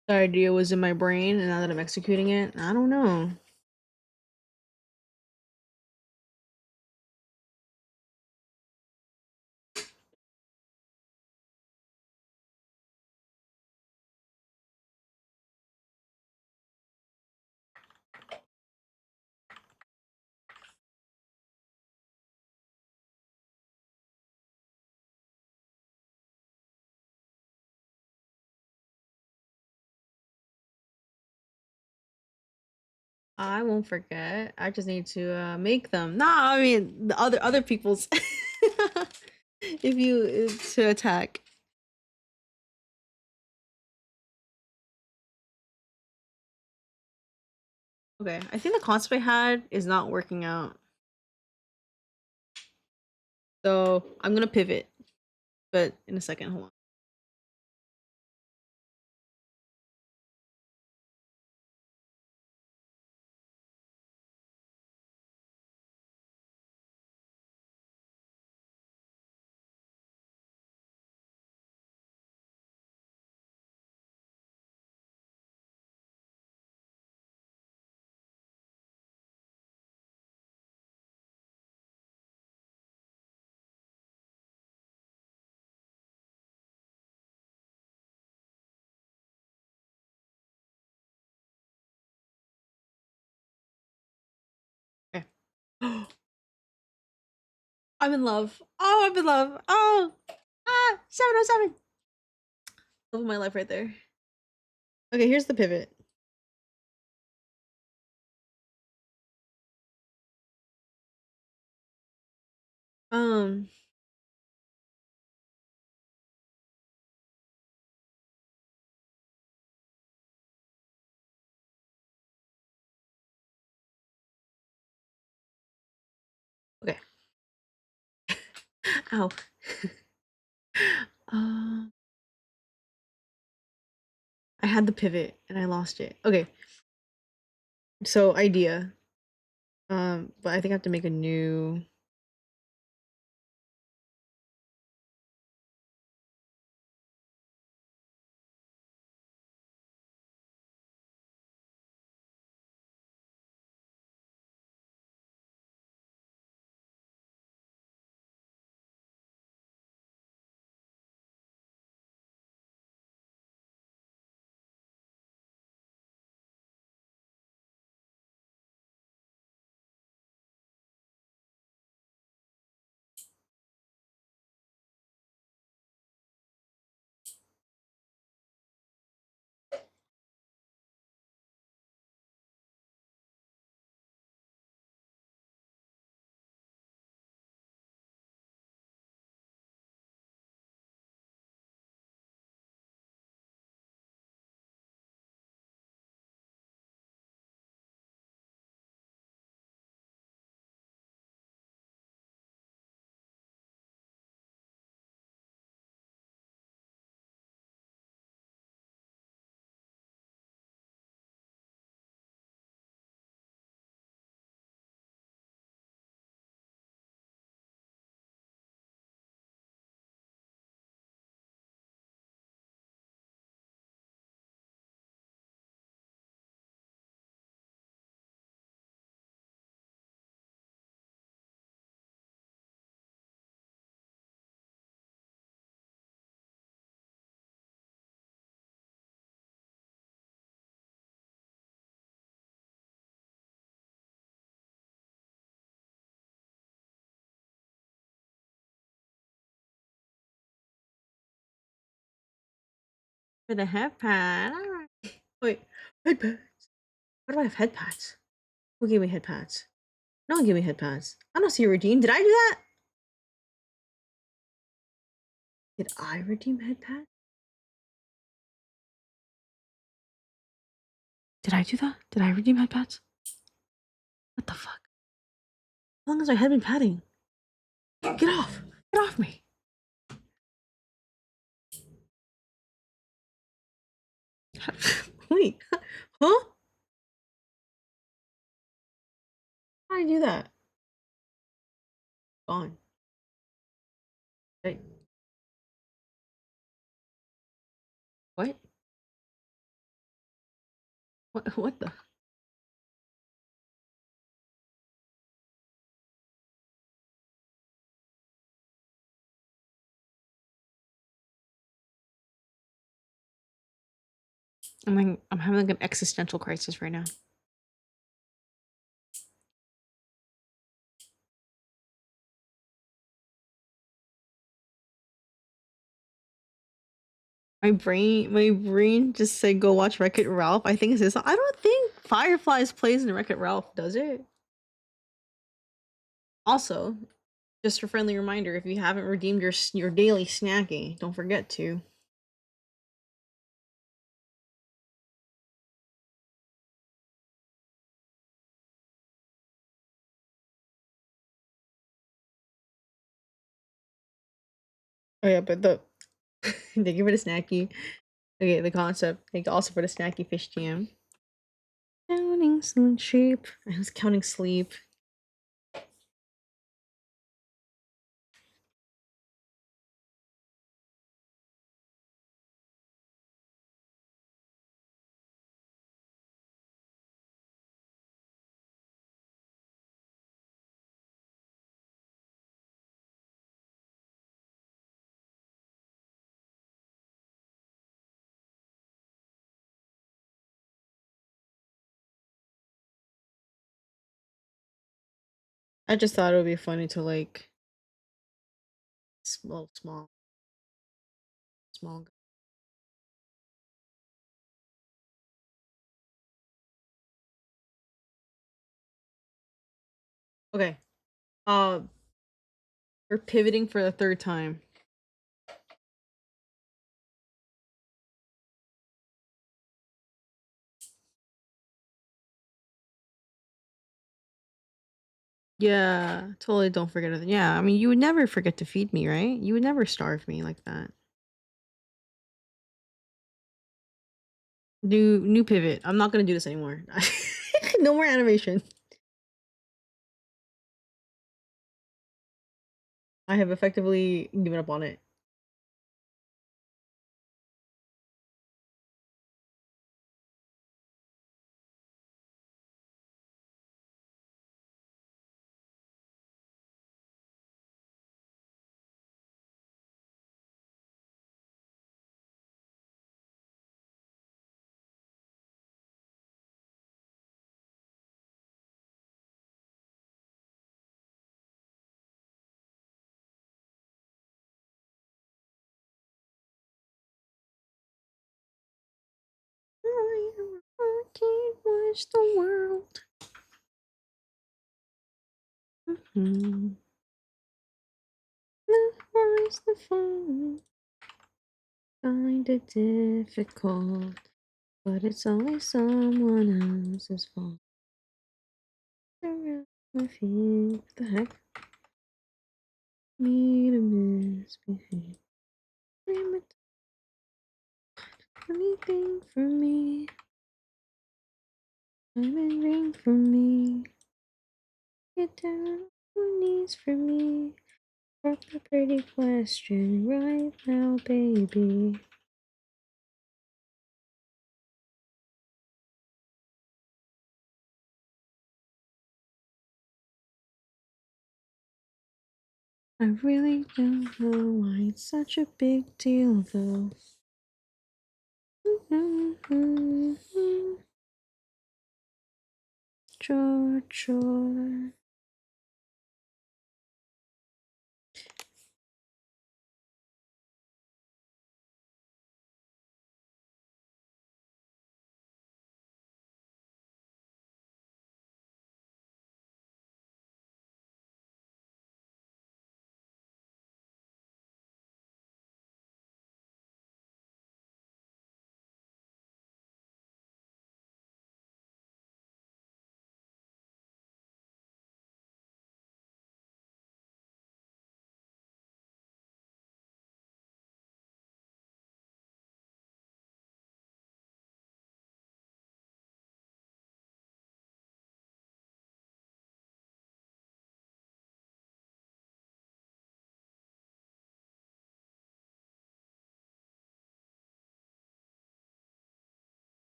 [SPEAKER 1] The idea was in my brain, and now that I'm executing it, I don't know. I won't forget. I just need to make them. Nah, I mean the other people's. If you to attack. Okay, I think the concept I had is not working out. So I'm gonna pivot, but in a second. Hold on. Okay. I'm in love. Oh, I'm in love. Oh, 707. Love of my life right there. Okay, here's the pivot. Um, okay. Ow. uh, I had the pivot and I lost it. Okay. So idea. But I think I have to make a new. For the head pad. Wait, head pads. Why do I have head pads? Who gave me head pads? No one gave me head pads. I don't see a redeem. Did I do that? Did I redeem head pads? Did I do that? Did I redeem head pads? What the fuck? How long has my head been padding? Get off! Get off me! Wait, huh? How did I do that? Gone. Wait. What? What the? I'm having like an existential crisis right now. My brain just said go watch Wreck-It Ralph. I think it's this. I don't think Fireflies plays in Wreck-It Ralph, does it? Also, just a friendly reminder, if you haven't redeemed your daily snacking, don't forget to. Oh yeah, but the thank you for the snacky. Okay, the concept. Thank you also for the snacky fish jam. Counting sleep. I was counting sleep. I just thought it would be funny to like small. Okay. Uh, we're pivoting for the third time. Yeah, totally don't forget it. Yeah, I mean, you would never forget to feed me, right? You would never starve me like that. New pivot. I'm not gonna do this anymore. No more animation. I have effectively given up on it. I can't watch the world. Mm-hmm. Memorize the phone. Find it difficult, but it's always someone else's fault. Around my feet, what the heck? Me to misbehave. Anything for me. I'm in ring for me. Get down on your knees for me. Drop the pretty question right now, baby. I really don't know why it's such a big deal, though. Chore.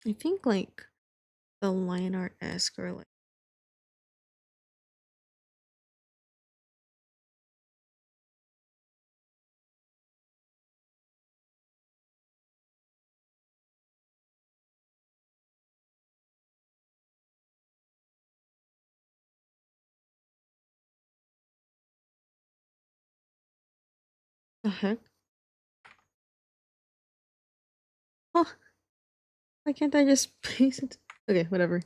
[SPEAKER 1] I think like the line art-esque or like the heck? Oh, why can't I just paste it? Okay, whatever.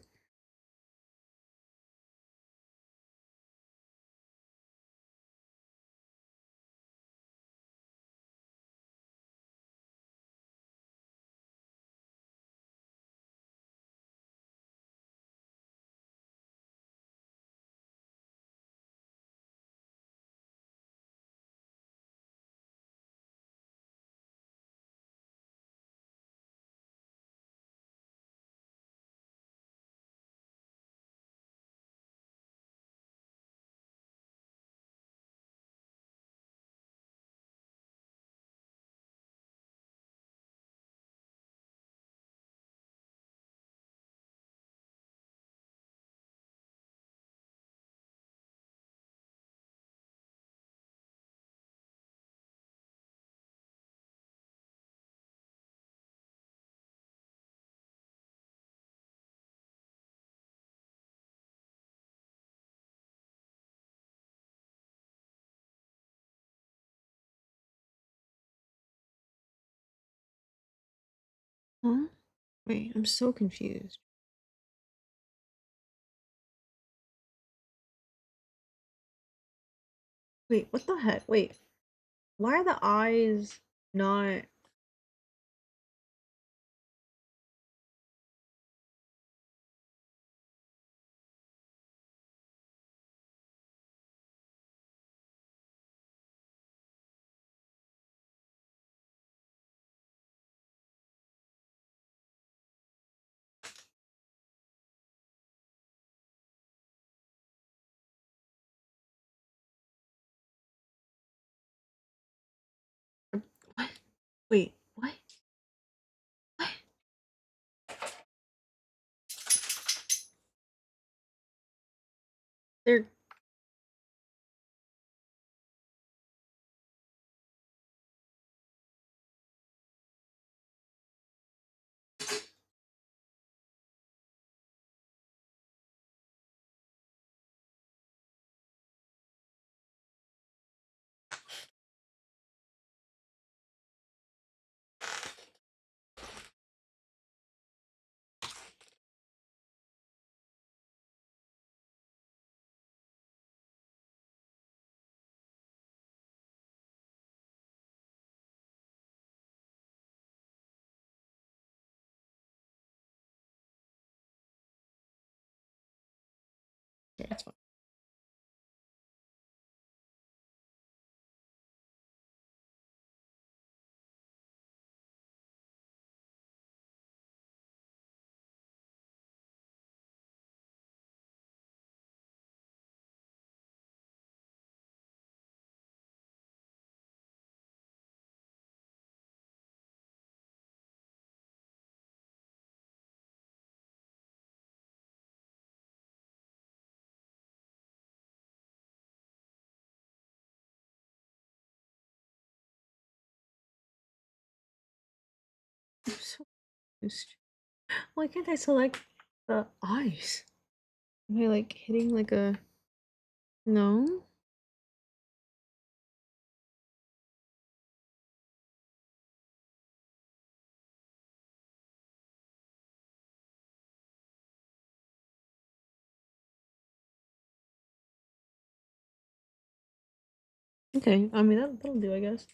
[SPEAKER 1] Huh? Wait, I'm so confused. Wait, what the heck? Wait, why are the eyes not? What? Wait, what? What? They're okay, it's fine. I'm so confused. Why can't I select the eyes? Am I like hitting like a no? Okay, I mean that'll do, I guess.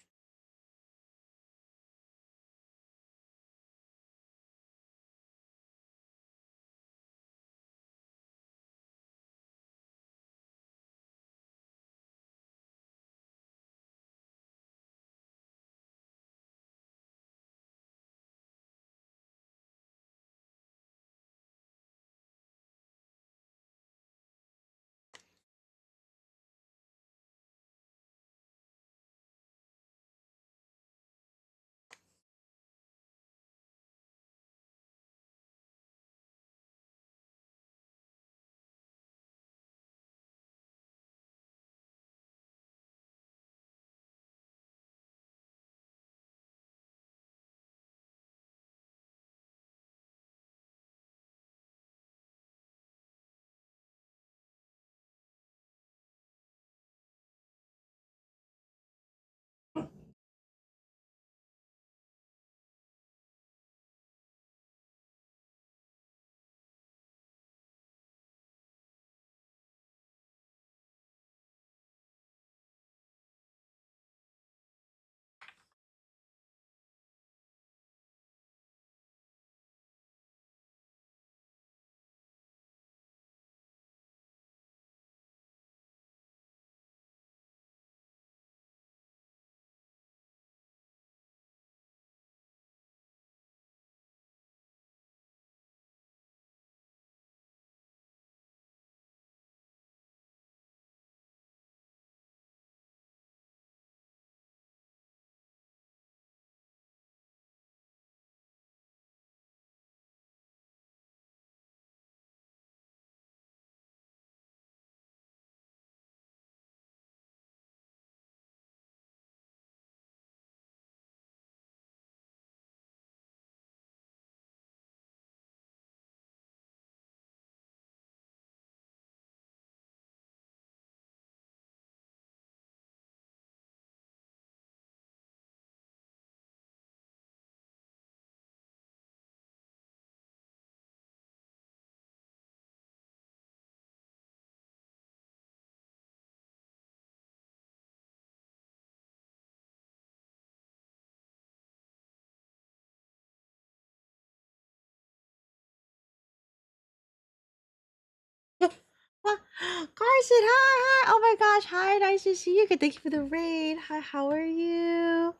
[SPEAKER 1] Carson, hi, hi. Oh my gosh, hi, nice to see you. Good, thank you for the raid. Hi, how are you?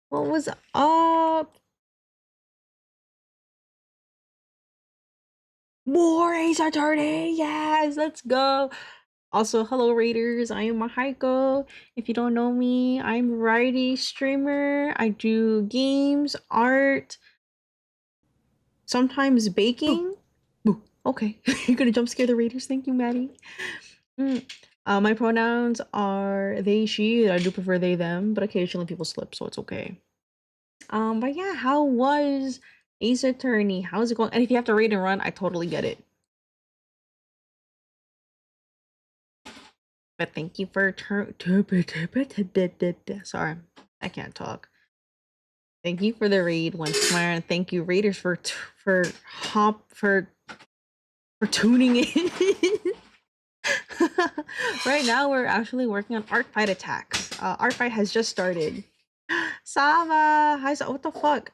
[SPEAKER 1] What was up? More Ace Attorney, yes, let's go. Also, hello Raiders, I am Mahaiko. If you don't know me, I'm a variety streamer. I do games, art, sometimes baking. Ooh, okay, you're gonna jump scare the Raiders. Thank you, Maddie. My pronouns are they, she. I do prefer they, them, but occasionally people slip, so it's okay. But yeah, how was Ace Attorney? How's it going? And if you have to raid and run, I totally get it. But thank you for sorry, I can't talk. Thank you for the raid once more, and thank you Raiders for tuning in. Right now, we're actually working on Artfight Attacks. Artfight has just started. Sava, hi, what the fuck?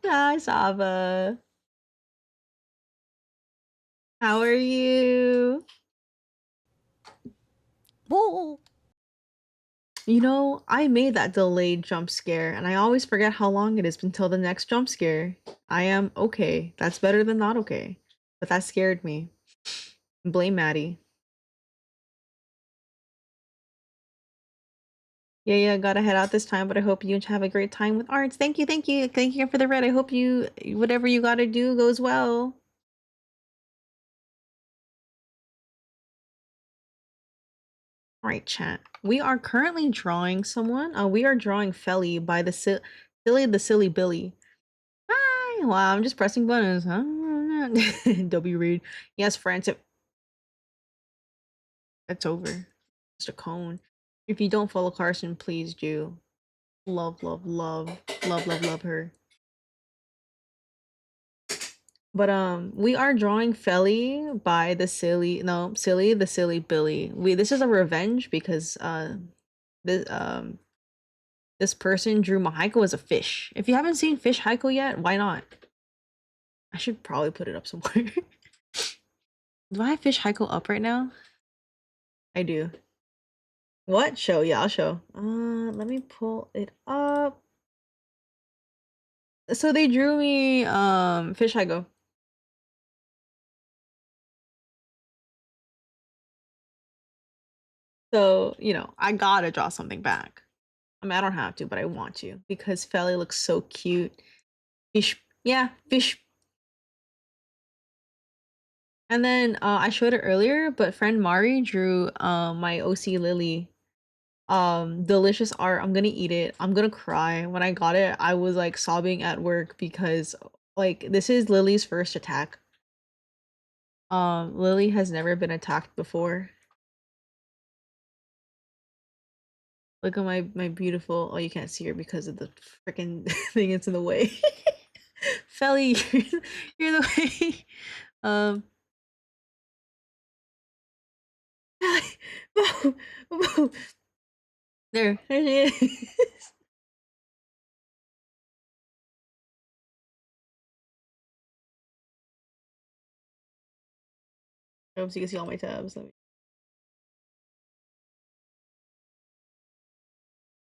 [SPEAKER 1] Hi, Sava. How are you?
[SPEAKER 2] Whoa.
[SPEAKER 1] You know, I made that delayed jump scare, and I always forget how long it is until the next jump scare. I am okay. That's better than not okay. But that scared me. Blame Maddie. Yeah, yeah, gotta head out this time, but I hope you have a great time with arts. Thank you, thank you. Thank you for the red. I hope you, whatever you gotta do goes well. All right, chat. We are currently drawing someone. We are drawing Felly by the SillyTheSillyBilly. Hi. Wow, I'm just pressing buttons. W read. Yes, friends. It's over. Just a cone. If you don't follow Carson, please do. Love, love, love, love, love, love her. But we are drawing Felly by the SillyTheSillyBilly. This is a revenge because this this person drew Mahaiko as a fish. If you haven't seen Fish Haiko yet, why not? I should probably put it up somewhere. Do I have Fish Haiko up right now? I do. What? Show? Yeah, I'll show. Let me pull it up. So they drew me Fish Haiko. So, you know, I gotta draw something back. I mean, I don't have to, but I want to because Felly looks so cute. Fish, yeah, fish. And then I showed it earlier, but friend Mari drew my OC Lily. Delicious art. I'm gonna eat it. I'm gonna cry. When I got it, I was like sobbing at work because like this is Lily's first attack. Lily has never been attacked before. Look at my beautiful. Oh, you can't see her because of the freaking thing. It's in the way. Felly, you're the way. Um, Felly, there she is. I hope so you can see all my tabs.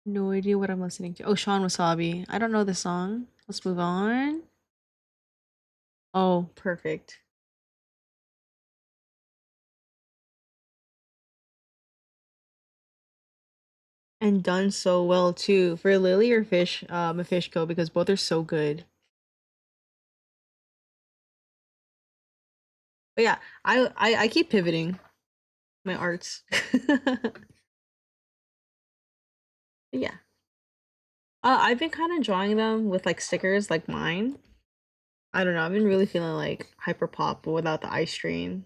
[SPEAKER 1] No idea what I'm listening to. Oh, Sean Wasabi. I don't know the song. Let's move on. Oh, perfect. And done so well too. For Lily or Fish, a Fishko, because both are so good. But yeah, I keep pivoting my arts. Yeah. I've been kind of drawing them with like stickers like mine. I don't know. I've been really feeling like hyper pop but without the eye strain.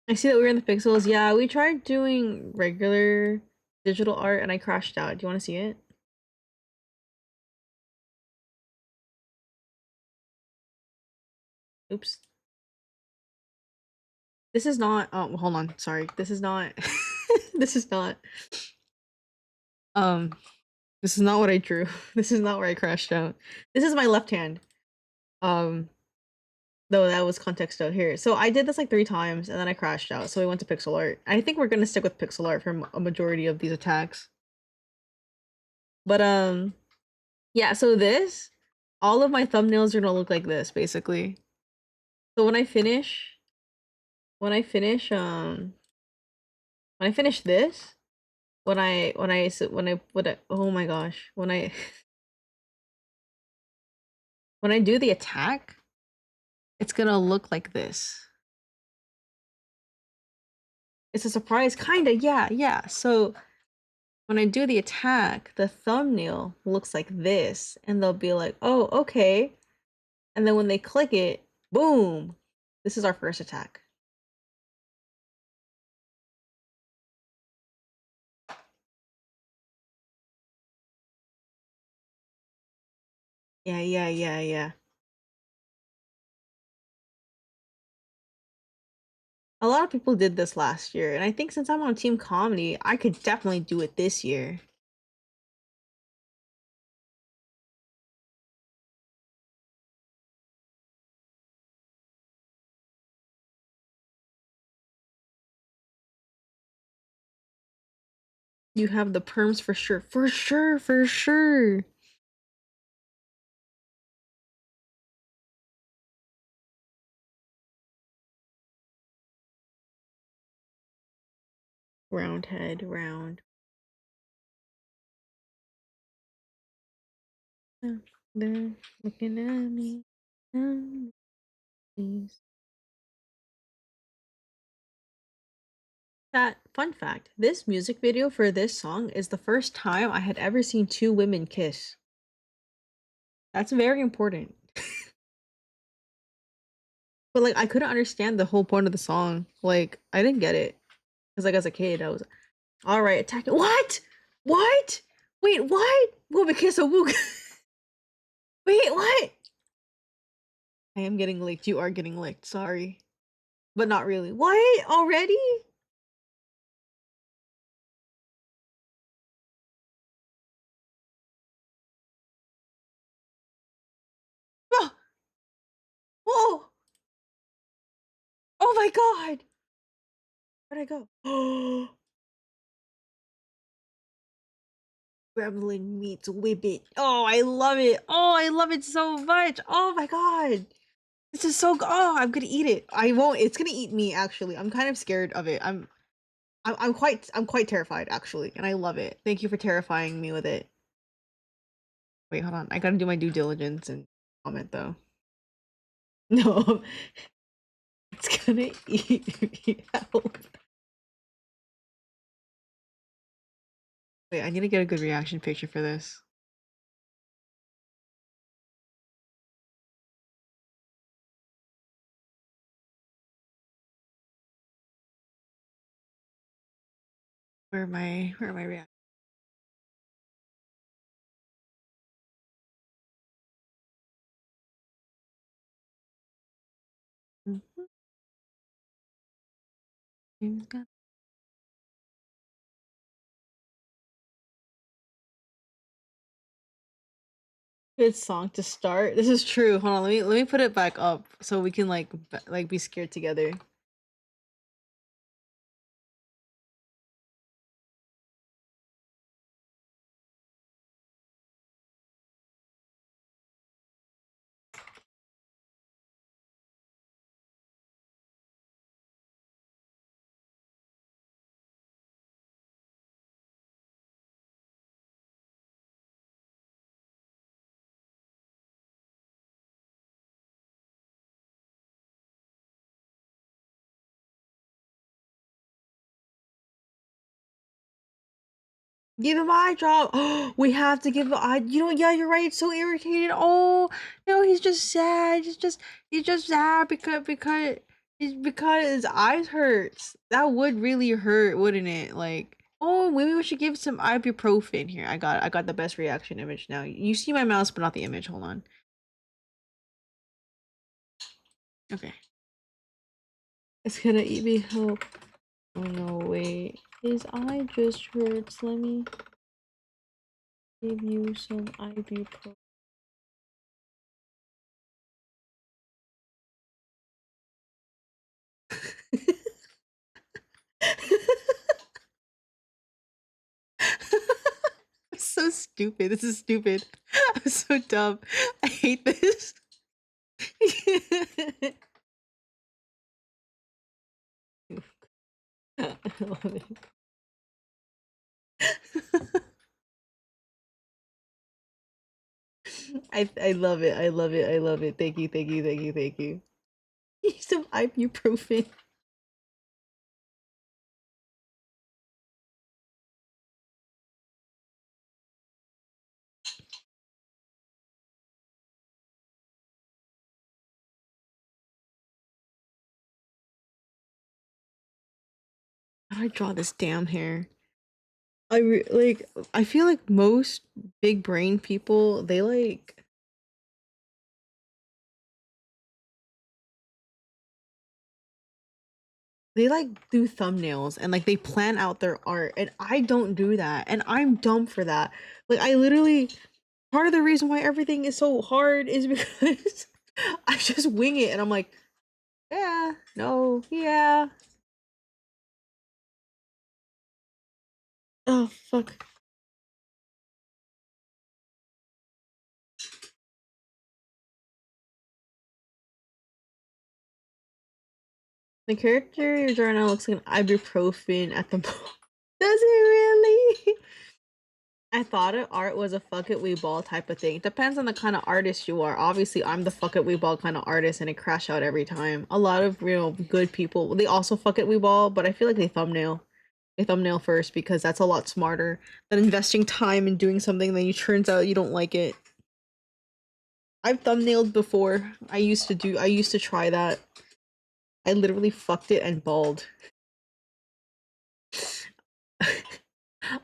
[SPEAKER 1] I see that we're in the pixels. Yeah, we tried doing regular digital art and I crashed out. Do you want to see it? Oops. This is not hold on, sorry. This is not this is not um This is not what I drew. This is not where I crashed out. This is my left hand. Though that was context out here. So I did this like 3 times and then I crashed out. So we went to pixel art. I think we're gonna stick with pixel art for a majority of these attacks. But yeah. So this, all of my thumbnails are gonna look like this basically. So when I finish this, oh my gosh, when I do the attack, it's gonna look like this. It's a surprise, kinda, yeah. So when I do the attack, the thumbnail looks like this, and they'll be like, oh, okay. And then when they click it, boom, this is our first attack. Yeah. A lot of people did this last year, and I think since I'm on Team Comedy, I could definitely do it this year. You have the perms for sure. For sure. Round head, round. They're looking at me. Please. Fun fact, this music video for this song is the first time I had ever seen 2 women kiss. That's very important. But like I couldn't understand the whole point of the song. Like I didn't get it. Cause like as a kid, I was alright, attack it. What? What? Wait, what? Woman kiss a woo. Wait, what? I am getting licked. You are getting licked. Sorry. But not really. What? Already? Oh, whoa. Oh my god. Where'd I go? Oh, gremlin meets Whibbit. Oh, I love it. Oh, I love it so much. Oh my god. This is so good. Oh, I'm gonna eat it. I won't. It's gonna eat me. Actually, I'm kind of scared of it. I'm quite terrified actually, and I love it. Thank you for terrifying me with it. Wait, hold on. I gotta do my due diligence and comment though. No, it's gonna eat me out. Wait, I need to get a good reaction picture for this. Where am I reacting? Good song to start. This is true. Hold on, let me put it back up so we can like be scared together. Give him eye drop. Oh, we have to give him eye. You know, yeah, you're right. It's so irritated. Oh no, he's just sad. He's just sad because his eyes hurts. That would really hurt, wouldn't it? Like, oh, maybe we should give some ibuprofen here. I got the best reaction image now. You see my mouse, but not the image. Hold on. Okay. It's gonna eat me. Help. Oh no, wait. His eye just hurts. Let me. give you some ibuprofen. I'm so stupid. This is stupid. I'm so dumb. I hate this. I love it. I love it. I love it. I love it. Thank you. Thank you. Thank you. Thank you. Some ibuprofen. How do I draw this damn hair? Like. I feel like most big brain people, they do thumbnails and like they plan out their art, and I don't do that, and I'm dumb for that. Like I literally, part of the reason why everything is so hard is because I just wing it, and I'm like, yeah, no, yeah. Oh fuck. The character you're drawing now looks like an ibuprofen at the moment. Does it really? I thought it art was a fuck it we ball type of thing. Depends on the kind of artist you are. Obviously, I'm the fuck it we ball kind of artist, and it crash out every time. A lot of good people, they also fuck it we ball, but I feel like they thumbnail. They thumbnail first because that's a lot smarter than investing time in doing something that you turns out you don't like it. I've thumbnailed before. I used to try that. I literally fucked it and balled.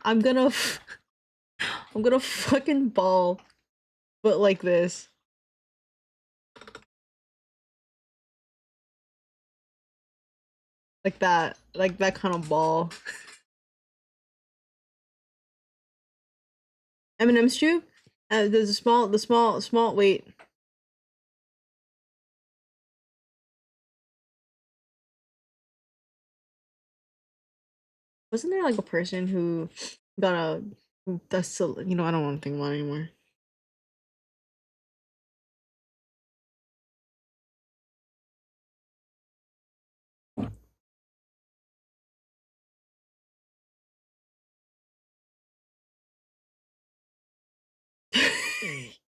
[SPEAKER 1] I'm gonna I'm gonna fucking ball, but like this. Like that kind of ball. Eminem's tube? There's a small, wait. Wasn't there like a person who got a, that's still, I don't want to think about it anymore.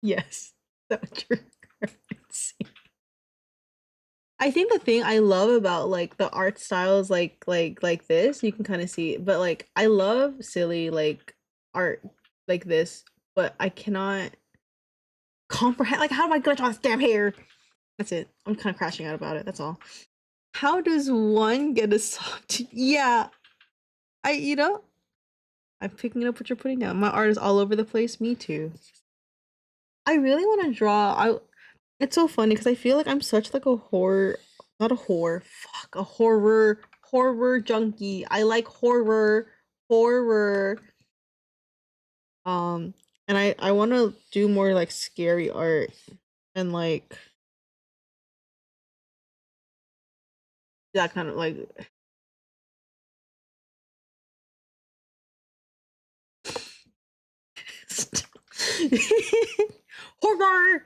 [SPEAKER 1] Yes, that's true. I think the thing I love about like the art styles like this, you can kind of see, but like I love silly like art like this, but I cannot comprehend like how am I gonna draw this damn hair? That's it. I'm kind of crashing out about it. That's all. How does one get a soft? Yeah, I I'm picking up what you're putting down. My art is all over the place. Me too. I really want to draw. It's so funny because I feel like I'm such like a horror, not a horror, fuck, a horror junkie. I like horror. Um, and I want to do more like scary art and like that kind of like horror.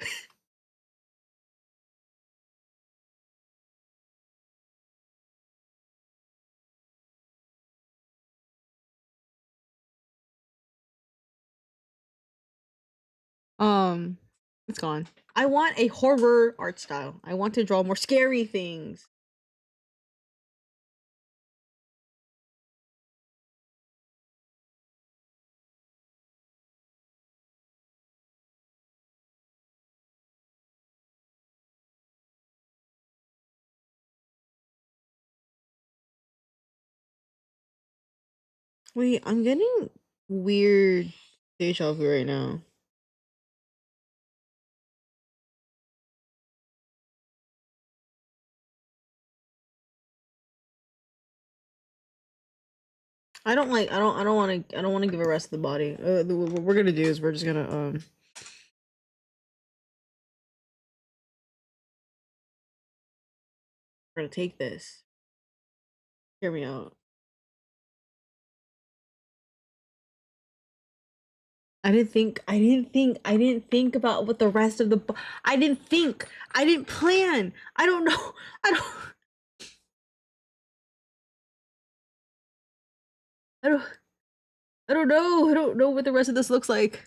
[SPEAKER 1] Um, it's gone. I want a horror art style. I want to draw more scary things. Wait, I'm getting weird deja vu right now. I don't want to give a rest of the body. What we're gonna do is we're just gonna we're gonna take this. Hear me out. I didn't think about what the rest of the I didn't think. I didn't plan. I don't know. I don't I don't I don't know. I don't know what the rest of this looks like.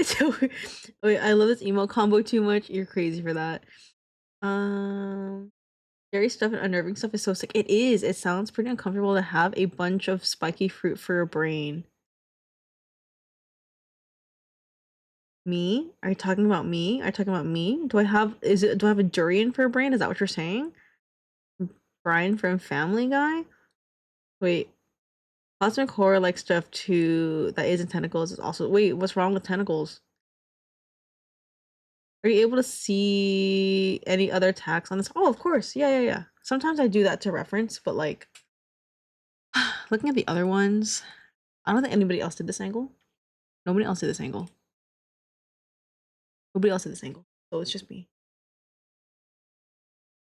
[SPEAKER 1] So, wait, I love this emo combo too much. You're crazy for that. Scary stuff and unnerving stuff is so sick. It is. It sounds pretty uncomfortable to have a bunch of spiky fruit for a brain. Me? Are you talking about me? Are you talking about me? Do I have a durian for a brain? Is that what you're saying? Brian from Family Guy? Wait. Cosmic horror like stuff too that isn't tentacles is also wait, what's wrong with tentacles? Are you able to see any other attacks on this? Oh, of course. Yeah. Sometimes I do that to reference, but like looking at the other ones, I don't think anybody else did this angle. Nobody else did this angle. Nobody else did this angle. So it's just me.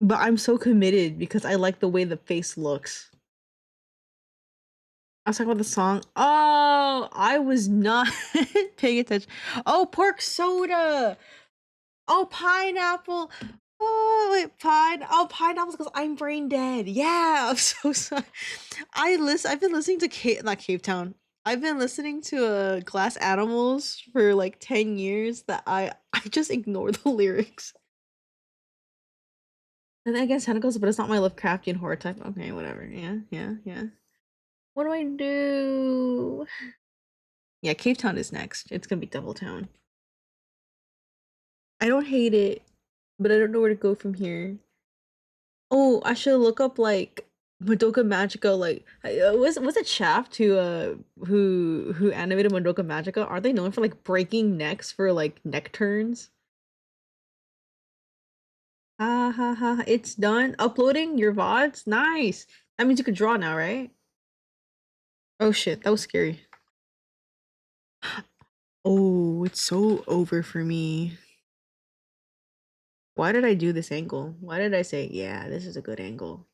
[SPEAKER 1] But I'm so committed because I like the way the face looks. I was talking about the song. Oh, I was not paying attention. Oh, pork soda. Oh, pineapple. Oh, wait, pineapples because I'm brain dead. Yeah, I'm so sorry. I've been listening to not Cave Town. I've been listening to Glass Animals for like 10 years that I just ignore the lyrics. And then against tentacles, but it's not my Lovecraftian horror type. Okay, whatever. Yeah. What do I do? Yeah, Cave Town is next. It's gonna be Devil Town. I don't hate it, but I don't know where to go from here. Oh, I should look up like Madoka Magica. Like, was it Shaft who animated Madoka Magica? Aren't they known for like breaking necks for like neck turns? Ha ha ha! It's done. Uploading your VODs. Nice. That means you can draw now, right? Oh shit, that was scary. Oh, it's so over for me. Why did I do this angle? Why did I say, yeah, this is a good angle?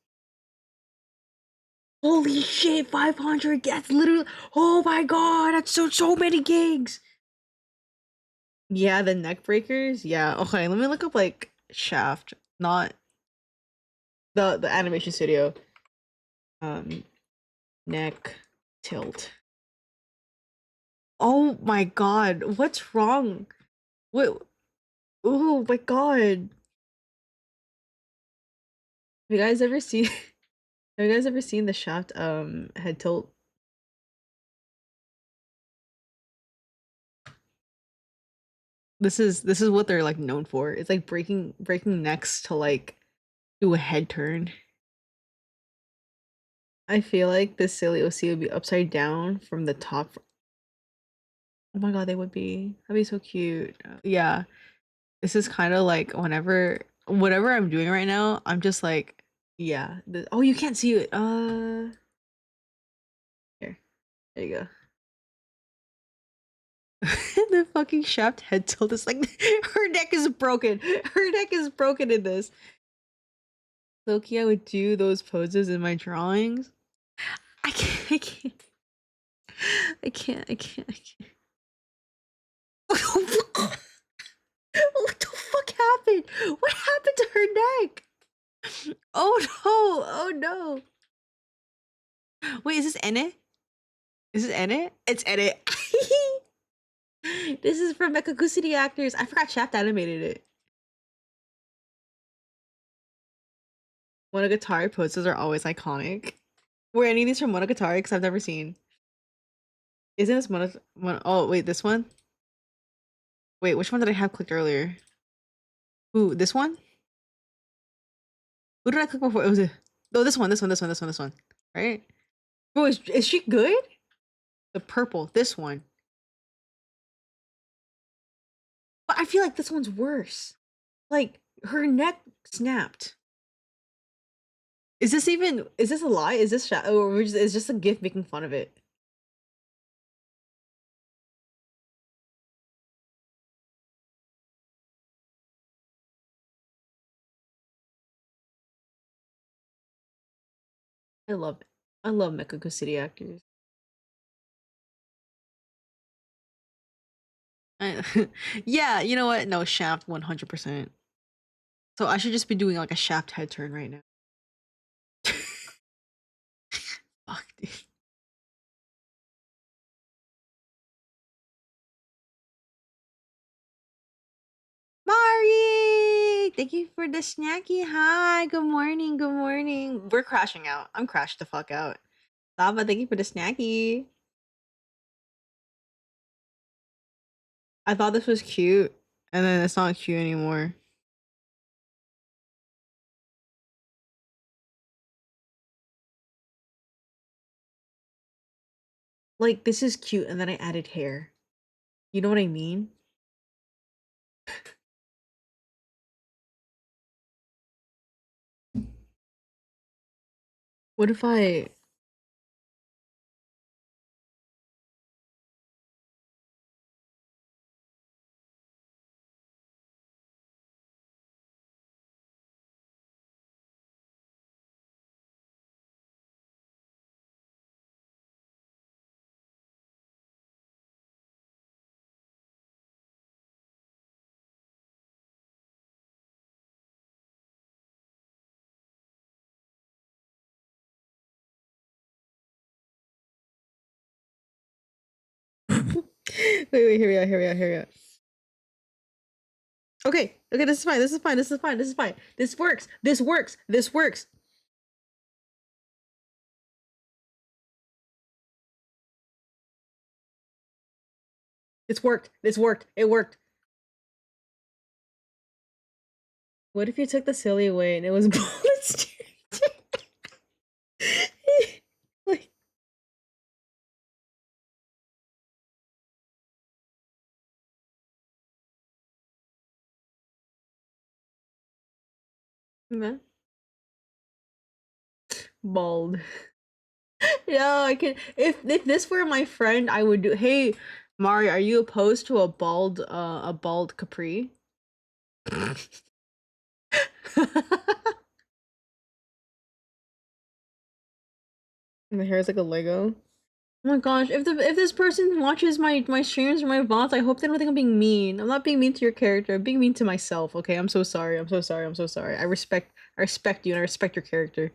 [SPEAKER 1] Holy shit, 500. That's literally, oh my god, that's so many gigs. Yeah, the neck breakers. Yeah. Okay, let me look up like Shaft, not the animation studio. Neck tilt. Oh my god, what's wrong? What? Oh my god. Have you guys ever seen have you guys ever seen the Shaft head tilt? This is what they're like known for. It's like breaking necks to like do a head turn. I feel like this silly OC would be upside down from the top. Oh my god, they would be. That'd be so cute. Yeah, this is kind of like whatever I'm doing right now, I'm just like, yeah. Oh, you can't see it. Here, there you go. The fucking Shaft head tilt is like her neck is broken. Her neck is broken in this. Loki, I would do those poses in my drawings. I can't. I can't. I can't. I can't. I can't. What the fuck happened? What happened to her neck? Oh no! Oh no! Wait, is this Ene? Is this Ene? It's Ene. This is from Mekaku City Actors. I forgot Shaft animated it. Monogatari poses are always iconic. Were any of these from Monogatari? Because I've never seen. Isn't this Oh, wait, this one? Wait, which one did I have clicked earlier? Ooh, this one? Who did I click before? It was no, this one. Right? Bro, is she good? The purple, this one. But I feel like this one's worse. Like, her neck snapped. Is this a lie? Is this or is just a gif making fun of it? I love it. I love Mexico City actors. Yeah, you know what? No, Shaft 100%. So I should just be doing like a Shaft head turn right now. Fuck, dude. Mari! Thank you for the snacky. Hi, good morning, good morning. We're crashing out. I'm crashed the fuck out. Saba, thank you for the snacky. I thought this was cute, and then it's not cute anymore. Like, this is cute, and then I added hair. You know what I mean? What if I... wait, here we are, here we are, here we are. Okay, okay, this is fine, this is fine, this is fine, this is fine. This works, this works, this works. It's worked, this worked, it worked. What if you took the silly away and it was bullets? Like, man. Bald. Yeah, I can. If this were my friend, I would do. Hey, Mari, are you opposed to a bald capri? And the hair is like a Lego. Oh my gosh! If this person watches my streams or my VODs, I hope they don't think I'm being mean. I'm not being mean to your character. I'm being mean to myself. Okay, I'm so sorry. I'm so sorry. I'm so sorry. I respect you and I respect your character.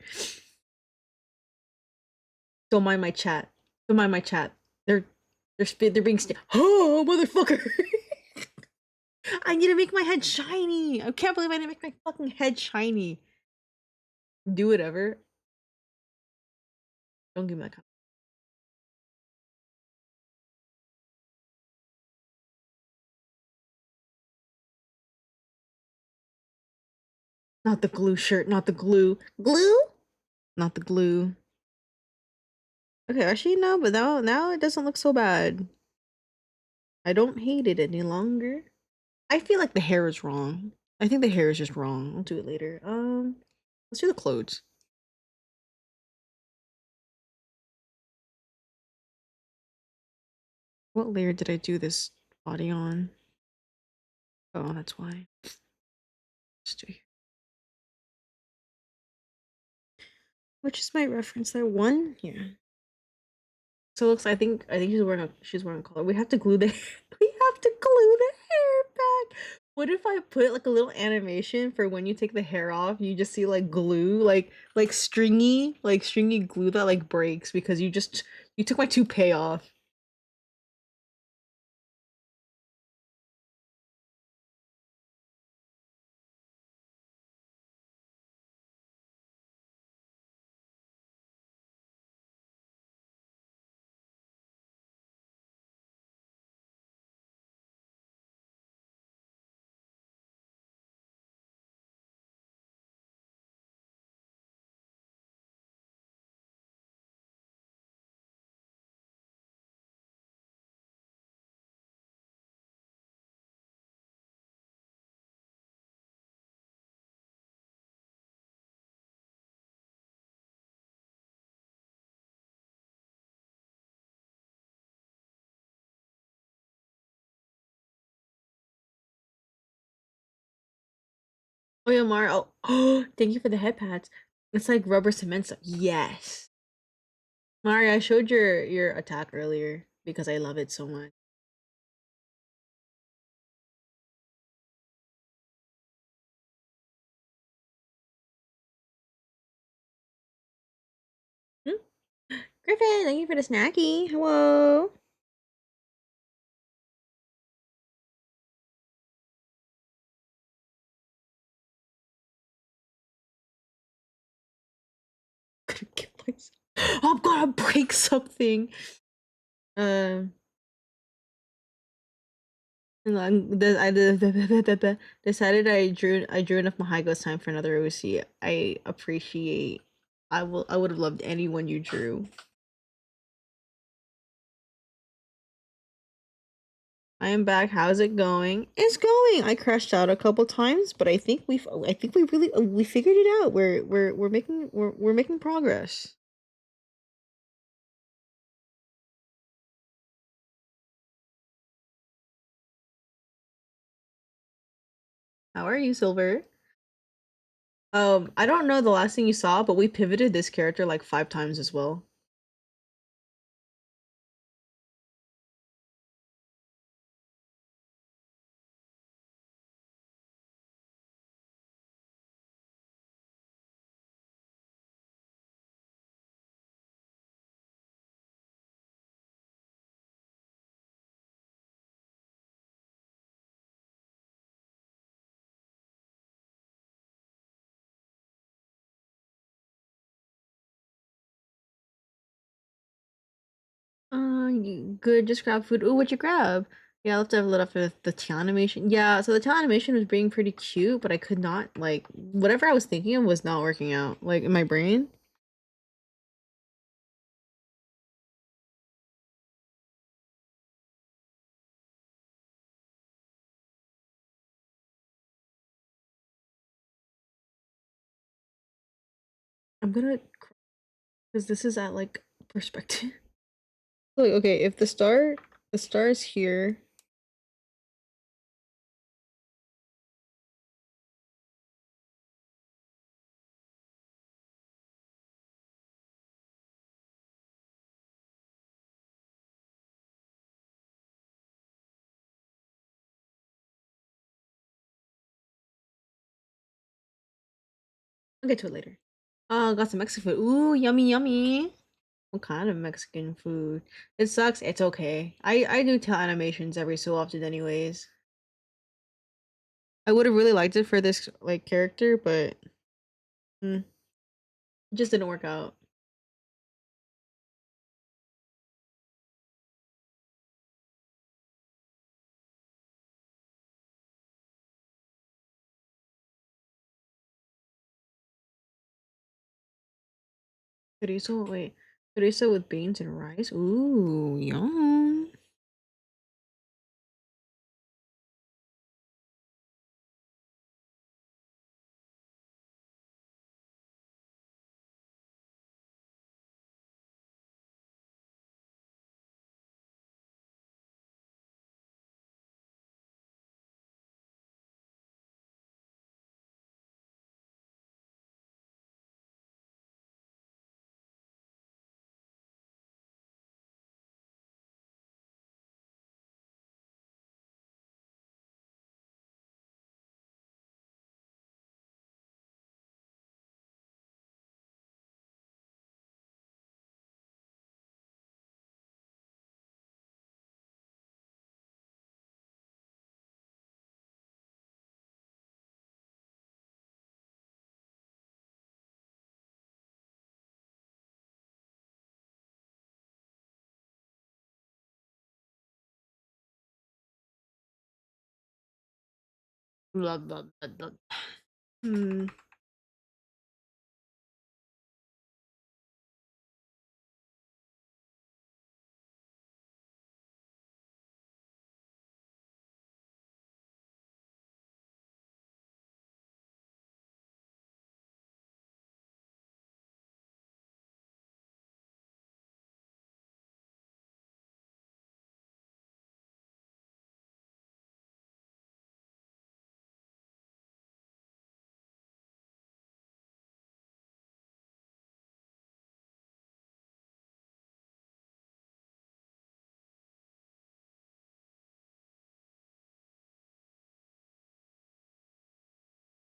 [SPEAKER 1] Don't mind my chat. Don't mind my chat. They're being oh motherfucker. I need to make my head shiny. I can't believe I didn't make my fucking head shiny. Do whatever. Don't give me that kind. Not the glue shirt. Not the glue. Glue? Not the glue. Okay, actually no, but now it doesn't look so bad. I don't hate it any longer. I feel like the hair is wrong. I think the hair is just wrong. I'll do it later. Let's do the clothes. What layer did I do this body on? Oh, that's why. Let's do here. Which is my reference there? One? Yeah. So it looks I think she's wearing a collar. We have to glue the we have to glue the hair back. What if I put like a little animation for when you take the hair off, you just see like glue, like stringy glue that like breaks because you took my toupee off. Oh yeah, Mara. Oh, oh, thank you for the head pads. It's like rubber cement stuff. Yes. Mari, I showed your attack earlier because I love it so much. Hmm? Griffin, thank you for the snacky. Hello. I'm gonna break something. Um, decided I drew enough Mahaiko. It's time for another OC. I appreciate. I would have loved anyone you drew. I am back. How's it going? It's going. I crashed out a couple times, but I think we really we figured it out. We're making progress. How are you, Silver? I don't know the last thing you saw, but we pivoted this character like 5 times as well. Good. Just grab food. Ooh, what'd you grab? Yeah, I'll have to have lit up the tail animation. Yeah, so the tail animation was being pretty cute, but I could not like whatever I was thinking of was not working out. Like in my brain. I'm gonna because this is at like perspective. Like, okay, if the star is here. I'll get to it later. Oh, got some Mexican food. Ooh, yummy, yummy. What kind of Mexican food? It sucks. It's okay. I do tail animations every so often, anyways. I would have really liked it for this like character, but it just didn't work out. Chorizo, wait, chorizo with beans and rice. Ooh, yum. Blah, blah, blah, blah. Hmm.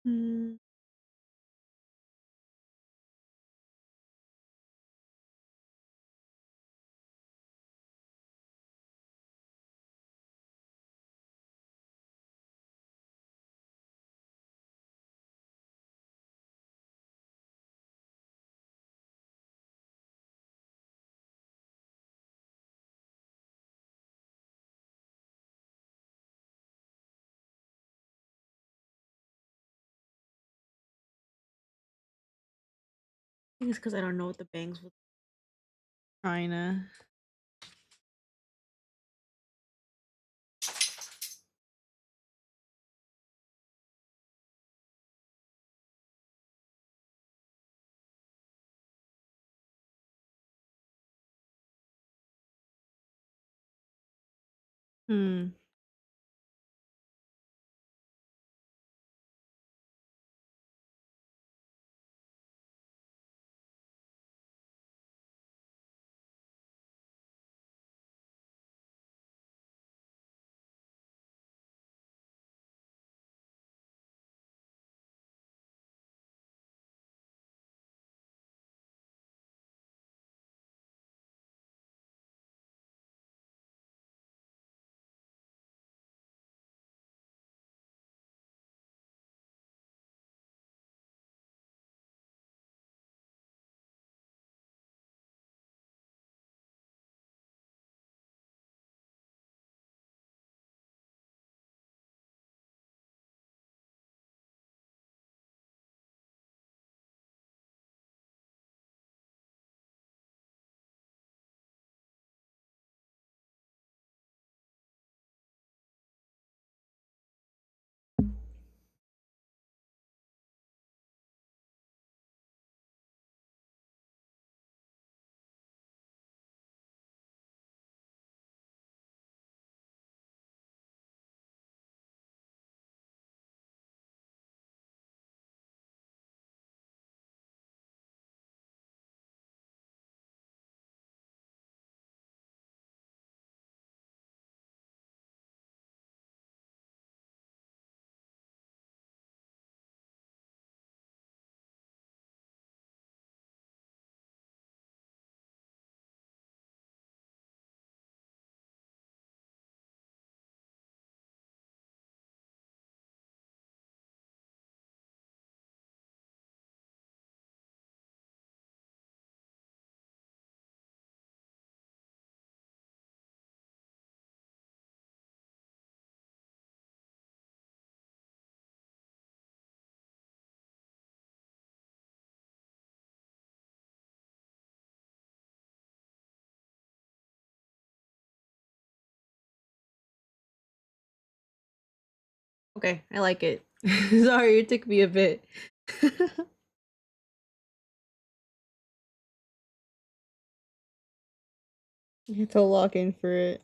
[SPEAKER 1] Mm. I think it's because I don't know what the bangs will. China. Hmm. Okay, I like it. Sorry, it took me a bit. You have to lock in for it.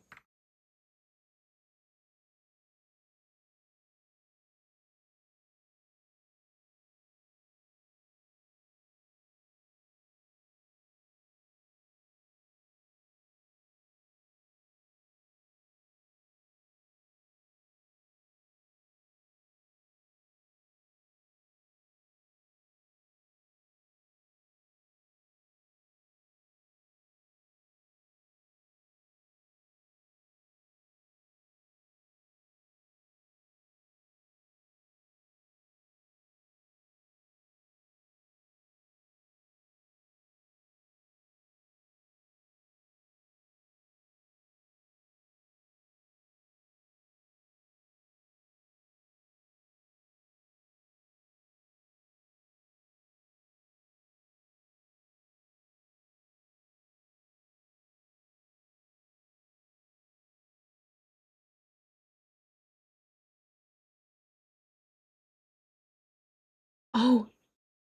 [SPEAKER 1] Oh,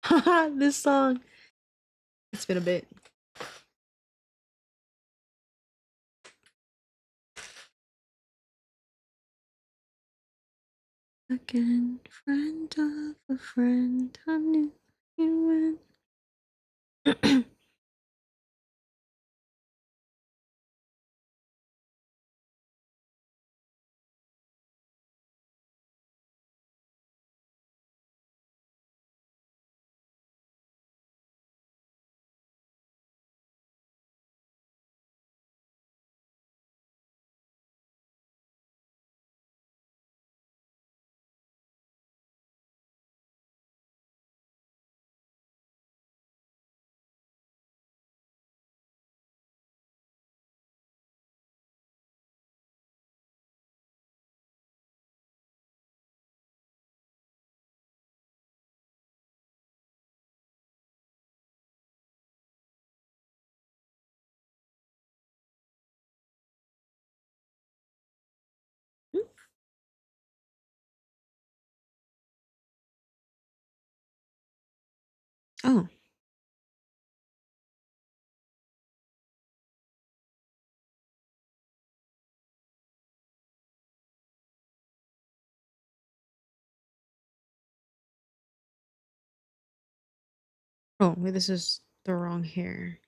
[SPEAKER 1] haha, this song. It's been a bit. Again, friend of a friend, I knew you went. Oh. Oh, wait, this is the wrong hair.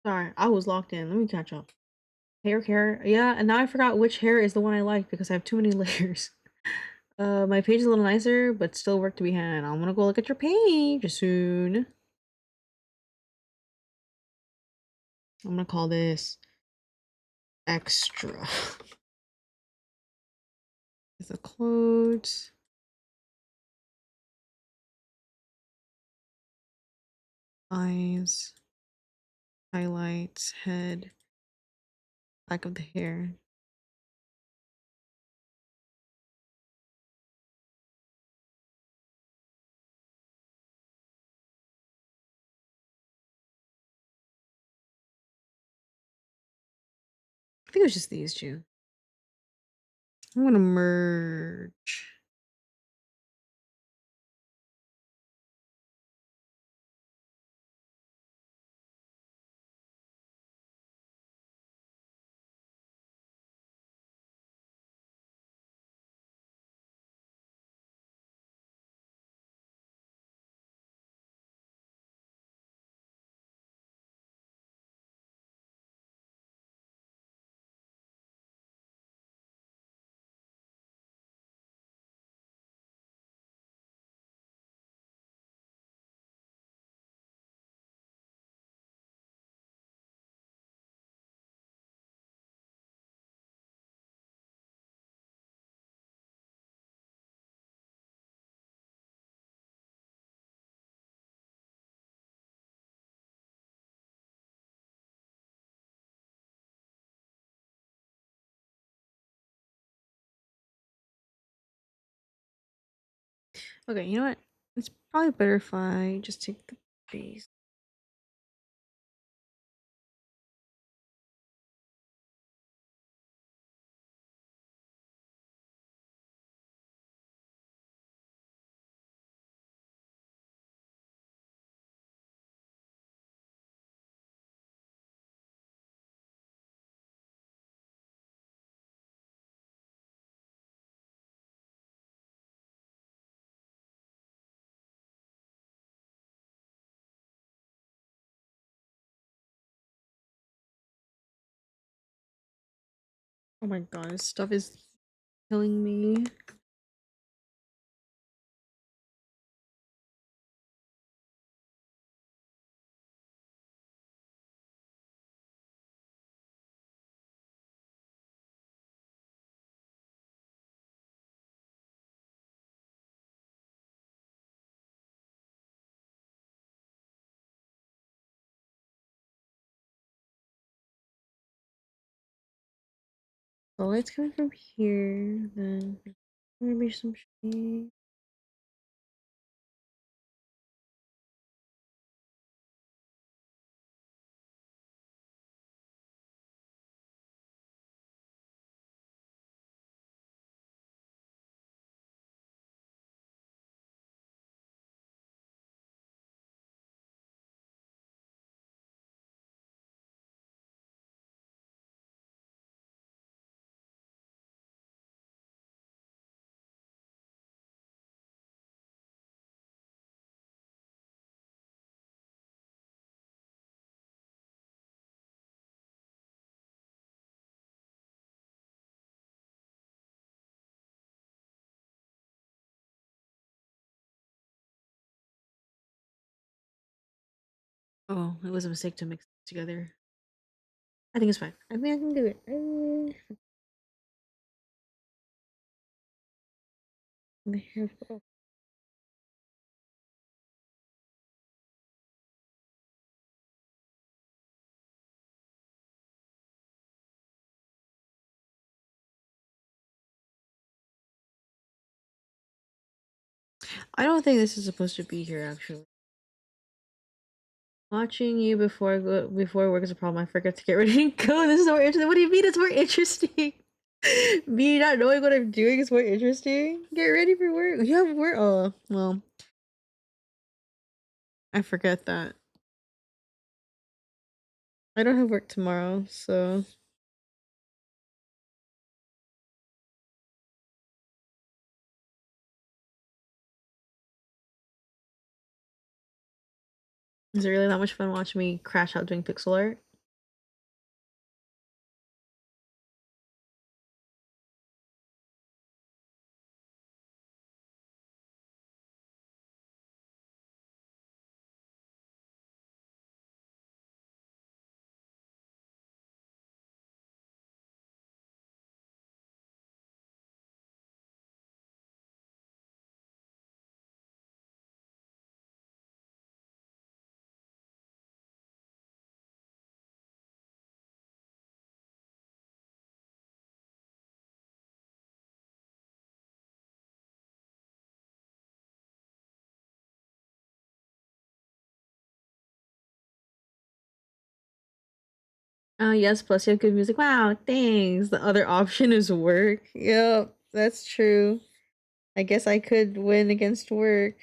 [SPEAKER 1] Sorry, I was locked in. Let me catch up. Hair. Yeah, and now I forgot which hair is the one I like because I have too many layers. My page is a little nicer, but still work to be had. I'm gonna go look at your page soon. I'm gonna call this extra. The clothes, eyes, highlights, head, back of the hair. I think it was just these two. I'm gonna merge. Okay, you know what? It's probably better if I just take the base. Oh my god, this stuff is killing me. The light's coming from here, then maybe some shade. Oh, it was a mistake to mix it together. I think it's fine. I think I can do it. I don't think this is supposed to be here actually. Watching you before work is a problem. I forget to get ready to go. This is more interesting. What do you mean it's more interesting? Me not knowing what I'm doing is more interesting. Get ready for work. You have work. Oh well, I forget that. I don't have work tomorrow, so is it really that much fun watching me crash out doing pixel art? Oh yes, plus you have good music. Wow, thanks. The other option is work. Yep, that's true. I guess I could win against work.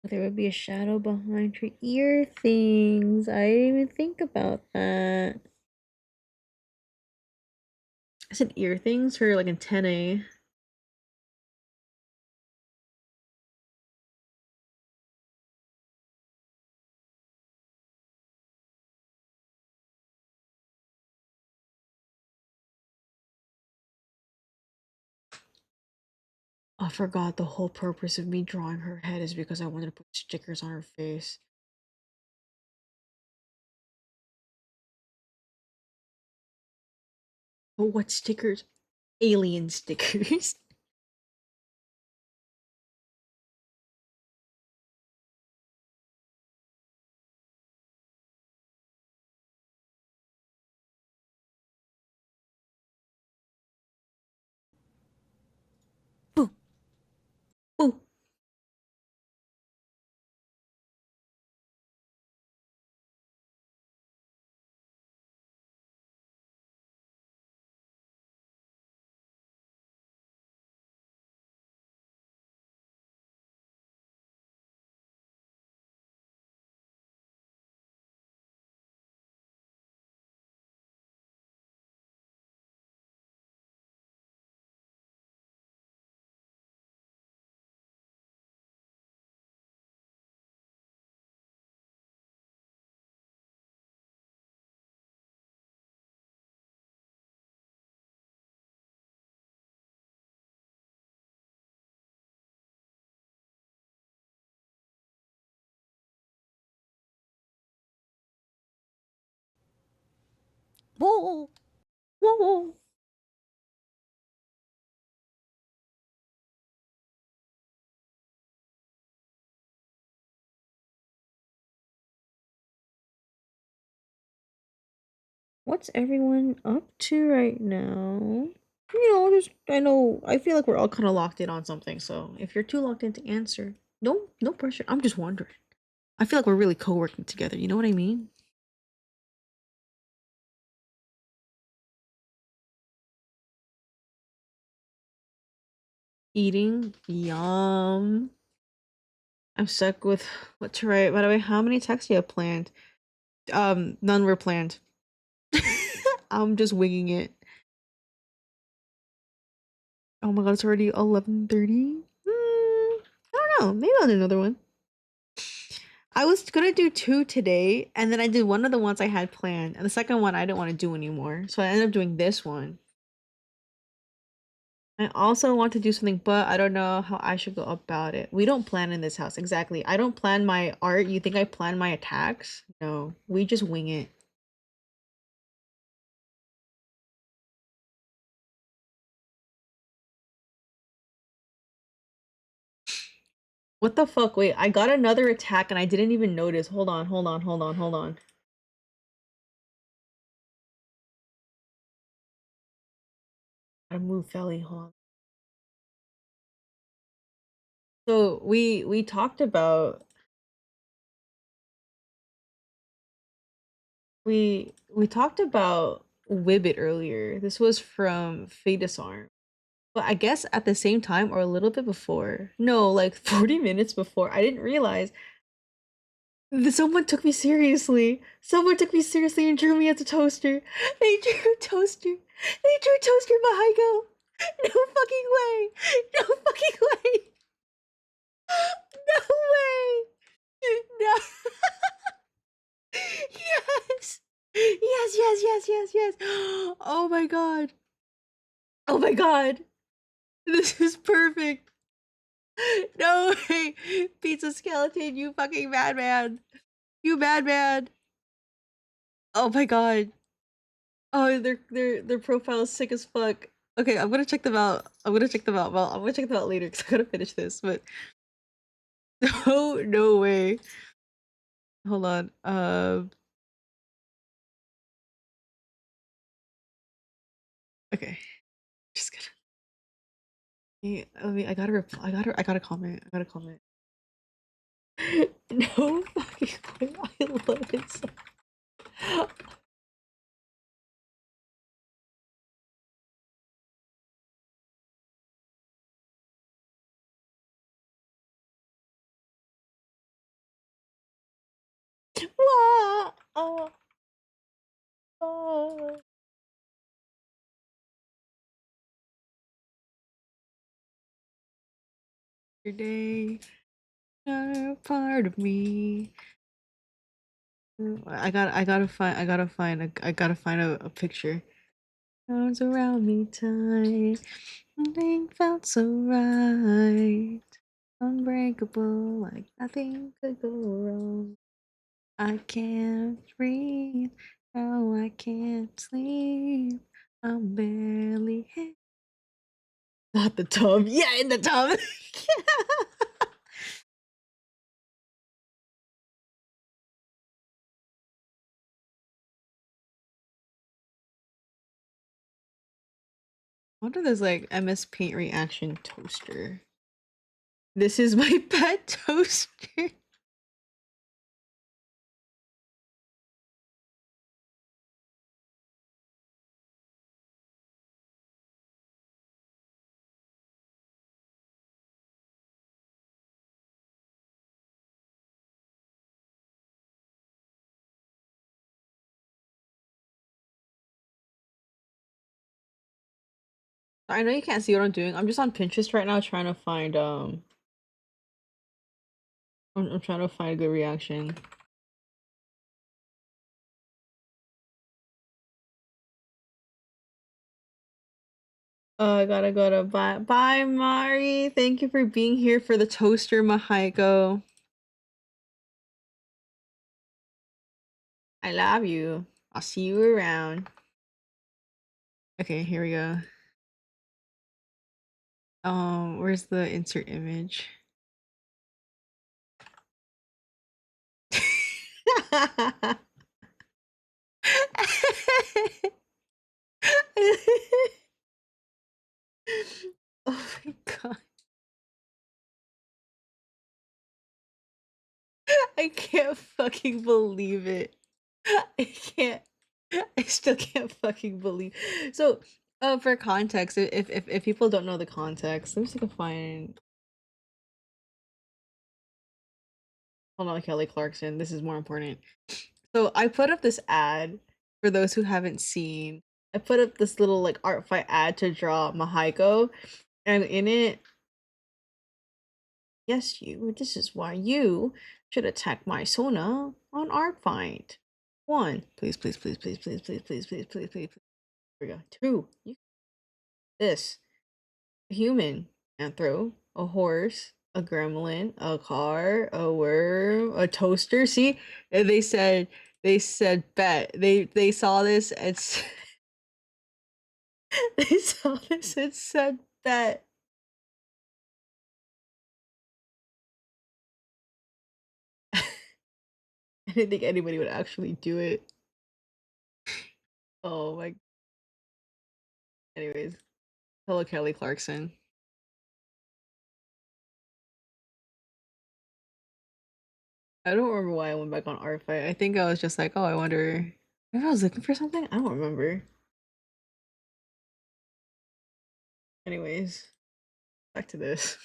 [SPEAKER 1] There would be a shadow behind her ear things. I didn't even think about that. I said ear things, her like antennae. I forgot the whole purpose of me drawing her head is because I wanted to put stickers on her face. But what stickers? Alien stickers. Boo! Boo! Whoa! Whoa! What's everyone up to right now? You know, just I feel like we're all kind of locked in on something. So if you're too locked in to answer, no pressure. I'm just wondering. I feel like we're really co-working together. You know what I mean? Eating, yum. I'm stuck with what to write. By the way, how many texts do you have planned? None were planned. I'm just winging it. Oh my god, it's already 11:30. I don't know. Maybe I'll do another one. I was gonna do two today, and then I did one of the ones I had planned, and the second one I didn't want to do anymore. So I ended up doing this one. I also want to do something, but I don't know how I should go about it. We don't plan in this house. Exactly. I don't plan my art. You think I plan my attacks? No, we just wing it. What the fuck? Wait, I got another attack and I didn't even notice. Hold on, hold on, hold on, hold on. Gotta move Felly, hold on. So we talked about we talked about Wibbit earlier. This was from Fetus Arm. But I guess at the same time or a little bit before. No, like 40 minutes before. I didn't realize someone took me seriously. Someone took me seriously and drew me as a toaster. They drew a toaster. They drew toaster Mahaiko. No fucking way. No fucking way. No way. No. Yes. Yes, yes, yes, yes, yes. Oh my god. Oh my god. This is perfect. No way. Pizza skeleton, you fucking madman. You madman. Oh my god. Oh, their profile is sick as fuck. Okay, I'm gonna check them out. I'm gonna check them out. Well, I'm gonna check them out later because I gotta finish this. But no way. Hold on. Okay. Just gonna. Yeah, I mean, I gotta reply. I gotta comment. I gotta comment. No fucking way. I love it so. Wah! Oh. Your day, you're a part of me. I gotta find a picture. Arms around me tight, something felt so right, unbreakable, like nothing could go wrong. I can't breathe, no, I can't sleep. I'm barely hit. Not the tub. Yeah, in the tub. I wonder if there's like MS Paint reaction toaster. This is my pet toaster. I know you can't see what I'm doing. I'm just on Pinterest right now trying to find I'm trying to find a good reaction. Oh, I gotta go to bye. Bye, Mari. Thank you for being here for the toaster, Mahaiko. I love you. I'll see you around. Okay, here we go. Where's the insert image? Oh my god. I can't fucking believe it. I can't. I still can't fucking believe. So, for context, if people don't know the context, let me see if I can find. Hold on, Kelly Clarkson. This is more important. So I put up this ad for those who haven't seen. I put up this little like art fight ad to draw Mahaiko, and in it, yes, you. This is why you should attack my Sona on Artfight. One, please, please, please, please, please, please, please, please, please, please. Here we go. Two, this a human, anthro, a horse, a gremlin, a car, a worm, a toaster. See, and they said bet. They saw this and they saw this and said bet. I didn't think anybody would actually do it. Oh my. Anyways, hello Kelly Clarkson. I don't remember why I went back on art fight. I think I was just like, oh, I wonder if I was looking for something. I don't remember. Anyways, back to this.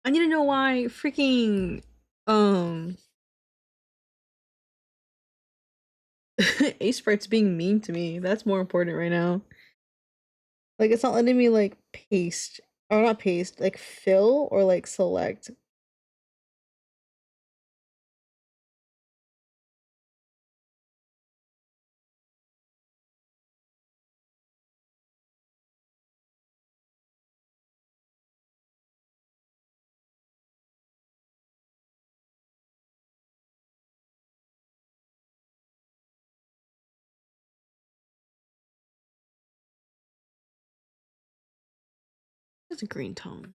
[SPEAKER 1] I need to know why freaking um A Sprite's being mean to me. That's more important right now. Like it's not letting me like paste or not paste, like fill or like select. It's a green tone.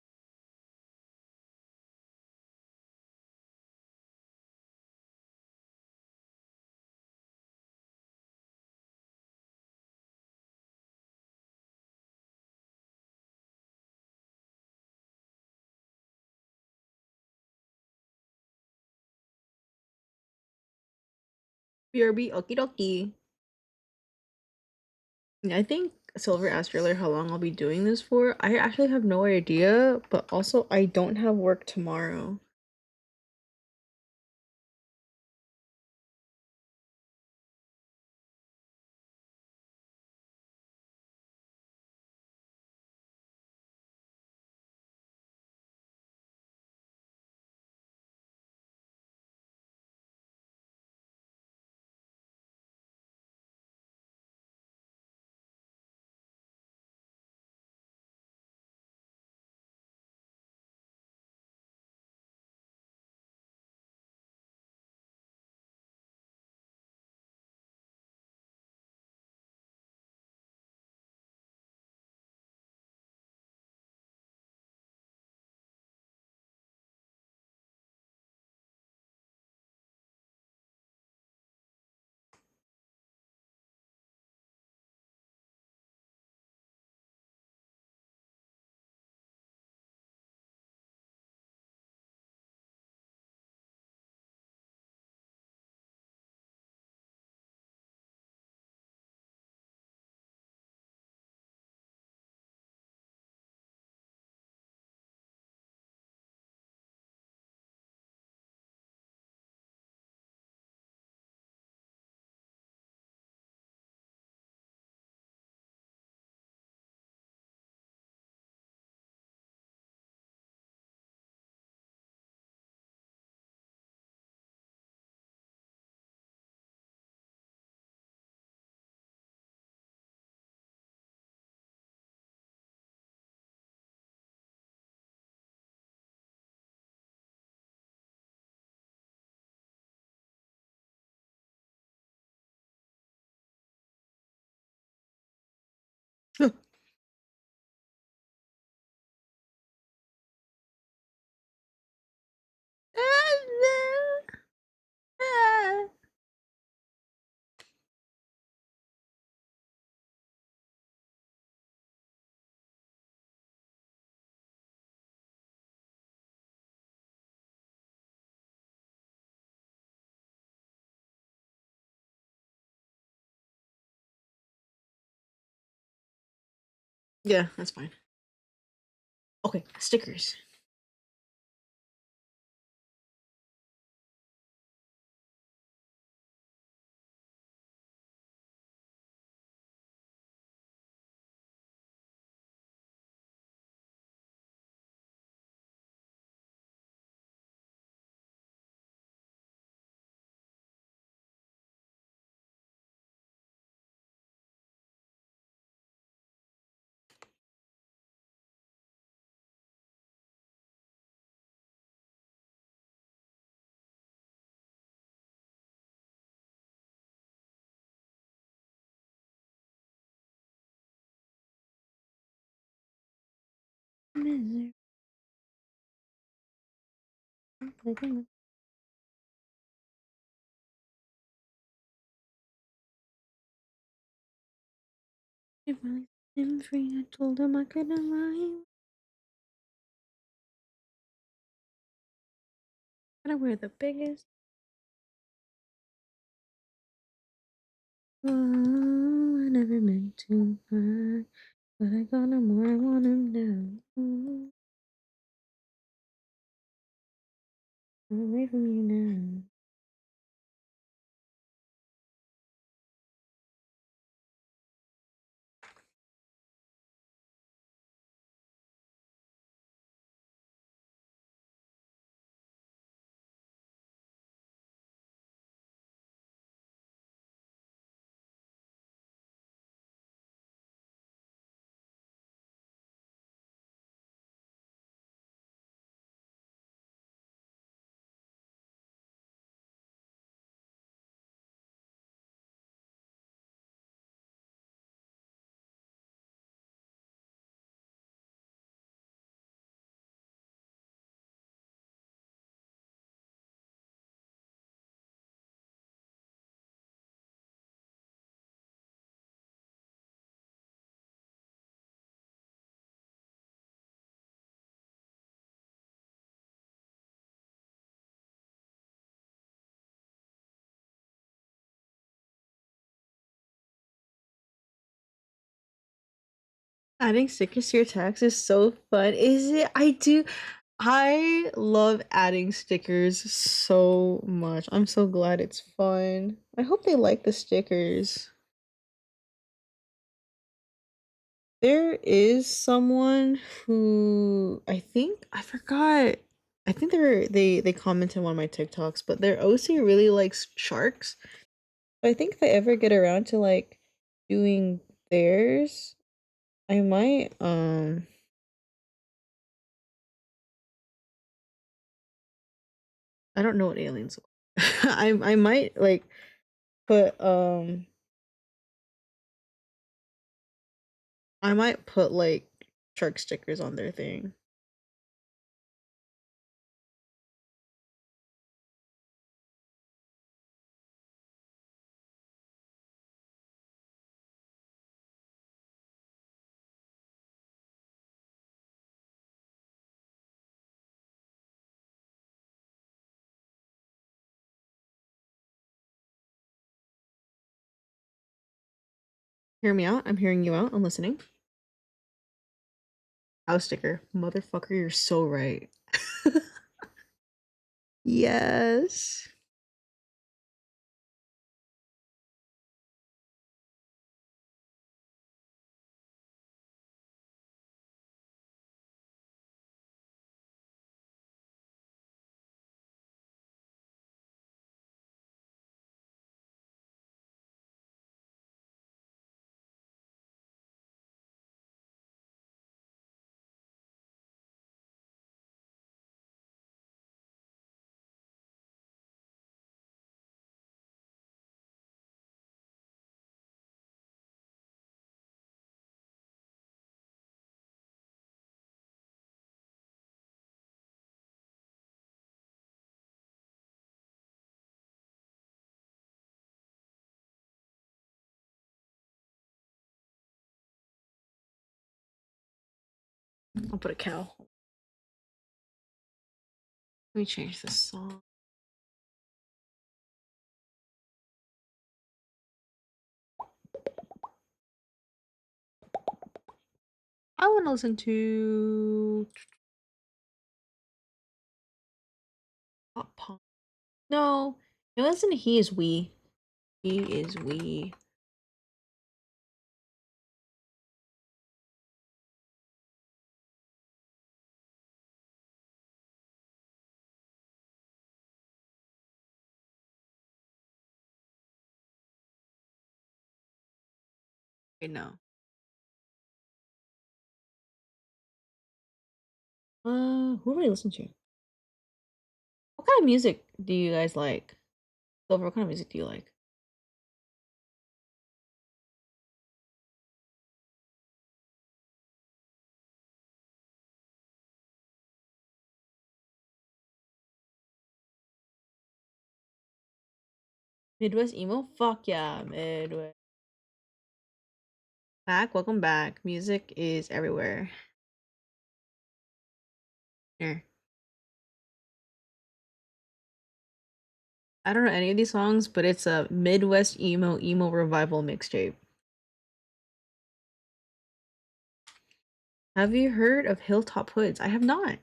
[SPEAKER 1] BRB, okie dokie. Yeah, I think Silver asked earlier how long I'll be doing this for. I actually have no idea, but also I don't have work tomorrow. Yeah, that's fine. Okay, stickers. If I set him free, I told him I couldn't lie. Gotta wear the biggest. Oh, I never meant to hurt, but I got him where I want him now. Oh, I'm away from you now. Adding stickers to your tags is so fun. Is it? I do. I love adding stickers so much. I'm so glad it's fun. I hope they like the stickers. There is someone who I forgot. I think they commented on one of my TikToks, but their OC really likes sharks. I think if I ever get around to like doing theirs, I might I don't know what aliens are. I might like put I might put like shark stickers on their thing. Hear me out. I'm hearing you out. I'm listening. House sticker. Motherfucker, you're so right. Yes. I'll put a cow. Let me change this song. I want to listen to pop punk. No, you listen to He Is We. He Is We. Wait, no. Who do I listen to? What kind of music do you guys like? Silver, what kind of music do you like? Midwest emo? Fuck yeah, Midwest. Back, welcome back. Music is everywhere. Here. I don't know any of these songs, but it's a Midwest emo revival mixtape. Have you heard of Hilltop Hoods? I have not.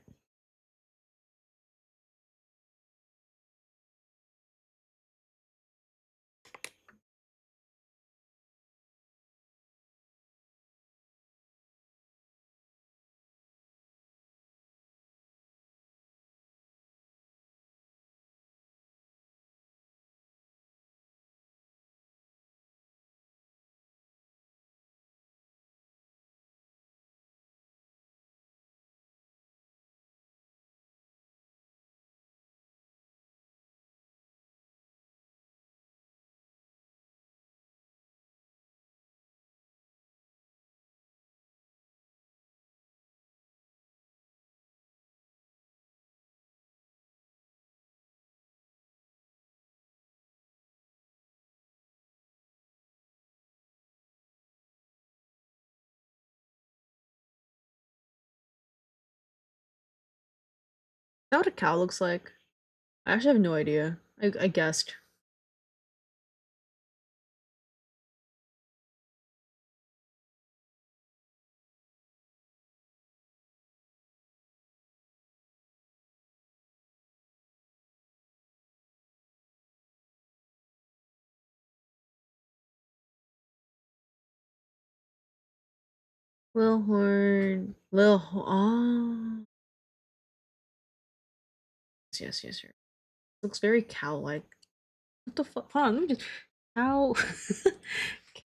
[SPEAKER 1] Is that what a cow looks like? I actually have no idea. I guessed. Lil Horn. Oh. Yes. Looks very cow-like. What the fuck? Hold on, let me just cow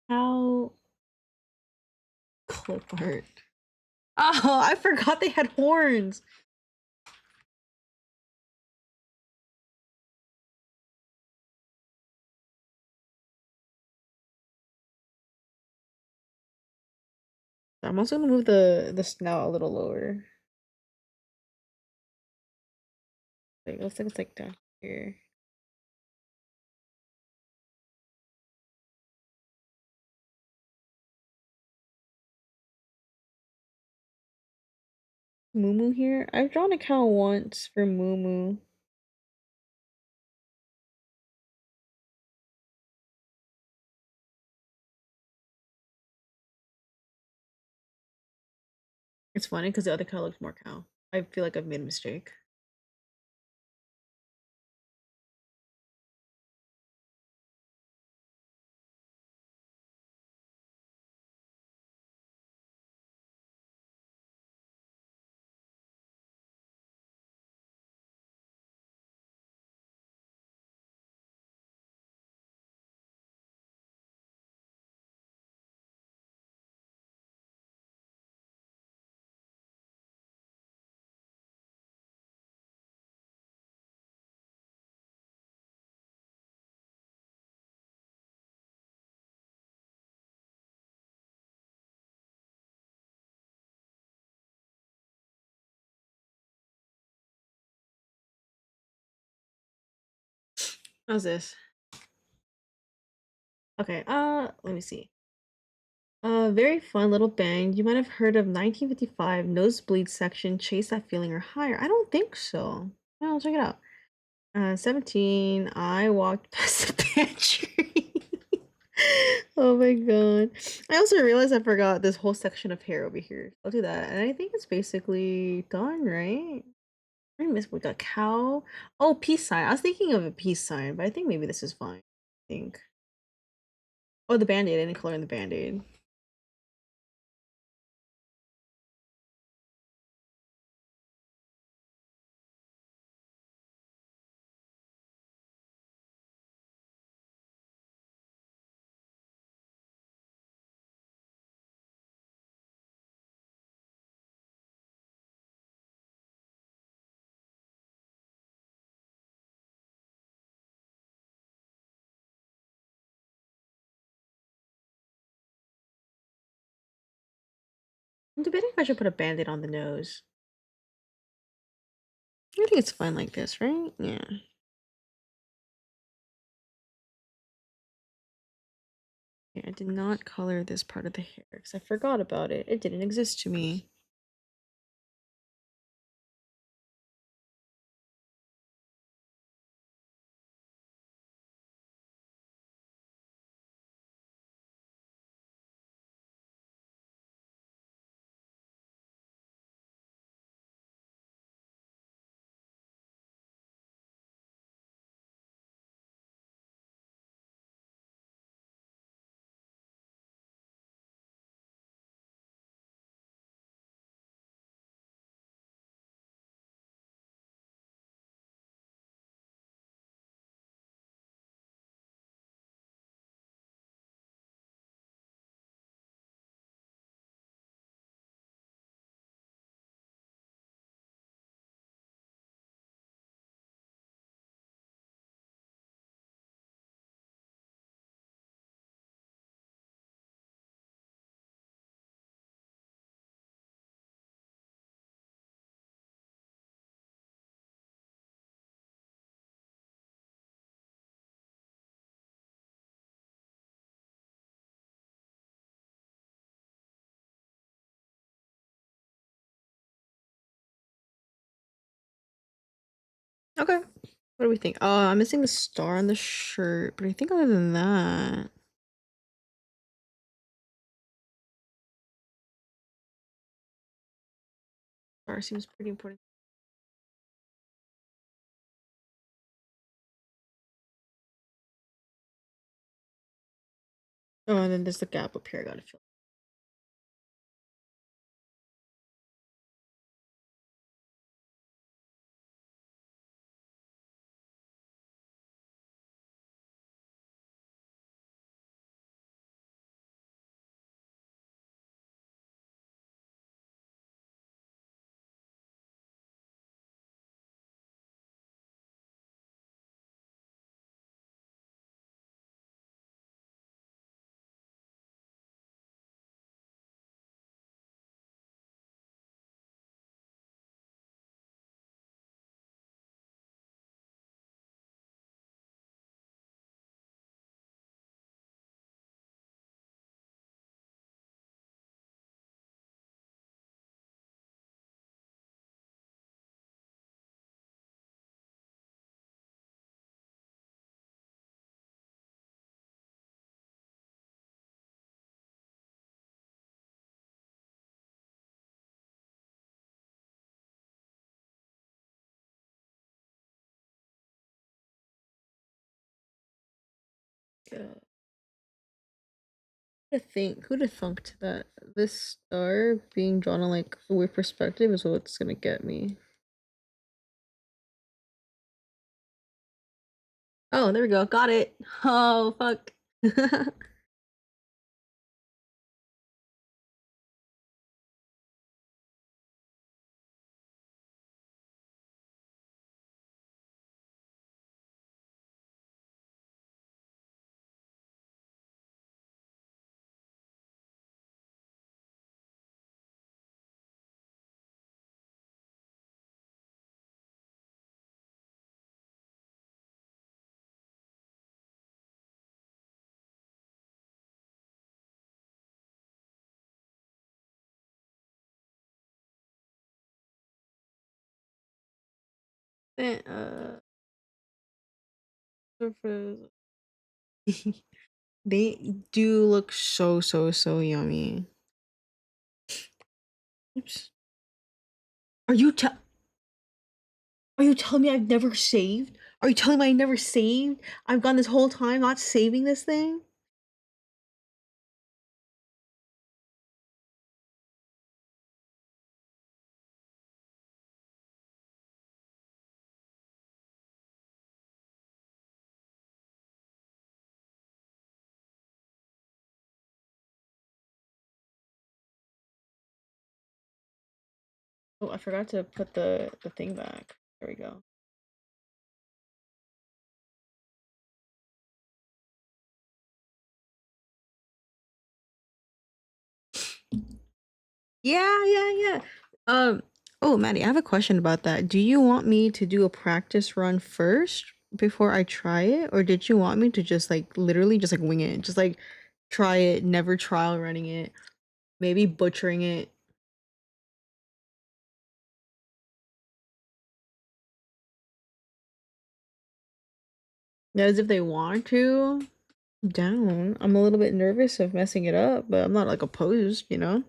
[SPEAKER 1] cow clip art. Oh, I forgot they had horns. I'm also gonna move the snout a little lower. Like, it looks like it's like down here. Moo here. I've drawn a cow once for Moo. It's funny because the other cow looks more cow. I feel like I've made a mistake. How's this? Okay, let me see. Very fun little band. You might have heard of 1955 Nosebleed Section, Chase That Feeling or Higher. I don't think so. No, check it out. 17, I walked past the pantry. Oh my god. I also realized I forgot this whole section of hair over here. I'll do that. And I think it's basically done, right? I miss we got cow. Oh, peace sign. I was thinking of a peace sign, but I think maybe this is fine. I think. Oh, the band-aid. I didn't color in the band-aid. I'm debating if I should put a band-aid on the nose. I think it's fine like this, right? Yeah. Yeah, I did not color this part of the hair because I forgot about it. It didn't exist to me. Okay. What do we think? Oh, I'm missing the star on the shirt, but I think other than that, star seems pretty important. Oh, and then there's the gap up here. I gotta fill. Who'd have thunked that this star being drawn on like a weird perspective is what's gonna get me. Oh, there we go. Got it. Oh, fuck. Surface. They do look so yummy. Oops. Are you telling me I've never saved? Are you telling me I never saved? I've gone this whole time not saving this thing? Oh, I forgot to put the thing back. There we go. Yeah. Oh, Maddie, I have a question about that. Do you want me to do a practice run first before I try it, or did you want me to just like literally just like wing it, just like try it, never trial running it, maybe butchering it? As if they want to. Down. I'm a little bit nervous of messing it up, but I'm not like opposed, you know?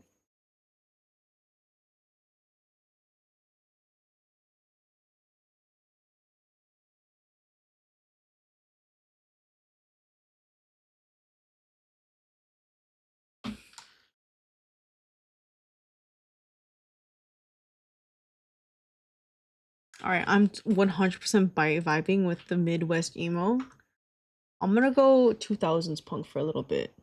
[SPEAKER 1] All right, I'm 100% vibing with the Midwest emo. I'm gonna go 2000s punk for a little bit.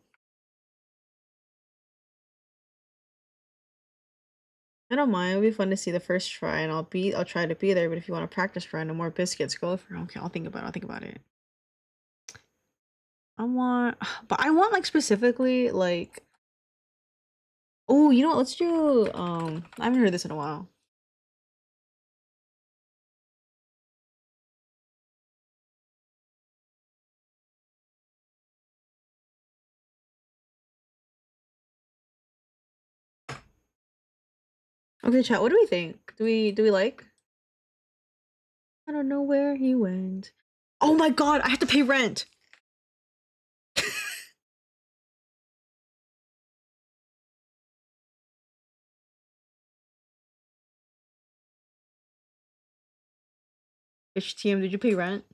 [SPEAKER 1] I don't mind. It'll be fun to see the first try, and I'll try to be there. But if you want to practice try no more biscuits, go for it. Okay, I'll think about it. I'll think about it. I want, but I want like specifically like. Oh, you know what? Let's do. I haven't heard this in a while. Okay, chat. What do we think? Do we like? I don't know where he went. Oh my god! I have to pay rent. HTM, did you pay rent?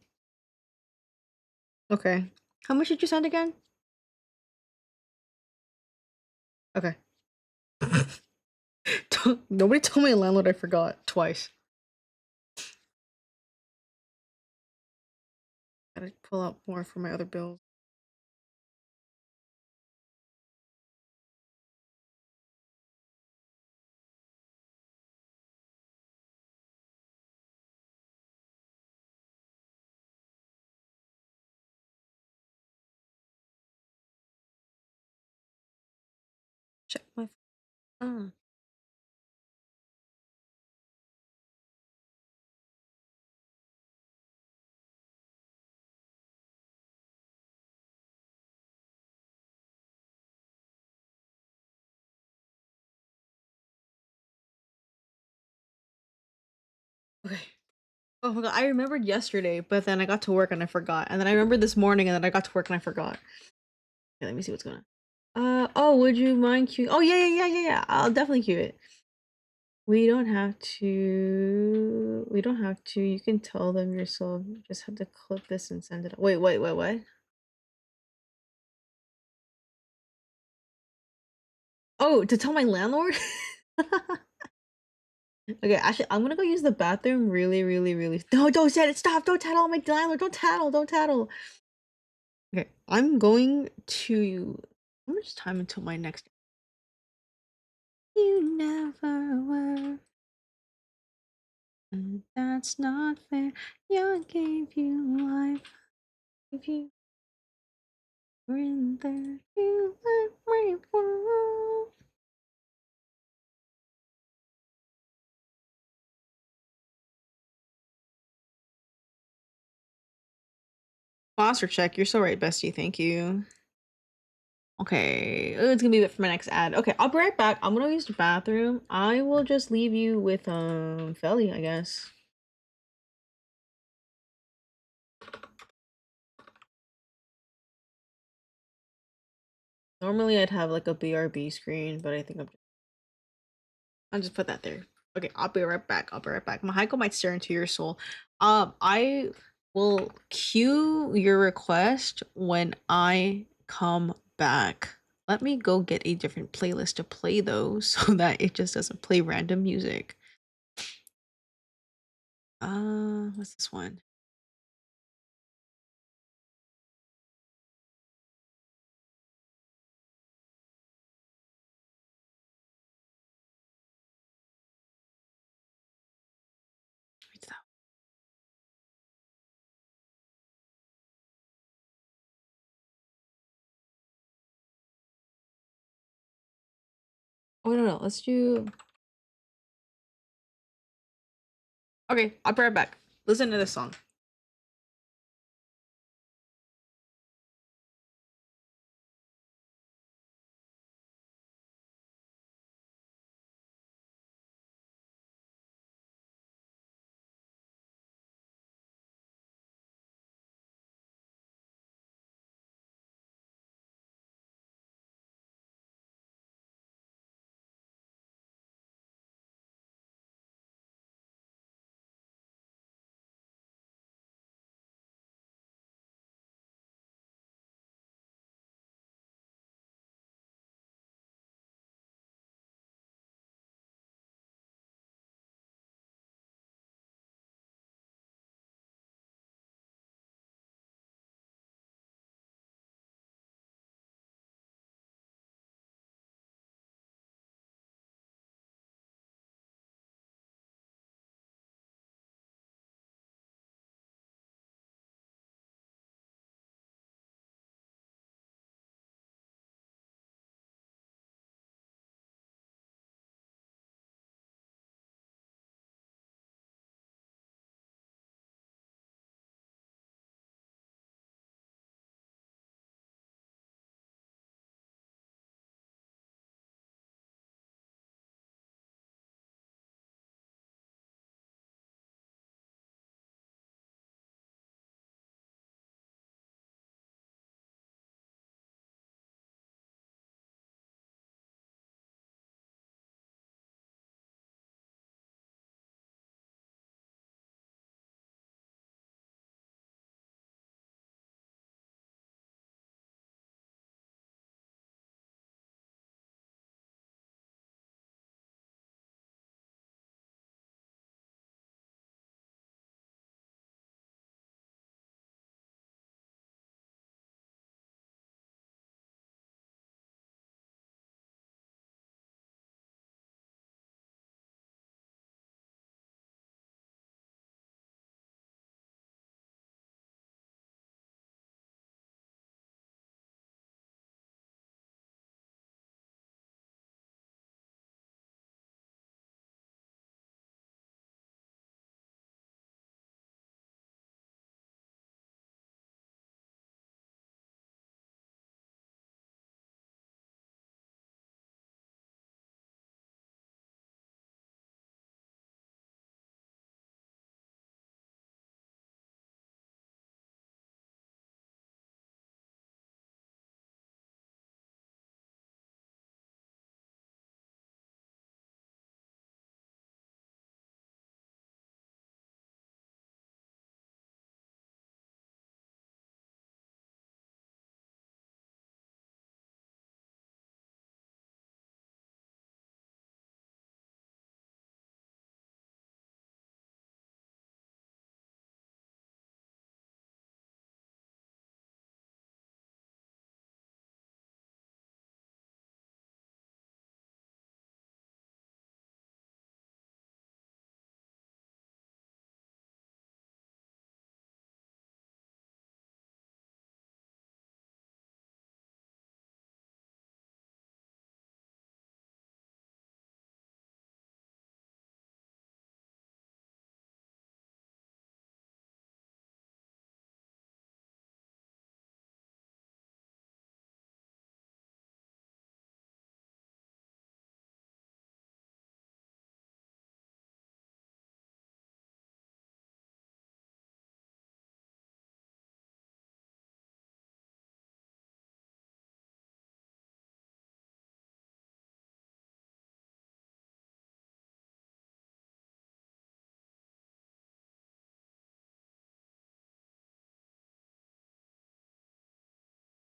[SPEAKER 1] Okay. How much did you send again? Okay. Nobody told my landlord I forgot twice. Gotta pull out more for my other bills. Check my phone. Okay. Oh my god, I remembered yesterday, but then I got to work and I forgot. And then I remembered this morning and then I got to work and I forgot. Okay, let me see what's going on. Oh, would you mind cue? Oh, yeah. I'll definitely cue it. We don't have to. We don't have to. You can tell them yourself. You just have to clip this and send it. Wait, what? Oh, to tell my landlord? Okay, actually, I'm gonna go use the bathroom really. No, don't say it. Stop. Don't tattle on my landlord. Don't tattle. Don't tattle. Okay, I'm going to. How much time until my next. You never were. And that's not fair. Yeah, gave you life. If you were in there, you let me fall. Foster check. You're so right, bestie. Thank you. Okay, it's gonna be it for my next ad. Okay, I'll be right back. I'm gonna use the bathroom. I will just leave you with Felly, I guess. Normally I'd have like a BRB screen, but I think I'll just put that there. Okay, I'll be right back. I'll be right back. Mahaiko might stare into your soul. I will cue your request when I come back. Let me go get a different playlist to play those so that it just doesn't play random music. What's this one? What's that? Oh no, let's do. Okay, I'll be right back. Listen to this song.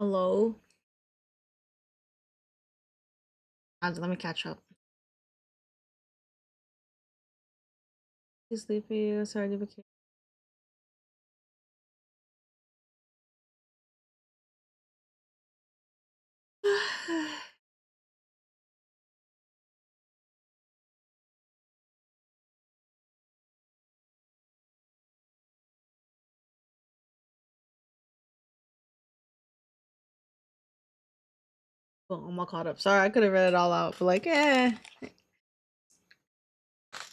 [SPEAKER 1] Hello? Let me catch up. You sleepy? Sorry to be. Well, I'm all caught up. Sorry, I could have read it all out, but like, eh.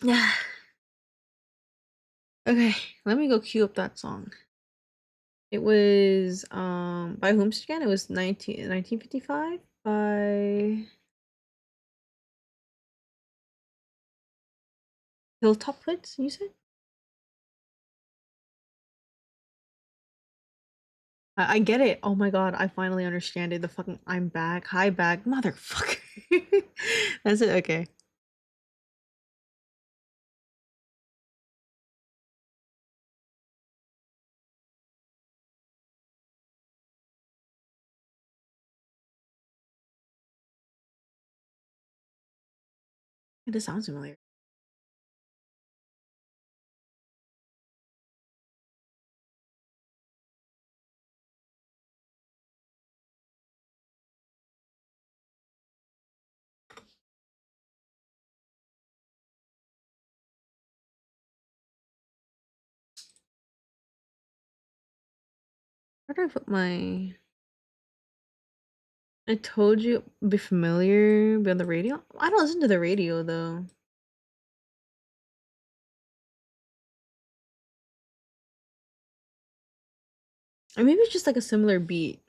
[SPEAKER 1] Yeah. Okay, let me go queue up that song. It was by whom again? It was 1955 by Hilltop Hoods, you said? I get it. Oh my god, I finally understand it. The fucking I'm back. Hi back, motherfucker. That's it. Okay. It just sounds familiar. Where do I put my? I told you be familiar, be on the radio. I don't listen to the radio though. Or maybe it's just like a similar beat.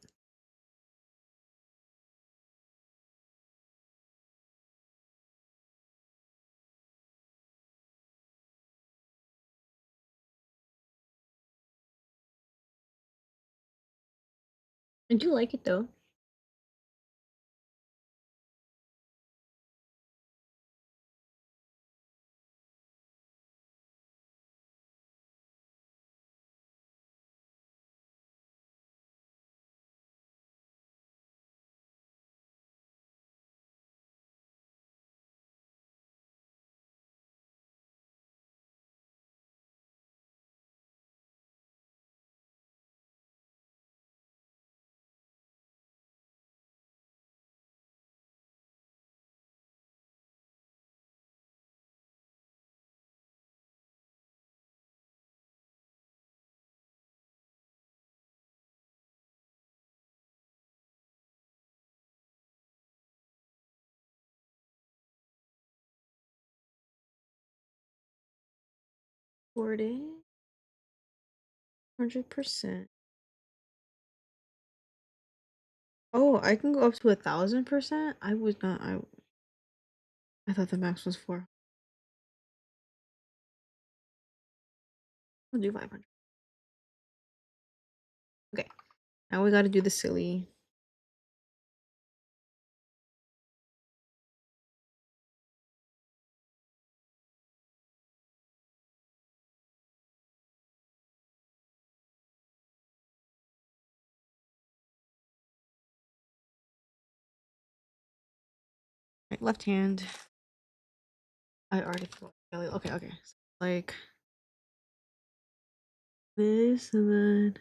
[SPEAKER 1] I do like it though. Recording 100%. Oh, I can go up to 1,000%. I was not. I thought the max was 4. I'll do 500. Okay, now we got to do the silly. Right, left hand. I already forgot. Okay, okay. So, like this and then.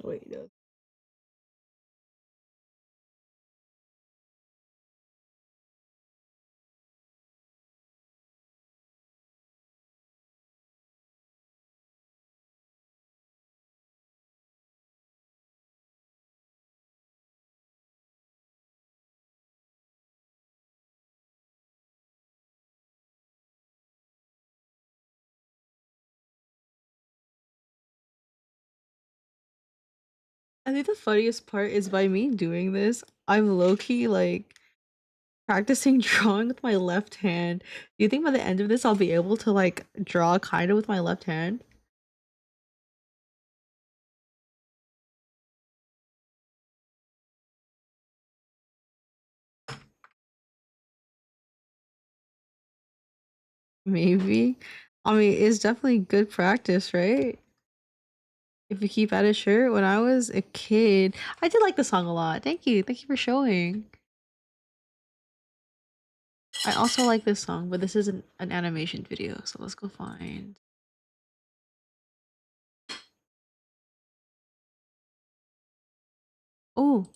[SPEAKER 1] Wait, no. I think the funniest part is by me doing this, I'm low key like practicing drawing with my left hand. Do you think by the end of this I'll be able to like draw kind of with my left hand? Maybe. I mean, it's definitely good practice, right? If you keep at it, sure. When I was a kid, I did like the song a lot. Thank you. Thank you for showing. I also like this song, but this is an animation video, so let's go find. Oh,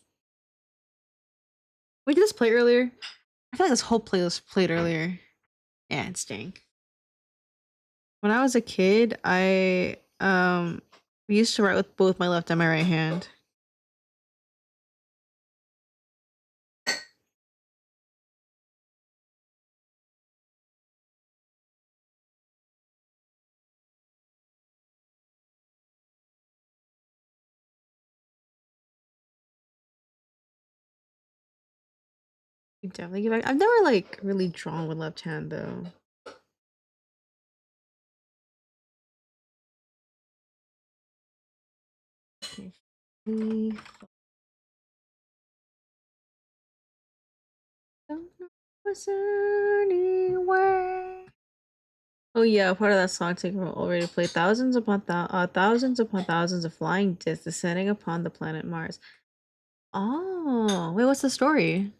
[SPEAKER 1] wait, did this play earlier? I feel like this whole playlist played earlier. Yeah, it's dang. When I was a kid, I used to write with both my left and my right hand. You definitely give back. I've never like really drawn with left hand though. Don't know what's anywhere. Oh yeah, part of that song taken already played thousands upon thousands of flying discs descending upon the planet Mars. Oh, wait, what's the story?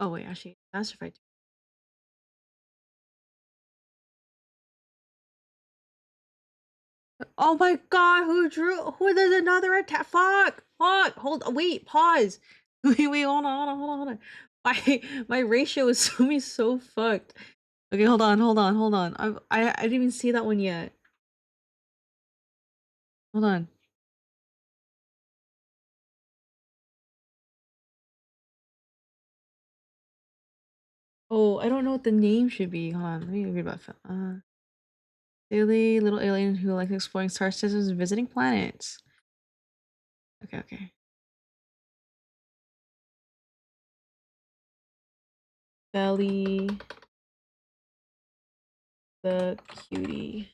[SPEAKER 1] Oh wait, actually, that's right. Oh my god, who drew? Who? There's another attack. Fuck. Hold. Wait. Pause. Wait. Hold on. My ratio is so fucked. Okay, hold on. I didn't even see that one yet. Hold on. Oh, I don't know what the name should be. Hold on. Let me read about silly little alien who likes exploring star systems and visiting planets. Okay. Felly the cutie.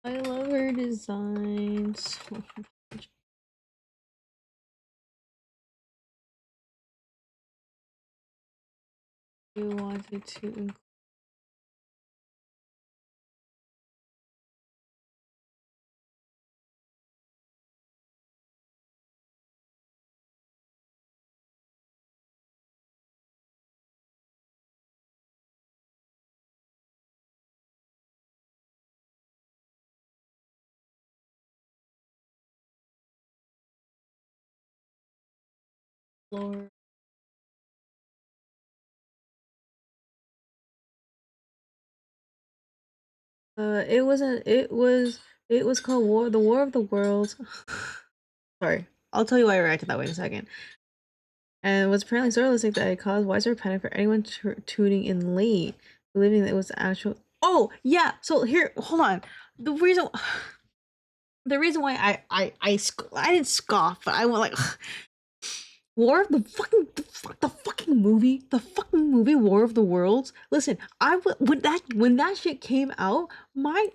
[SPEAKER 1] I love her design so much. You wanted to explore. It wasn't. It was called the War of the Worlds. Sorry, I'll tell you why I reacted that way in a second. And was apparently so realistic that it caused widespread panic for anyone tuning in late, believing that it was actual. Oh yeah. So here, hold on. The reason, the reason why I didn't scoff, but I went like War of the fucking movie War of the Worlds. Listen, when that shit came out, my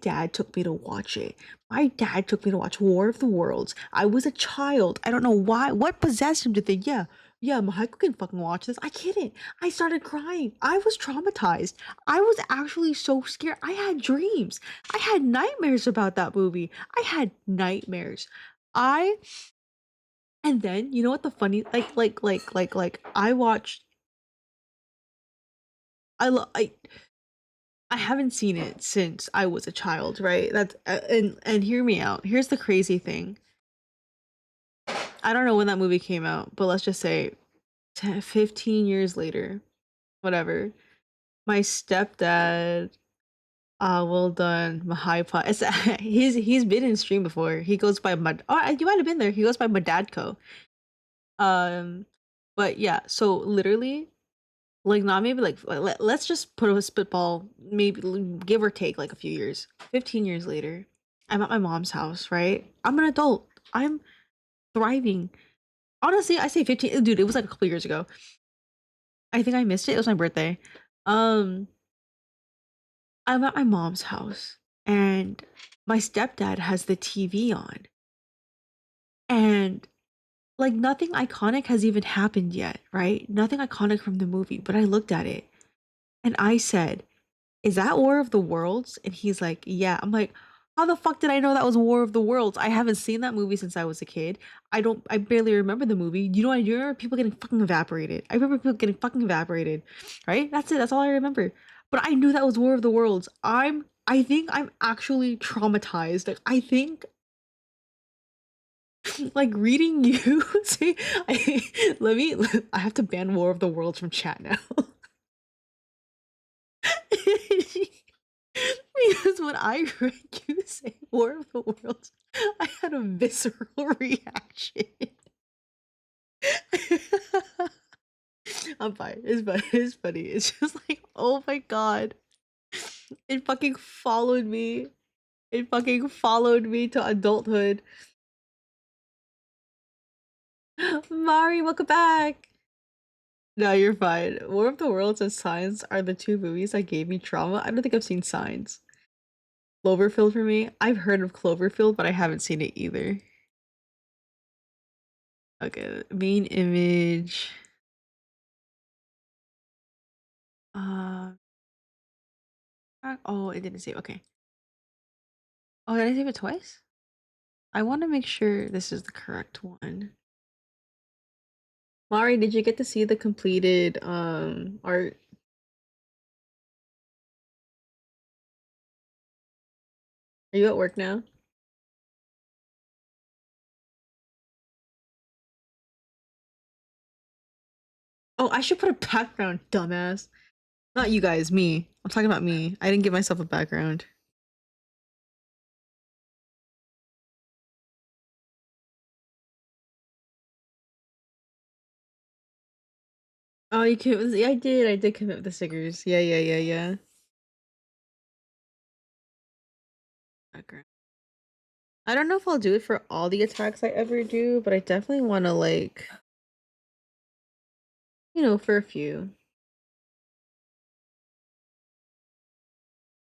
[SPEAKER 1] dad took me to watch it. My dad took me to watch War of the Worlds. I was a child. I don't know why. What possessed him to think, yeah, Mahaiko can fucking watch this. I couldn't. I started crying. I was traumatized. I was actually so scared. I had dreams. I had nightmares about that movie. I had nightmares. I and then you know what the funny I watched I I haven't seen it since I was a child, right? That's and hear me out. Here's the crazy thing. I don't know when that movie came out, but let's just say 15 years later, whatever. My stepdad, well done, Mahaiko. It's he's been in stream before. He goes by you might have been there. He goes by Madadko. Um, but yeah, so literally, like not maybe like let's just put a spitball, maybe give or take like a few years. 15 years later, I'm at my mom's house, right? I'm an adult. thriving. Honestly, I say 15. Dude, it was like a couple years ago. I think I missed it. It was my birthday. Um, I'm at my mom's house and my stepdad has the TV on. And like nothing iconic has even happened yet, right? Nothing iconic from the movie. But I looked at it and I said, "Is that War of the Worlds?" And he's like, "Yeah." I'm like, "How the fuck did I know that was War of the Worlds? I haven't seen that movie since I was a kid. I barely remember the movie. You know, I do remember people getting fucking evaporated. I remember people getting fucking evaporated, right? That's it. That's all I remember. But I knew that was War of the Worlds. I think I'm actually traumatized. Like, I think like reading you say, I have to ban War of the Worlds from chat now. Because when I read you say War of the Worlds, I had a visceral reaction. I'm fine. It's fine. It's funny. It's just like, oh my god. It fucking followed me. It fucking followed me to adulthood. Mari, welcome back. No, you're fine. War of the Worlds and Signs are the two movies that gave me trauma. I don't think I've seen Signs. Cloverfield for me. I've heard of Cloverfield, but I haven't seen it either. Okay, main image. Uh, oh, it didn't save. Okay. Oh, did I save it twice? I want to make sure this is the correct one. Mari, did you get to see the completed art? Are you at work now? Oh, I should put a background, dumbass. Not you guys, me. I'm talking about me. I didn't give myself a background. Oh, you can. Yeah, I did. I did commit with the stickers. Yeah, yeah, yeah, yeah. Background. I don't know if I'll do it for all the attacks I ever do, but I definitely want to like, for a few.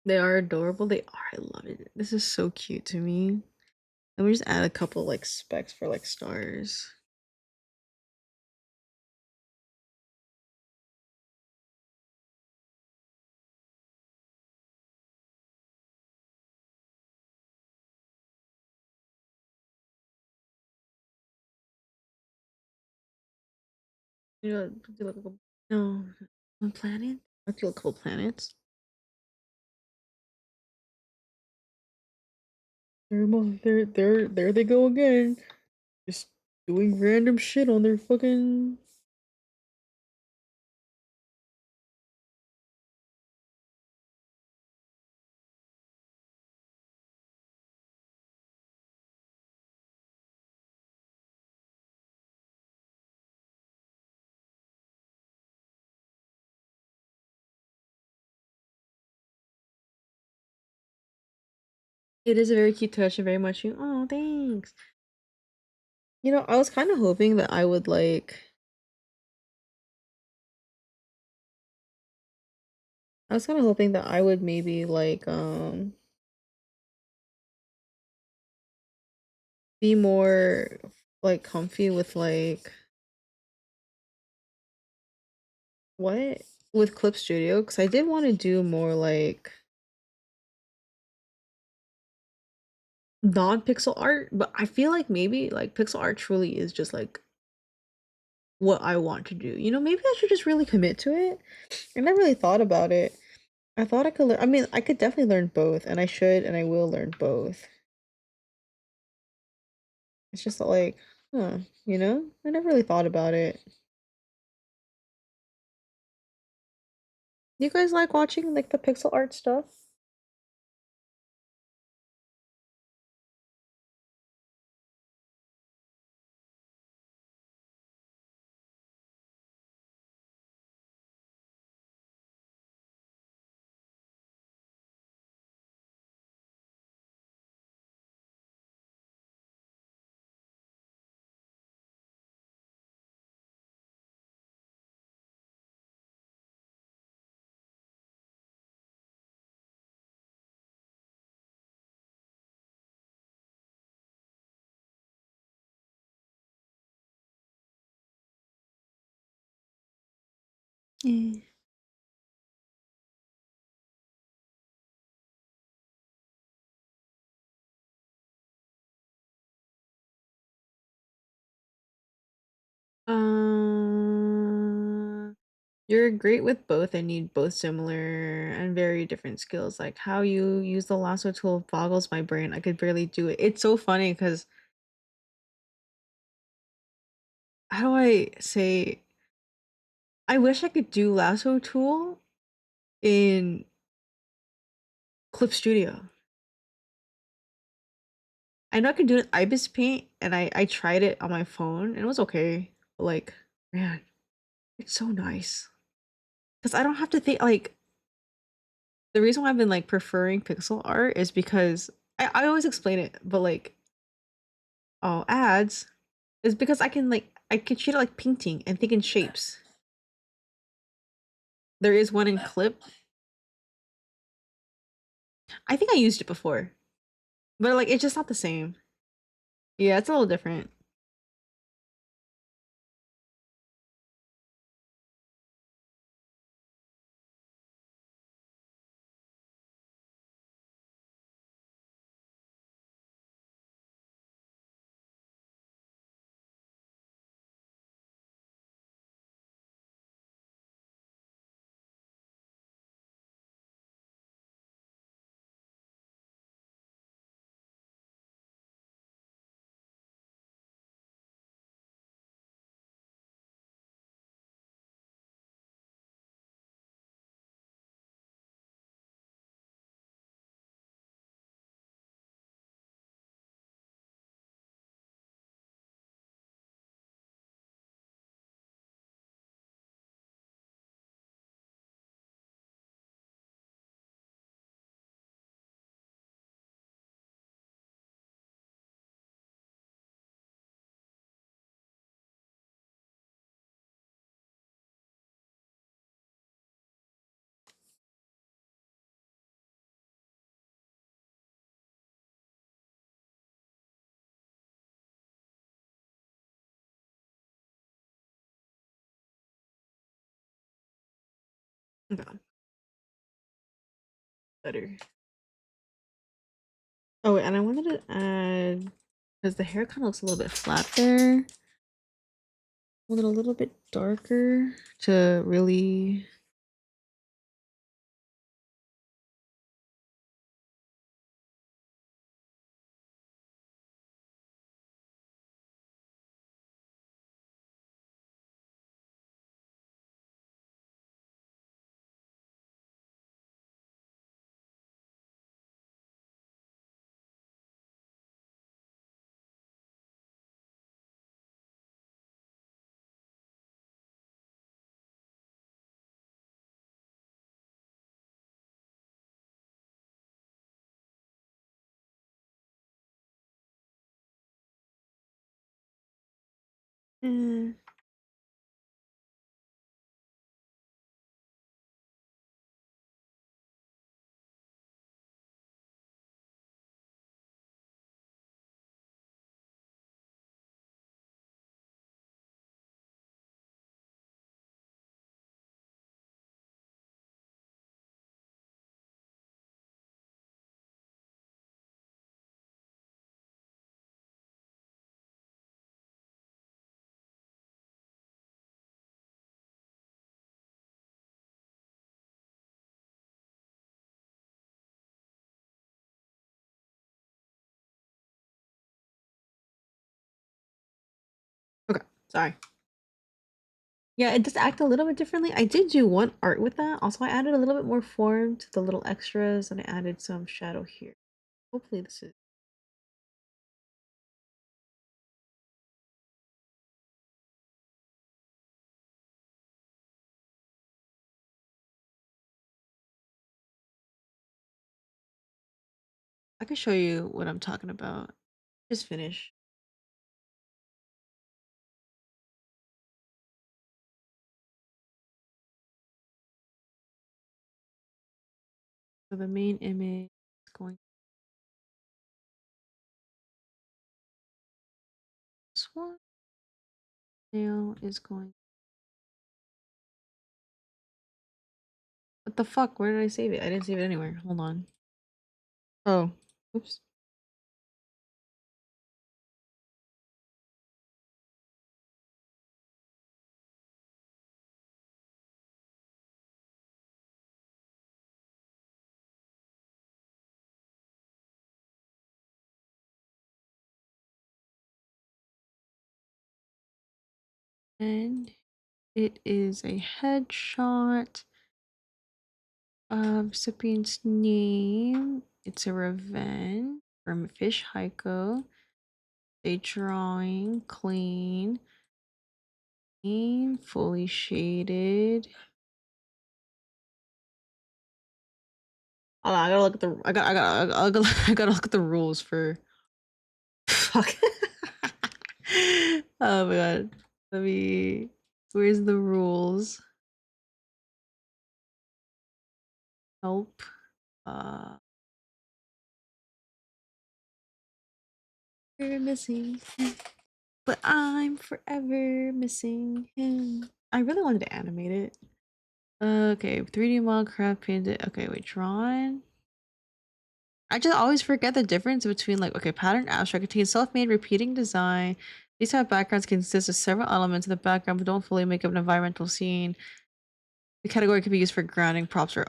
[SPEAKER 1] They are adorable. They are. I love it. This is so cute to me. Let me just add a couple like specs for like stars. Do like a couple, no, one planet. I'll do a couple planets. There they go again. Just doing random shit on their fucking. It is a very cute touch and very much you. Oh, thanks. I was kind of hoping that I would like. I was kind of hoping that I would maybe like be more like comfy with like what with Clip Studio because I did want to do more like non-pixel art, but I feel like maybe like pixel art truly is just like what I want to do. Maybe I should just really commit to it. I never really thought about it. I thought I could learn. I mean, I could definitely learn both, and I should, and I will learn both. It's just like, huh, I never really thought about it. You guys like watching like the pixel art stuff? Yeah. You're great with both and need both similar and very different skills. Like how you use the lasso tool boggles my brain. I could barely do it. It's so funny because how do I say I wish I could do lasso tool in Clip Studio. I know I could do it in Ibis Paint and I tried it on my phone and it was okay. But like, man, it's so nice. Because I don't have to think like the reason why I've been like preferring pixel art is because I always explain it, but like oh ads is because I can treat it like painting and think in shapes. There is one in Clip. I think I used it before, but like it's just not the same. Yeah, it's a little different. Okay, better. Oh, and I wanted to add because the hair kind of looks a little bit flat there. I want it a little bit darker to really. Eh. Okay, sorry. Yeah, it does act a little bit differently. I did do one art with that. Also, I added a little bit more form to the little extras and I added some shadow here. Hopefully this is I can show you what I'm talking about. Just finish. So the main image is going this one. Nail is going What the fuck? Where did I save it? I didn't save it anywhere. Hold on. Oh, oops. And it is a headshot. Recipient's name. It's a revenge from Fish Heiko. A drawing, clean, fully shaded. Hold on, I gotta look at the. I gotta look at the rules for. Fuck. Oh my god. Let me. Where's the rules? Help. We're missing him, but I'm forever missing him. I really wanted to animate it. Okay, 3D model, craft painted. Okay, wait, drawn. I just always forget the difference between like, okay, pattern abstract contains self-made repeating design. These type of backgrounds consist of several elements in the background but don't fully make up an environmental scene. The category can be used for grounding props or.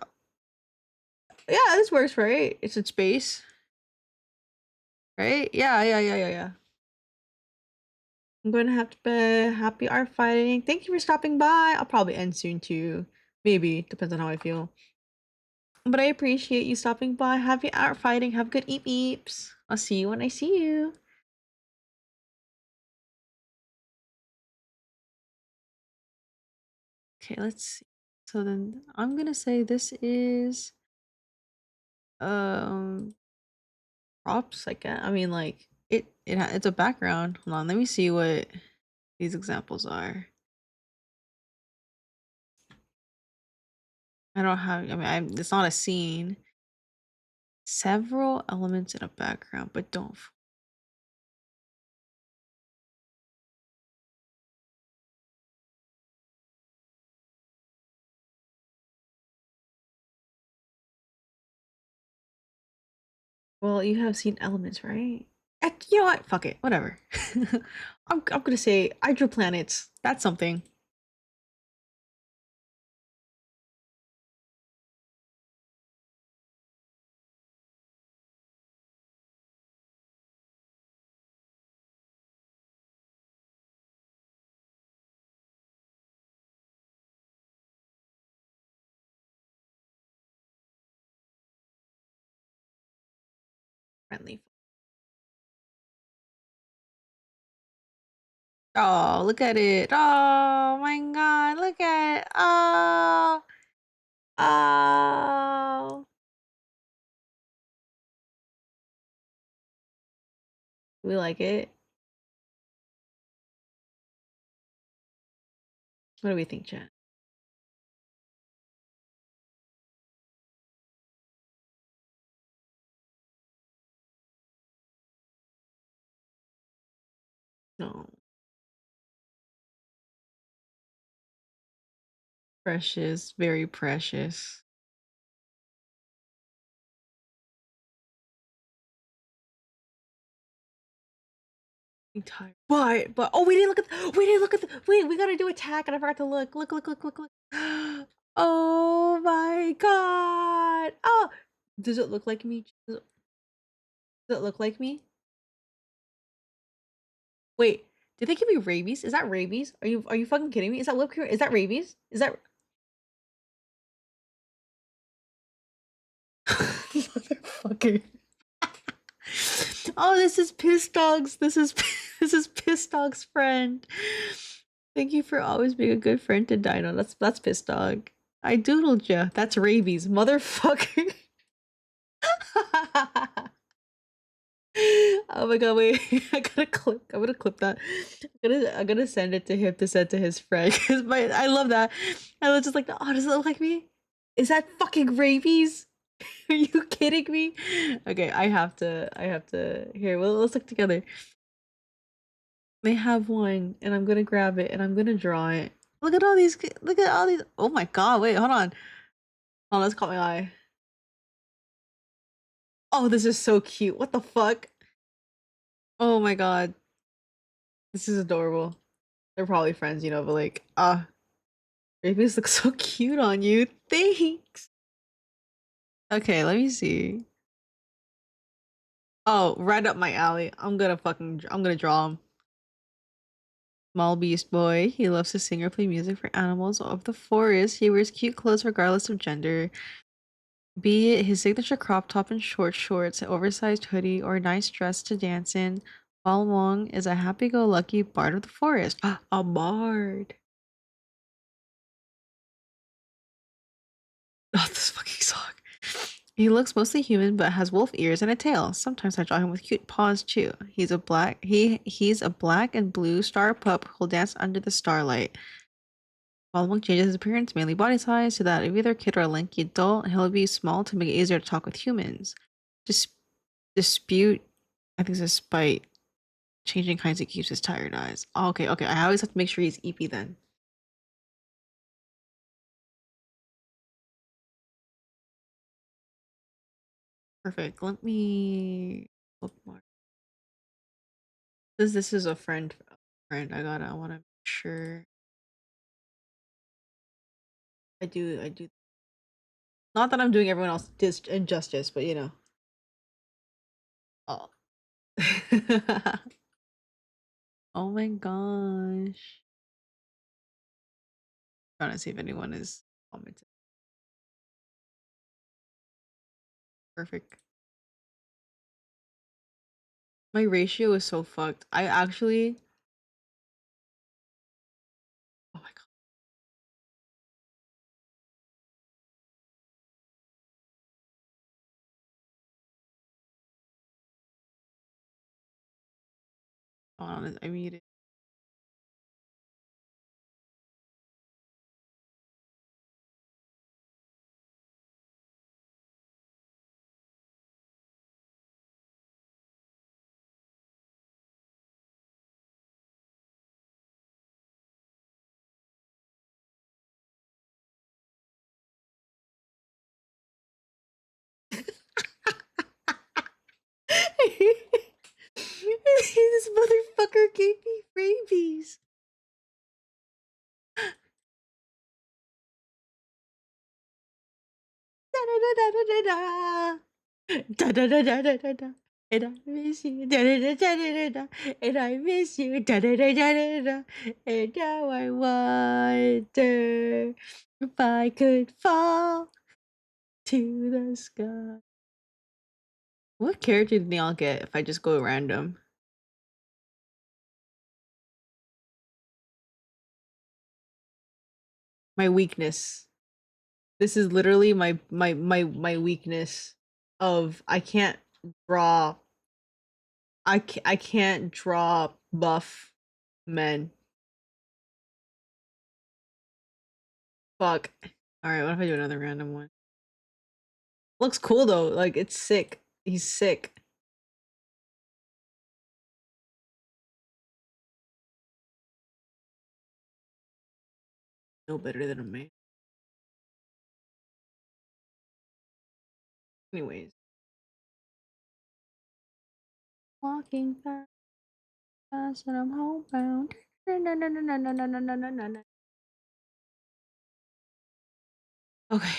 [SPEAKER 1] Yeah, this works, right? It's in space. Right? Yeah. I'm going to have to be happy art fighting. Thank you for stopping by. I'll probably end soon too. Maybe. Depends on how I feel. But I appreciate you stopping by. Happy art fighting. Have good eep eeps. I'll see you when I see you. Okay, let's see. So then I'm gonna say this is props, I guess. I mean like it's a background. Hold on, let me see what these examples are. I don't have it's not a scene. Several elements in a background, but don't. Well, you have seen elements, right? You know what? Fuck it. Whatever. I'm gonna say I drew planets. That's something. Friendly. Oh, look at it. Oh my god, look at it. Oh. Oh. We like it. What do we think, chat? No. Precious, very precious. I'm tired. But oh, we didn't look at the wait, we gotta do attack and I forgot to look. Look. Oh my god. Oh, does it look like me? Does it look like me? Wait, did they give me rabies? Is that rabies? Are you fucking kidding me? Is that lip cure? Is that rabies? Is that motherfucker? Oh, this is Piss Dog's. This is Piss Dog's friend. Thank you for always being a good friend to Dino. That's Piss Dog. I doodled ya. That's rabies, motherfucker. Oh my god, wait. I gotta clip. I'm gonna clip that. I'm gonna send it to him to send to his friend. Cause I love that. I was just like, oh, does it look like me? Is that fucking rabies? Are you kidding me? Okay, I have to here, well, let's look together. They have one, and I'm gonna grab it and I'm gonna draw it. Look at all these oh my god, wait, hold on. Oh, that's caught my eye. Oh, this is so cute. What the fuck? Oh my god. This is adorable. They're probably friends, you know, but like, babies look so cute on you. Thanks. Okay, let me see. Oh, right up my alley. I'm gonna draw him. Small beast boy. He loves to sing or play music for animals of the forest. He wears cute clothes regardless of gender. Be it his signature crop top and short shorts, an oversized hoodie, or a nice dress to dance in, Balmong is a happy-go-lucky bard of the forest. A bard. Oh, this fucking song. He looks mostly human but has wolf ears and a tail. Sometimes I draw him with cute paws too. He's a black and blue star pup who'll dance under the starlight. Balmong changes his appearance, mainly body size, to that of either a kid or a lanky adult. He'll be small to make it easier to talk with humans. Dis- dispute, I think it's a spite. Changing kinds he keeps his tired eyes. Oh, okay, okay. I always have to make sure he's EP then. Perfect. Let me bookmark. This is a friend. I wanna make sure I do. Not that I'm doing everyone else injustice, but you know. Oh. Oh my gosh. Trying to see if anyone is commenting. Perfect. My ratio is so fucked. I actually oh my god. Hold on, I muted. This motherfucker gave me rabies. Da da da da da da. Da da da da da da da. And I miss you. Da da da da da da. And I miss you. Da da da da da da. And now I wonder if I could fall to the sky. What character did they all get if I just go random? My weakness. This is literally my weakness of I can't draw I can't draw buff men. Fuck. Alright, what if I do another random one? Looks cool though, like it's sick. He's sick. No better than a man. Anyways. Walking fast and I'm homebound. Okay.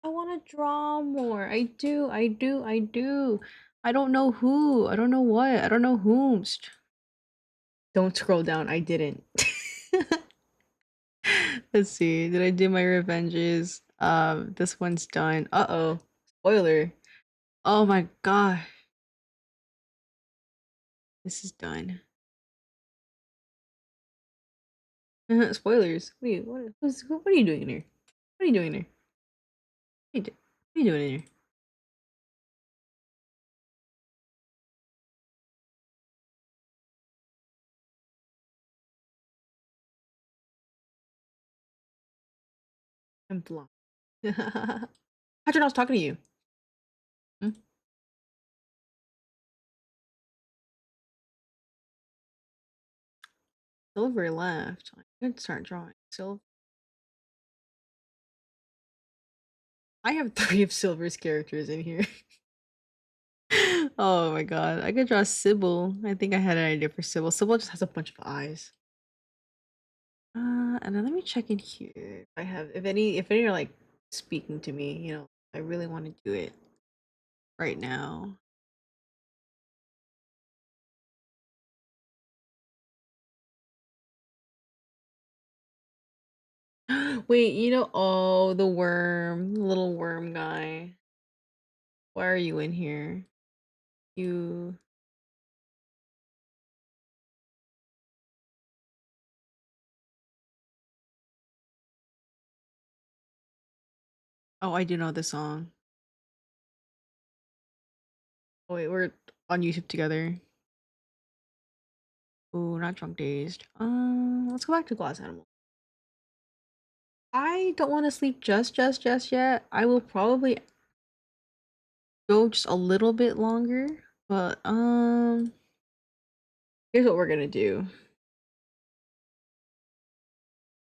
[SPEAKER 1] I want to draw more. I do. I don't know who. I don't know what. I don't know whomst. Don't scroll down. I didn't. Let's see. Did I do my revenges? This one's done. Uh-oh. Spoiler. Oh my god. This is done. Spoilers. Wait, what are you doing in here? What are you doing in here? What are you doing in here? I'm blind. Patrick, I was talking to you. Hmm? Silver left. I could start drawing. Silver. I have 3 of Silver's characters in here. Oh my god. I could draw Sybil. I think I had an idea for Sybil. Sybil just has a bunch of eyes. And then let me check in here. If I have if any are like speaking to me, I really want to do it right now. Wait, oh, the worm, little worm guy. Why are you in here? You. Oh, I do know this song. Oh wait, we're on YouTube together. Ooh, not drunk dazed. Let's go back to glass animal. I don't want to sleep just yet. I will probably go just a little bit longer, but here's what we're gonna do.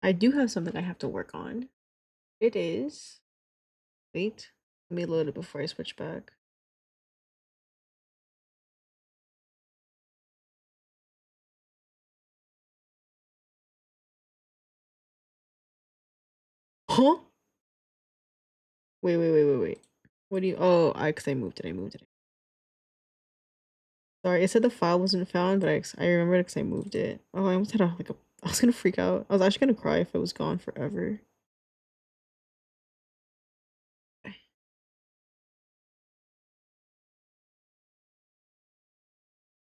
[SPEAKER 1] I do have something I have to work on. It is. Wait, let me load it before I switch back. Huh? Wait. What do you? Oh, cause I moved it. I moved it. Sorry, it said the file wasn't found, but I remembered because I moved it. Oh, I almost had a. I was gonna freak out. I was actually gonna cry if it was gone forever. Okay.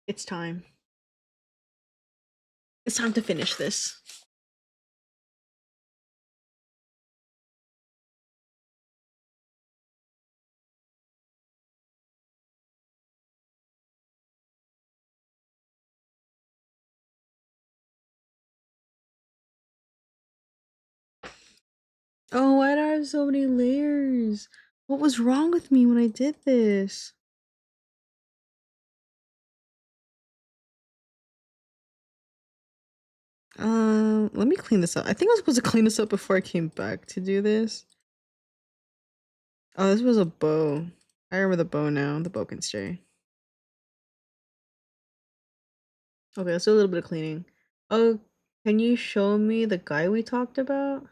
[SPEAKER 1] It's time. It's time to finish this. Oh, why do I have so many layers? What was wrong with me when I did this? Let me clean this up. I think I was supposed to clean this up before I came back to do this. Oh, this was a bow. I remember the bow now. The bow can stay. Okay, let's do a little bit of cleaning. Oh, can you show me the guy we talked about?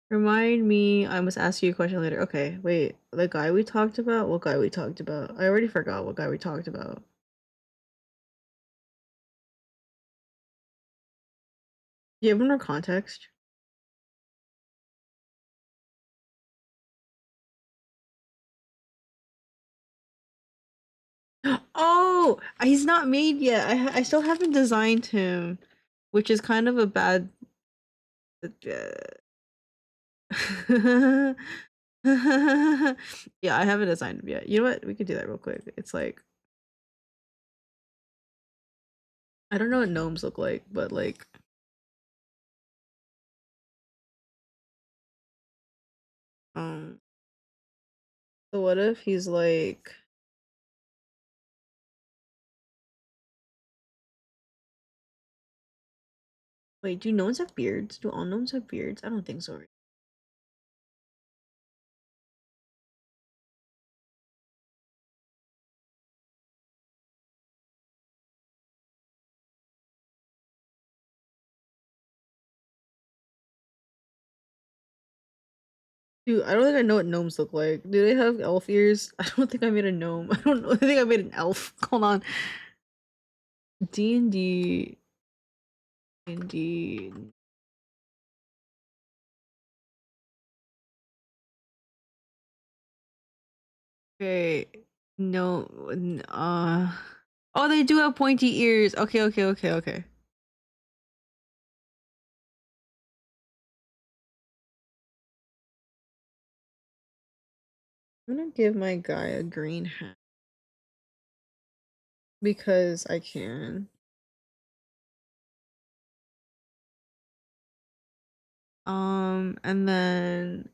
[SPEAKER 1] Remind me, I must ask you a question later. Okay, wait. The guy we talked about? What guy we talked about? I already forgot what guy we talked about. Do you have more context? Oh, he's not made yet. I still haven't designed him, which is kind of a bad. Yeah, I haven't designed him yet. You know what? We could do that real quick. It's like I don't know what gnomes look like, but like um. So what if he's like? Wait, do gnomes have beards? Do all gnomes have beards? I don't think so. Dude, I don't think I know what gnomes look like. Do they have elf ears? I don't think I made a gnome. I don't know. I think I made an elf. Hold on. D&D. D&D. Okay. No. Oh, they do have pointy ears. Okay. I'm gonna give my guy a green hat because I can. And then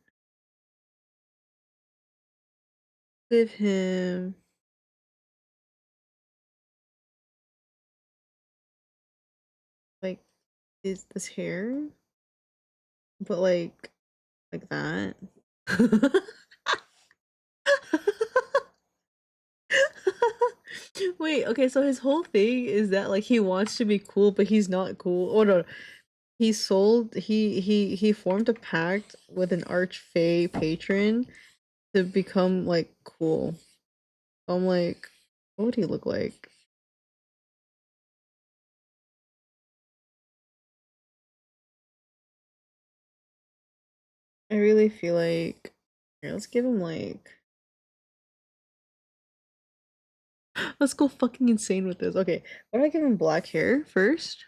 [SPEAKER 1] give him like is this hair, but like like that. Wait, okay, so his whole thing is that like he wants to be cool, but he's not cool. Oh no, he formed a pact with an archfey patron to become like cool. I'm like, what would he look like? I really feel like here, let's give him like let's go fucking insane with this. Okay, why do I give him black hair first?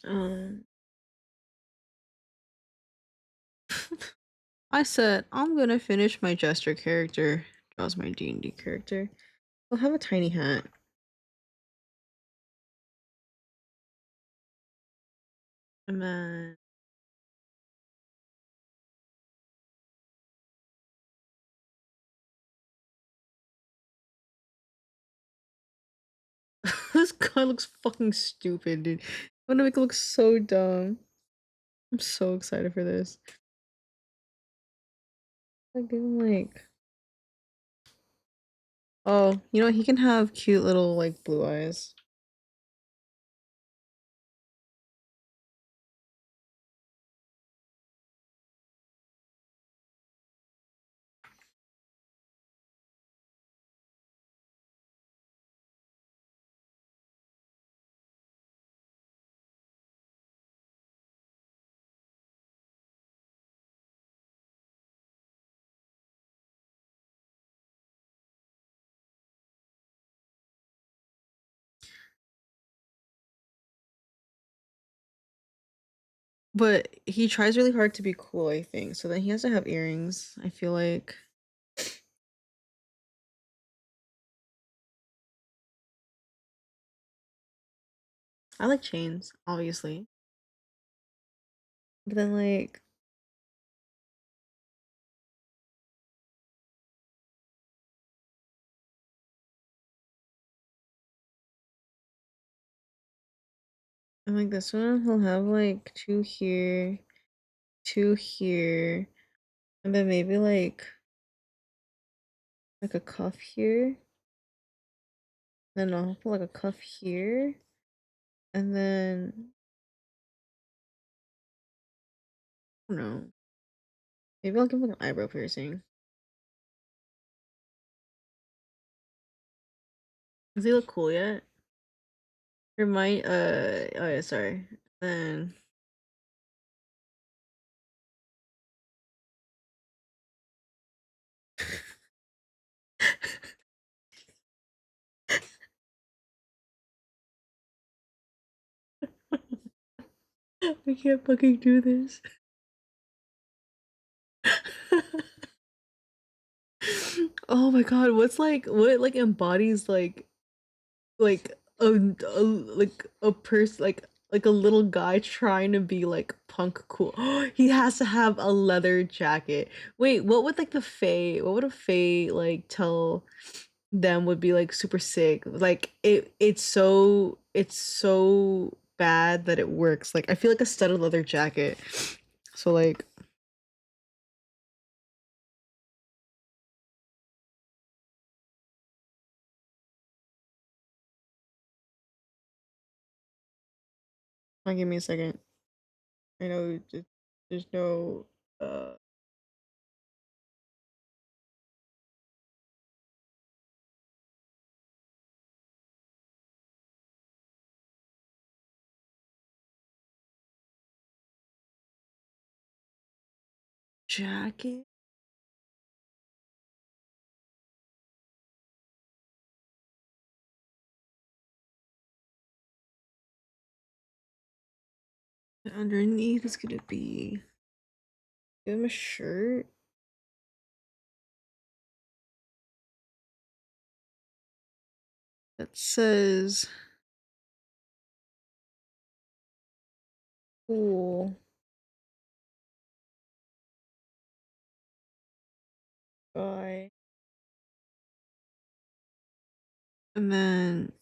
[SPEAKER 1] Um, I said I'm gonna finish my jester character. Draws my D&D character. I'll have a tiny hat. And then this guy looks fucking stupid, dude. I'm gonna make it look so dumb. I'm so excited for this. I give him like, oh, you know, he can have cute little like blue eyes. But he tries really hard to be cool, I think. So then he has to have earrings, I feel like. I like chains, obviously. But then like and like this one, he'll have like two here, two here, and then maybe like a cuff here. Then I'll put like a cuff here, and then I don't know. Maybe I'll give him like an eyebrow piercing. Does he look cool yet? Remind oh yeah, sorry. Then I can't fucking do this. Oh my god, what like embodies like like a person like a little guy trying to be like punk cool. He has to have a leather jacket. Wait, what would like the Fae? What would a Fae like tell them would be like super sick? Like it's so bad that it works. Like I feel like a studded leather jacket. So like fine. Give me a second. I know there's no jacket. Underneath is gonna be give him a shirt. That says cool guy. And then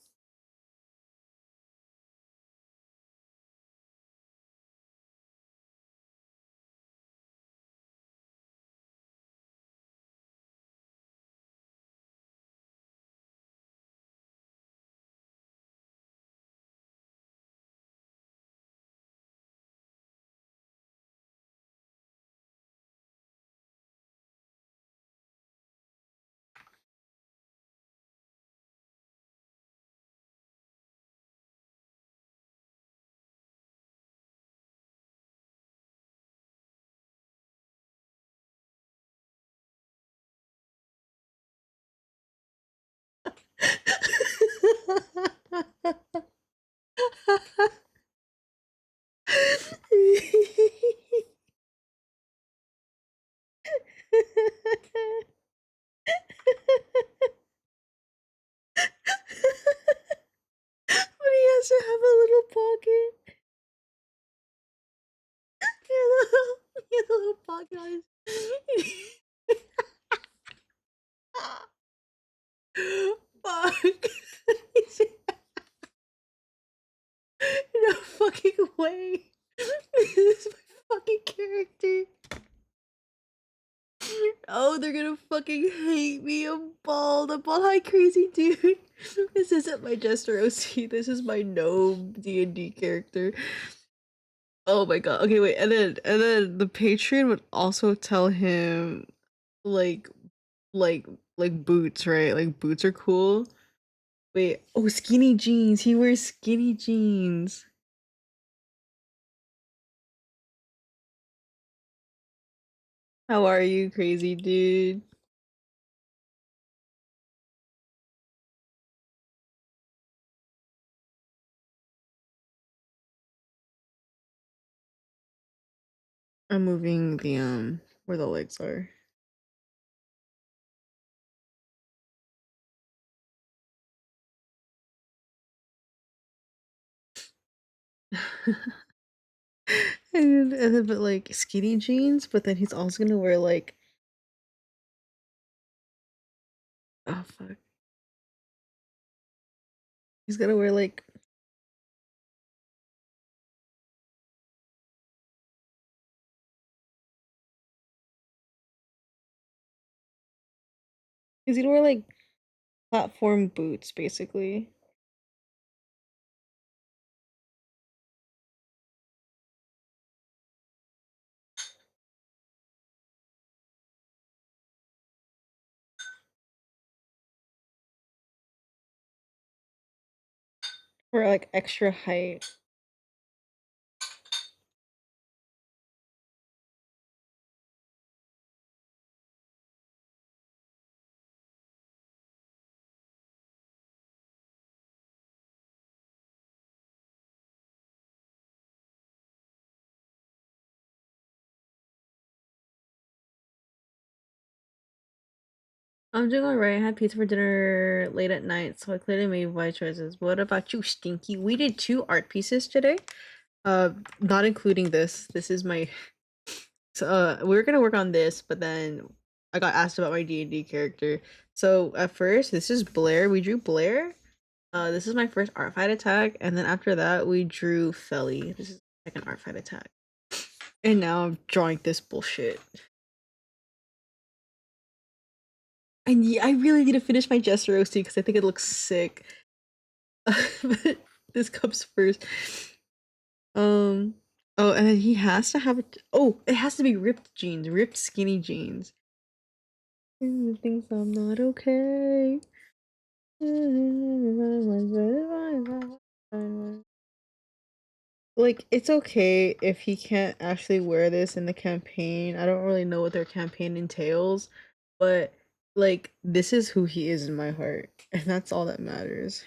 [SPEAKER 1] but he has to have a little pocket. He has a little pocket on his. Fuck. No fucking way. This is my fucking character. Oh, they're gonna fucking hate me. I'm bald. Hi, crazy dude. This isn't my Jester OC. This is my gnome D&D character. Oh my god. Okay, wait. And then the patron would also tell him like like boots, right? Like boots are cool. Wait. Oh, skinny jeans. He wears skinny jeans. How are you, crazy dude? I'm moving the where the legs are. And then but like skinny jeans, but then he's also gonna wear like oh fuck. He's gonna wear like he's gonna wear like platform boots basically. For like extra height. I'm doing alright. I had pizza for dinner late at night, so I clearly made wise choices. What about you, Stinky? We did 2 art pieces today. Not including this. This is my so we were gonna work on this, but then I got asked about my D&D character. So at first, this is Blaire. We drew Blaire. This is my first Artfight attack, and then after that, we drew Felly. This is like an Artfight attack. And now I'm drawing this bullshit. And yeah, I really need to finish my Jester OC because I think it looks sick. But this comes first. Oh, and then he has to have it. Oh, it has to be ripped jeans, ripped skinny jeans. Thinks I'm not okay. Like, it's okay if he can't actually wear this in the campaign. I don't really know what their campaign entails, but like, this is who he is in my heart, and that's all that matters.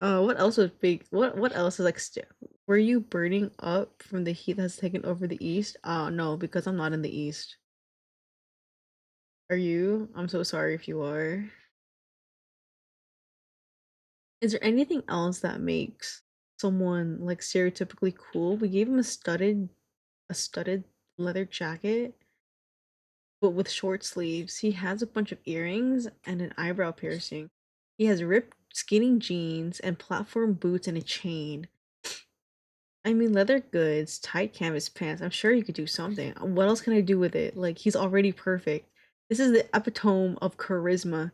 [SPEAKER 1] What else was big? What else is like? Were you burning up from the heat that's taken over the east? No, because I'm not in the east. Are you? I'm so sorry if you are. Is there anything else that makes someone like stereotypically cool? We gave him a studded leather jacket, but with short sleeves. He has a bunch of earrings and an eyebrow piercing. He has ripped skinny jeans and platform boots and a chain. I mean, leather goods, tight canvas pants. I'm sure you could do something. What else can I do with it? Like, he's already perfect. This is the epitome of charisma.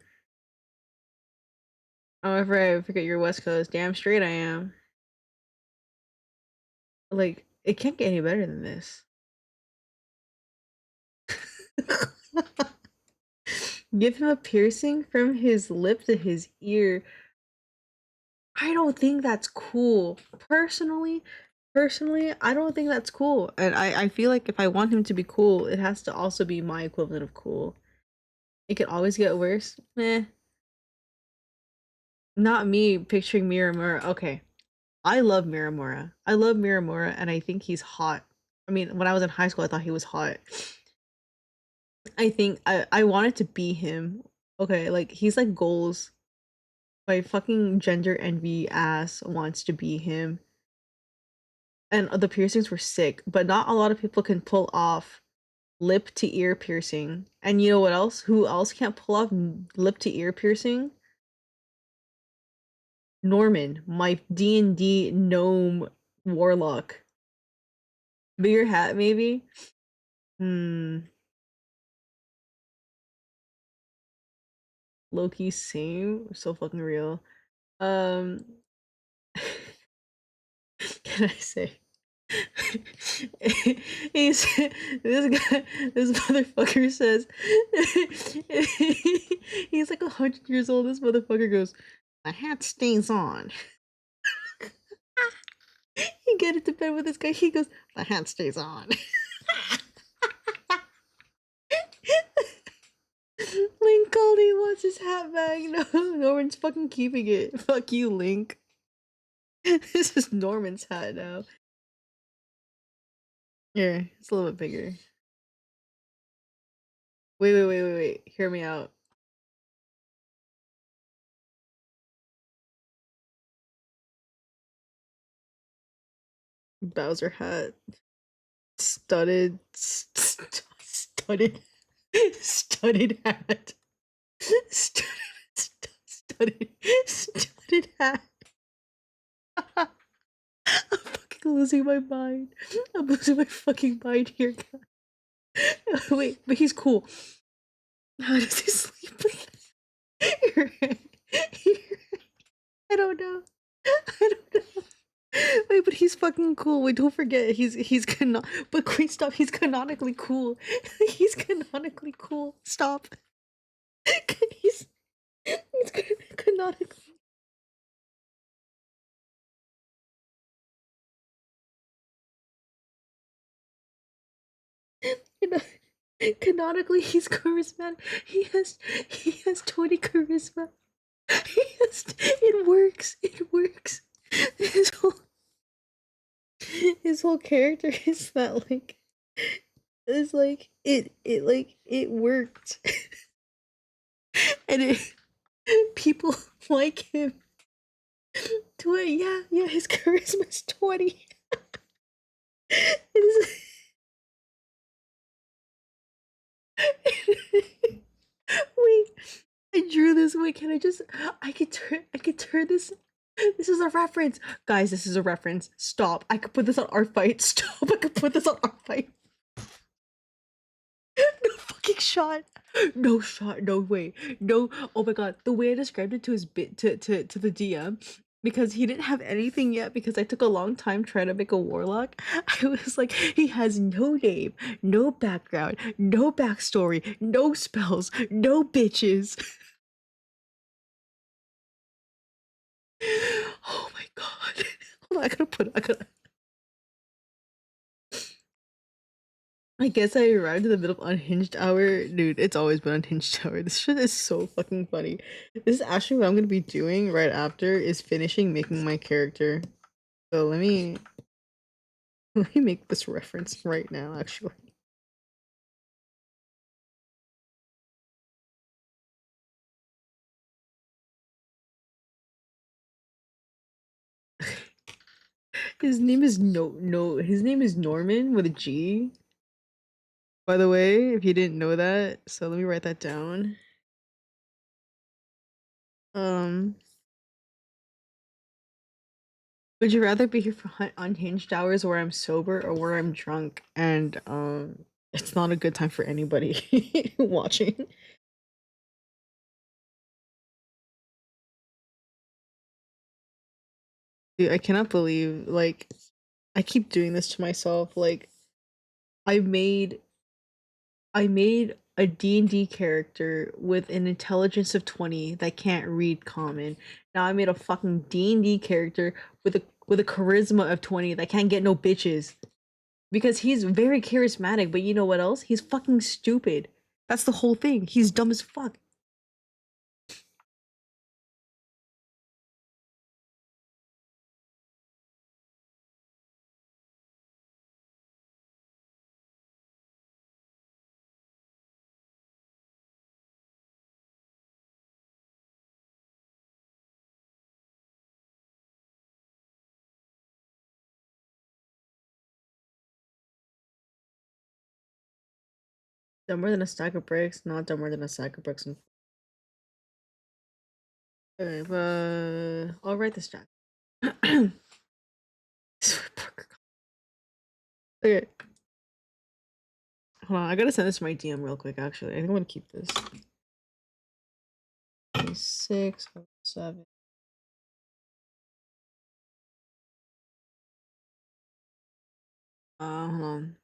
[SPEAKER 1] However, I forget your West Coast. Damn straight I am. Like, it can't get any better than this. Give him a piercing from his lip to his ear. I don't think that's cool. Personally, I don't think that's cool. And I feel like if I want him to be cool, it has to also be my equivalent of cool. It could always get worse. Meh. Not me picturing Miramura. Okay. I love Miramura. I love Miramura and I think he's hot. I mean, when I was in high school, I thought he was hot. I think I wanted to be him. Okay, like he's like goals. My fucking gender envy ass wants to be him. And the piercings were sick, but not a lot of people can pull off lip to ear piercing. And you know what else? Who else can't pull off lip to ear piercing? Norman, my D&D gnome warlock. Bigger hat, maybe? Hmm. Loki, same. So fucking real. Um. Can I say? He's this motherfucker says he's like 100 years old. This motherfucker goes, "My hat stays on." He get into bed with this guy. He goes, "My hat stays on." Link called. He wants his hat back. No one's fucking keeping it. Fuck you, Link. This is Norman's hat now. Here, it's a little bit bigger. Wait. Hear me out. Bowser hat. Studded studded hat. Studded hat. I'm fucking losing my mind. I'm losing my fucking mind here. Wait, but he's cool. How does he sleep? I don't know. I don't know. Wait, but he's fucking cool. Wait, don't forget, but wait, stop. He's canonically cool. He's canonically cool. Stop. he's he's canonically. Canonically, he's charismatic. He has 20 charisma. It works. It works. His whole his whole character is that like it's like it worked. And people like him. 20, yeah, his charisma's 20. Wait, I drew this. Wait, can I just? I could turn this. This is a reference, guys. This is a reference. Stop. I could put this on Artfight. Stop. I could put this on Artfight. No fucking Fake shot. No shot. No way. No. Oh my god. The way I described it to his bit to the DM, because he didn't have anything yet, because I took a long time trying to make a warlock. I was like, he has no name, no background, no backstory, no spells, no bitches. Oh my god. Hold on, I gotta I guess I arrived in the middle of unhinged hour. Dude, it's always been unhinged hour. This shit is so fucking funny. This is actually what I'm gonna be doing right after is finishing making my character. So let me make this reference right now, actually. His name is his name is Norman with a G. By the way, if you didn't know that, so let me write that down. Um, would you rather be here for unhinged hours where I'm sober or where I'm drunk? And it's not a good time for anybody watching. Dude, I cannot believe, like, I keep doing this to myself. Like, I made I made a D&D character with an intelligence of 20 that can't read common. Now I made a fucking D&D character with a charisma of 20 that can't get no bitches. Because he's very charismatic, but you know what else? He's fucking stupid. That's the whole thing. He's dumb as fuck. Dumber than a stack of bricks, not dumber than a sack of bricks. Okay, but I'll write this down. Okay. Hold on, I gotta send this to my DM real quick, actually. I think I'm gonna keep this. 6, 7. Hold on.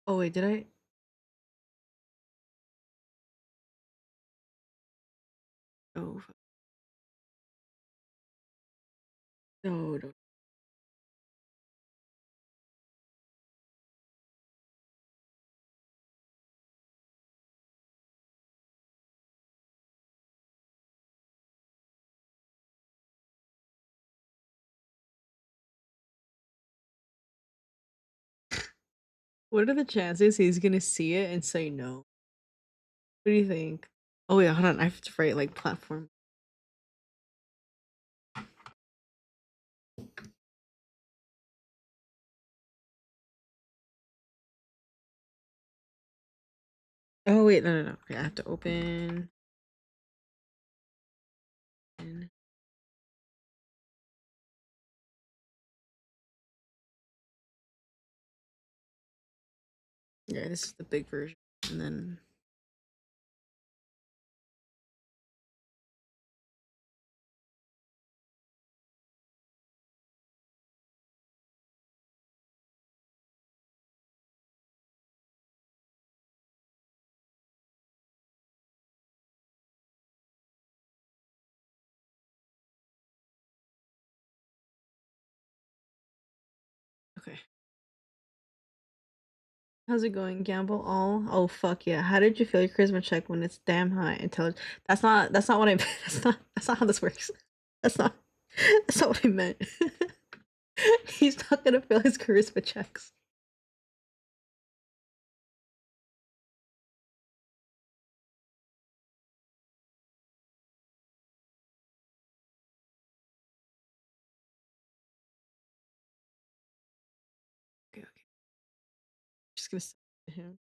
[SPEAKER 1] Oh wait, did I? Oh, no, no. What are the chances he's gonna see it and say no? What do you think? Oh yeah, hold on. I have to write like platform. Oh wait, no. Okay, I have to open. Yeah, this is the big version, and then. Okay. How's it going? Gamble all? Oh fuck yeah. How did you feel your charisma check when it's damn high intelligence? That's not what I that's not how this works. That's not that's not what I meant. He's not gonna fail his charisma checks. Okay. Just gonna send it to him.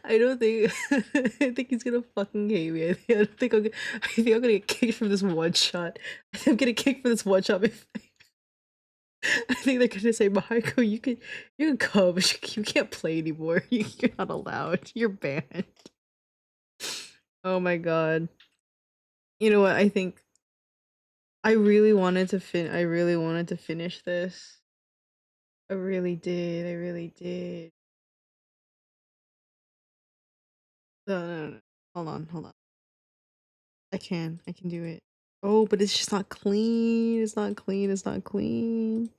[SPEAKER 1] I don't think I think he's gonna fucking hate me. I think I'm gonna get kicked from this one shot. I think I'm getting kicked from this one shot. I think they're gonna say, Mahaiko, you can come, but you can't play anymore. You're not allowed. You're banned. Oh my god. You know what? I think I really wanted to finish this. I really did. I really did. No, no, no. Hold on, hold on. I can do it. Oh, but it's just not clean. It's not clean. It's not clean.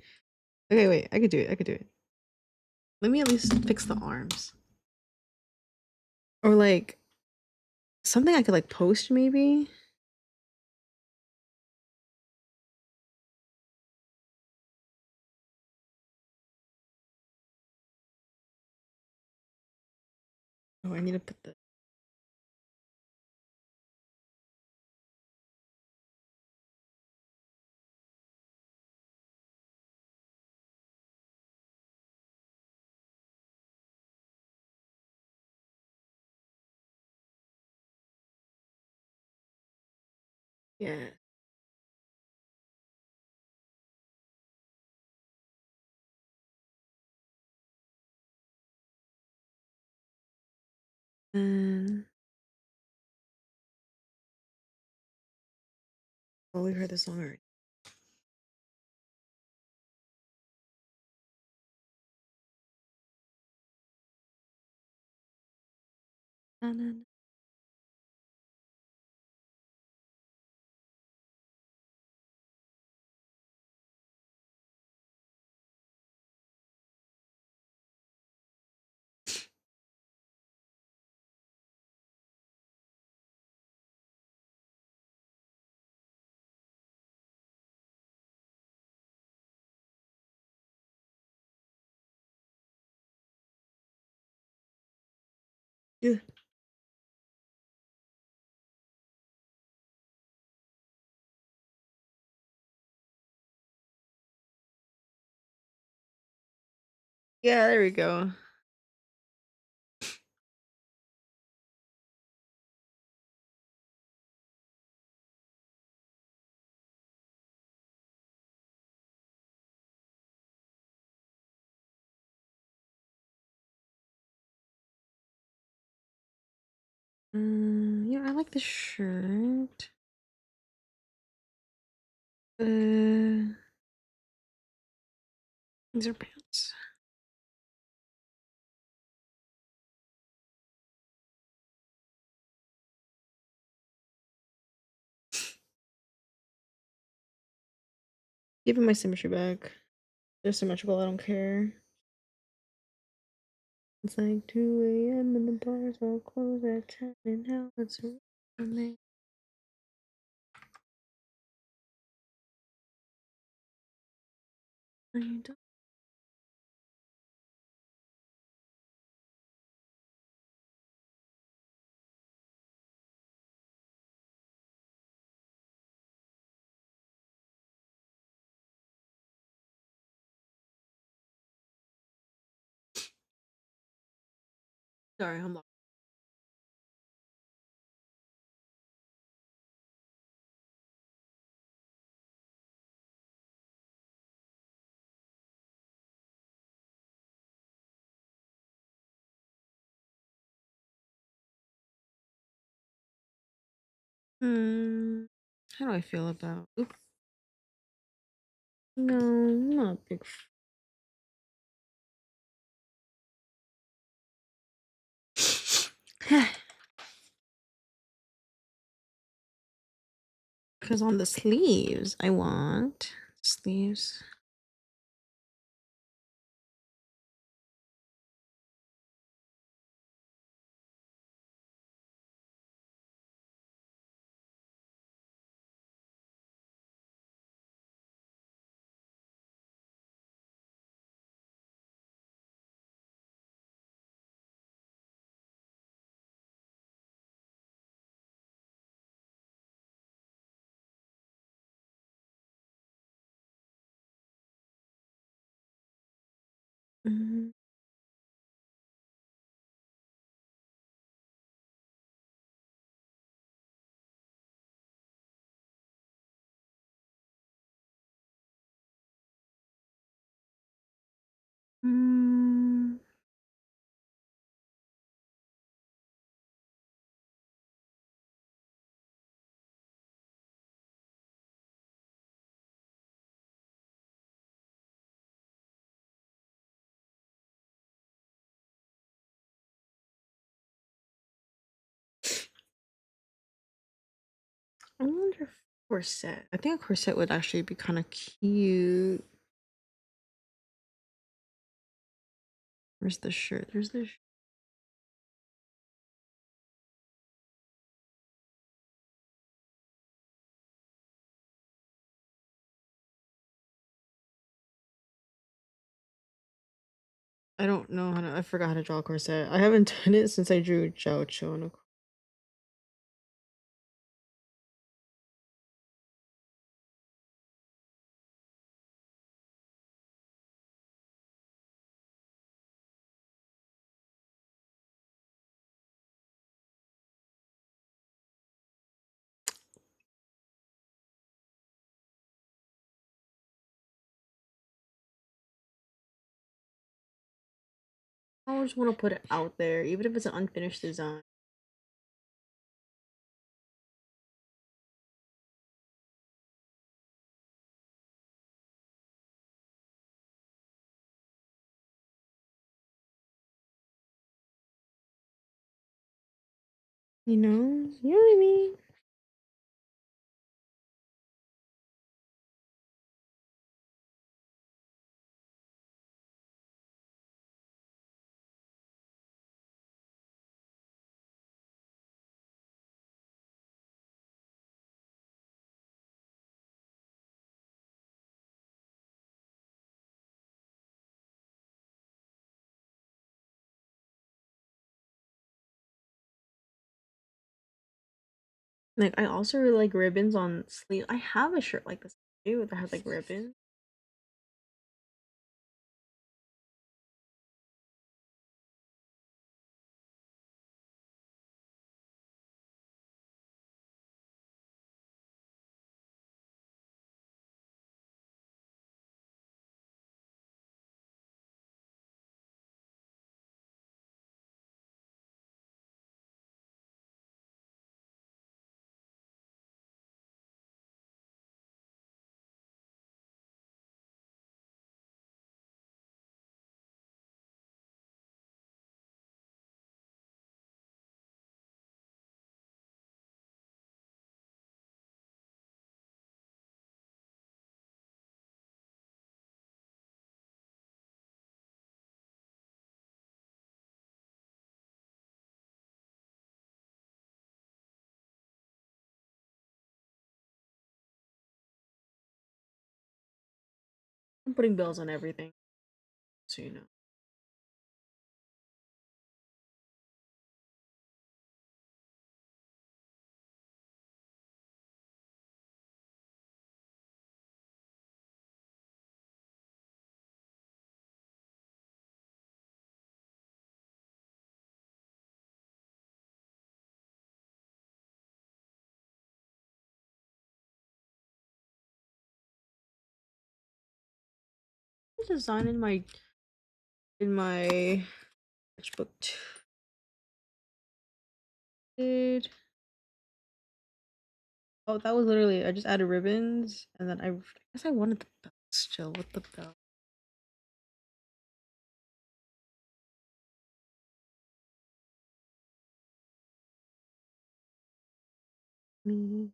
[SPEAKER 1] Okay, wait. I could do it. I could do it. Let me at least fix the arms. Or like something I could like post maybe. Oh, I need to put the yeah. And well, we heard the song already. Na, na, na. Yeah. Yeah, there we go. Yeah, I like the shirt. These are pants. Give me my symmetry back. They're symmetrical, I don't care. It's like 2 a.m. and the bars all closed at 10 and now it's for me. Sorry, I'm lost. How do I feel about? Oops. No, I'm not a big. Because on the sleeves, I want sleeves. Mm, I wonder if corset. I think a corset would actually be kind of cute. Where's the shirt? There's the shirt. I don't know how to. I forgot how to draw a corset. I haven't done it since I drew Zhao Cho on a. I always want to put it out there, even if it's an unfinished design. You know what I mean? Like, I also really like ribbons on sleeve. I have a shirt like this too that has like ribbons. I'm putting bills on everything, so you know. Design in my sketchbook too. Oh, that was literally I just added ribbons and then I guess I wanted the belt still with the belt. Mhm.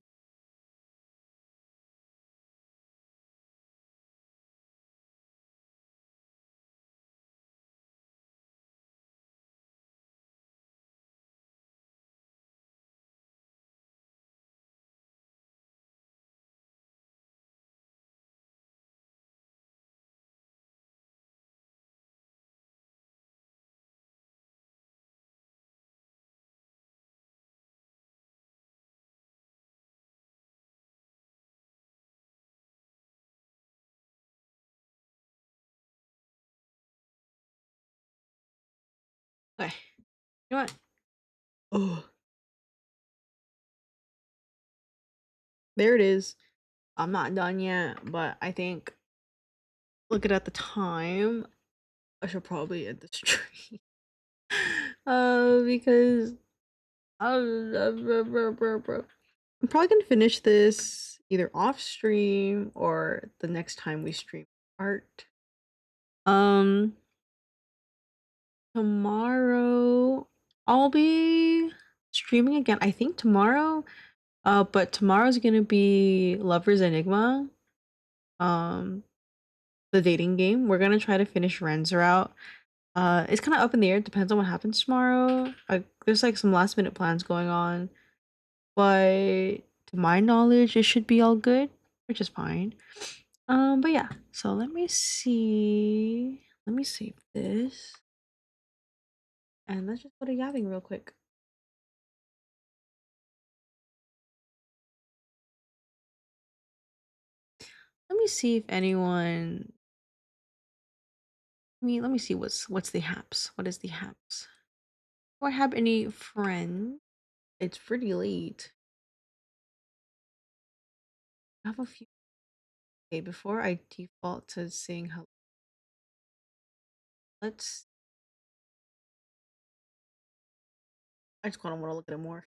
[SPEAKER 1] Okay. You know what? Oh, there it is. I'm not done yet, but I think looking at the time, I should probably end the stream. Because I'm probably gonna finish this either off stream or the next time we stream art. Um, Tomorrow I'll be streaming again. I think tomorrow But tomorrow's gonna be Lover's Enigma. Um, the dating game. We're gonna try to finish Ren's route. It's kind of up in the air. It depends on what happens tomorrow. There's like some last minute plans going on, but to my knowledge, it should be all good, which is fine. But yeah. So let me see. Let me save this, and let's just go to yapping real quick. Let me see if anyone. Let me see what's the haps. What is the haps? Do I have any friends? It's pretty late. I have a few. Okay, before I default to saying hello, let's. I just kind of want to look at it more.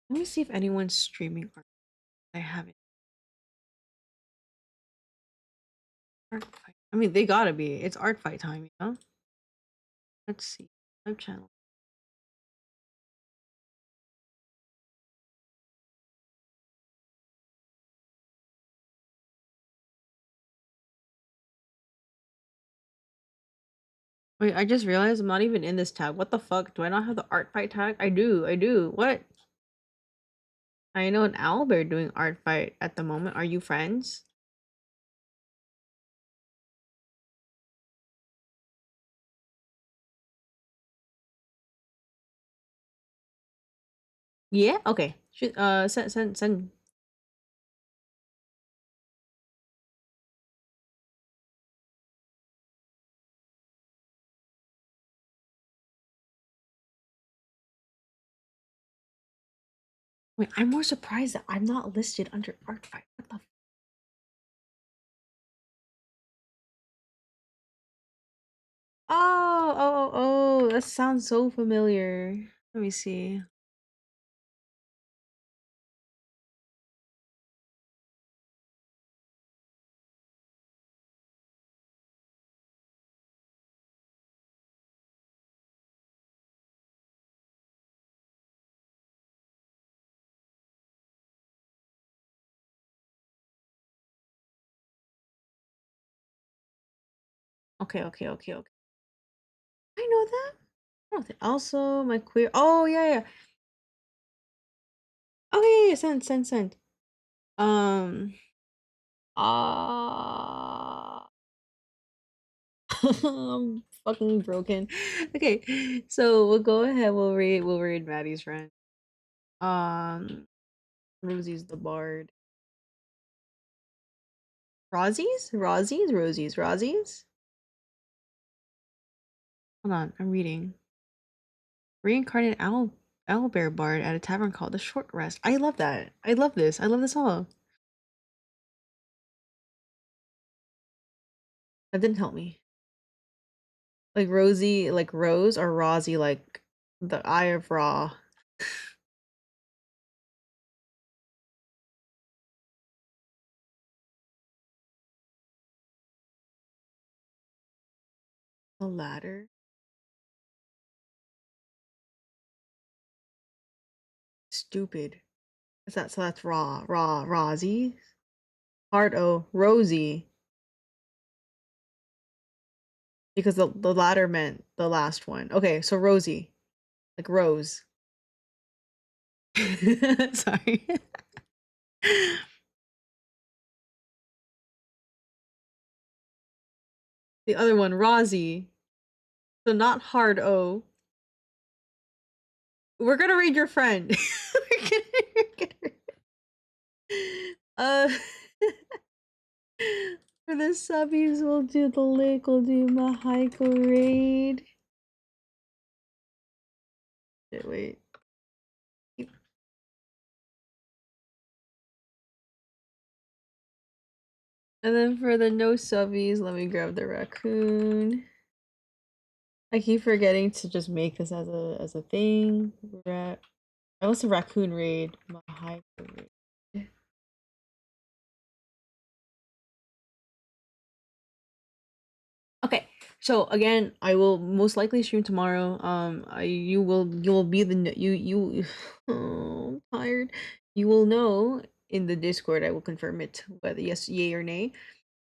[SPEAKER 1] Let me see if anyone's streaming art. I haven't. Art fight. I mean, they gotta be. It's art fight time, you know. Let's see. Web channel. Wait, I just realized I'm not even in this tab. What the fuck? Do I not have the art fight tag? I do. I do. What? I know an Owlbear doing art fight at the moment. Are you friends? Yeah. Okay. Shoot. Send. Wait, I'm more surprised that I'm not listed under art fight. What the? Oh. That sounds so familiar. Let me see. Okay. I know that. I don't think. Also, my queer. Oh yeah. Okay, yeah. Send. Um. Ah. I'm fucking broken. Okay, so we'll go ahead. We'll read Maddie's friend. Um, Rosie's the bard. Rosie's. Hold on, I'm reading. Reincarnated owlbear bard at a tavern called the Short Rest. I love that. I love this. I love this all. That didn't help me. Like Rosie, like Rose, or Rosie, like the Eye of Ra. The latter. Stupid. Is that so? That's Rosie. Hard O, Rosie. Because the latter meant the last one. Okay, so Rosie, like Rose. Sorry. The other one, Rosie. So not hard O. We're gonna read your friend. we're uh, for the subbies, we'll do the lick. We'll do Mahaiko raid. Wait. And then for the no subbies, let me grab the raccoon. I keep forgetting to just make this as a thing. I was a raccoon raid. Mahaiko raid. Okay, So again, I will most likely stream tomorrow. You will be the. Oh, I'm tired. You will know in the Discord. I will confirm it whether yes, yay or nay.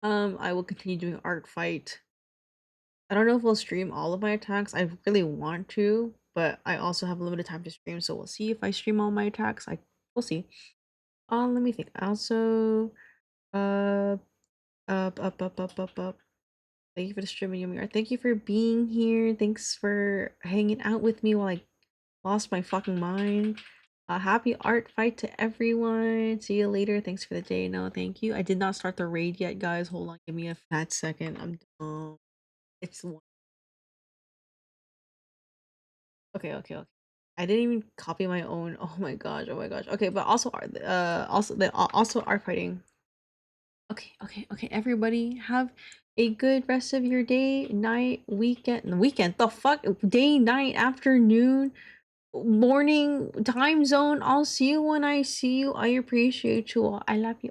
[SPEAKER 1] I will continue doing art fight. I don't know if we'll stream all of my attacks. I really want to, but I also have a limited time to stream, so we'll see if I stream all my attacks. We'll see. Let me think. Also, uh, up. Thank you for the streaming, Yumi Art. Thank you for being here. Thanks for hanging out with me while I lost my fucking mind. Happy art fight to everyone. See you later. Thanks for the day. No, thank you. I did not start the raid yet, guys. Hold on. Give me a fat second. I'm dumb. It's one. Okay. I didn't even copy my own. Oh my gosh. Oh my gosh. Okay, but also, also art fighting. Okay. Everybody, have a good rest of your day, night, weekend. The fuck, day, night, afternoon, morning, time zone. I'll see you when I see you. I appreciate you all. I love you.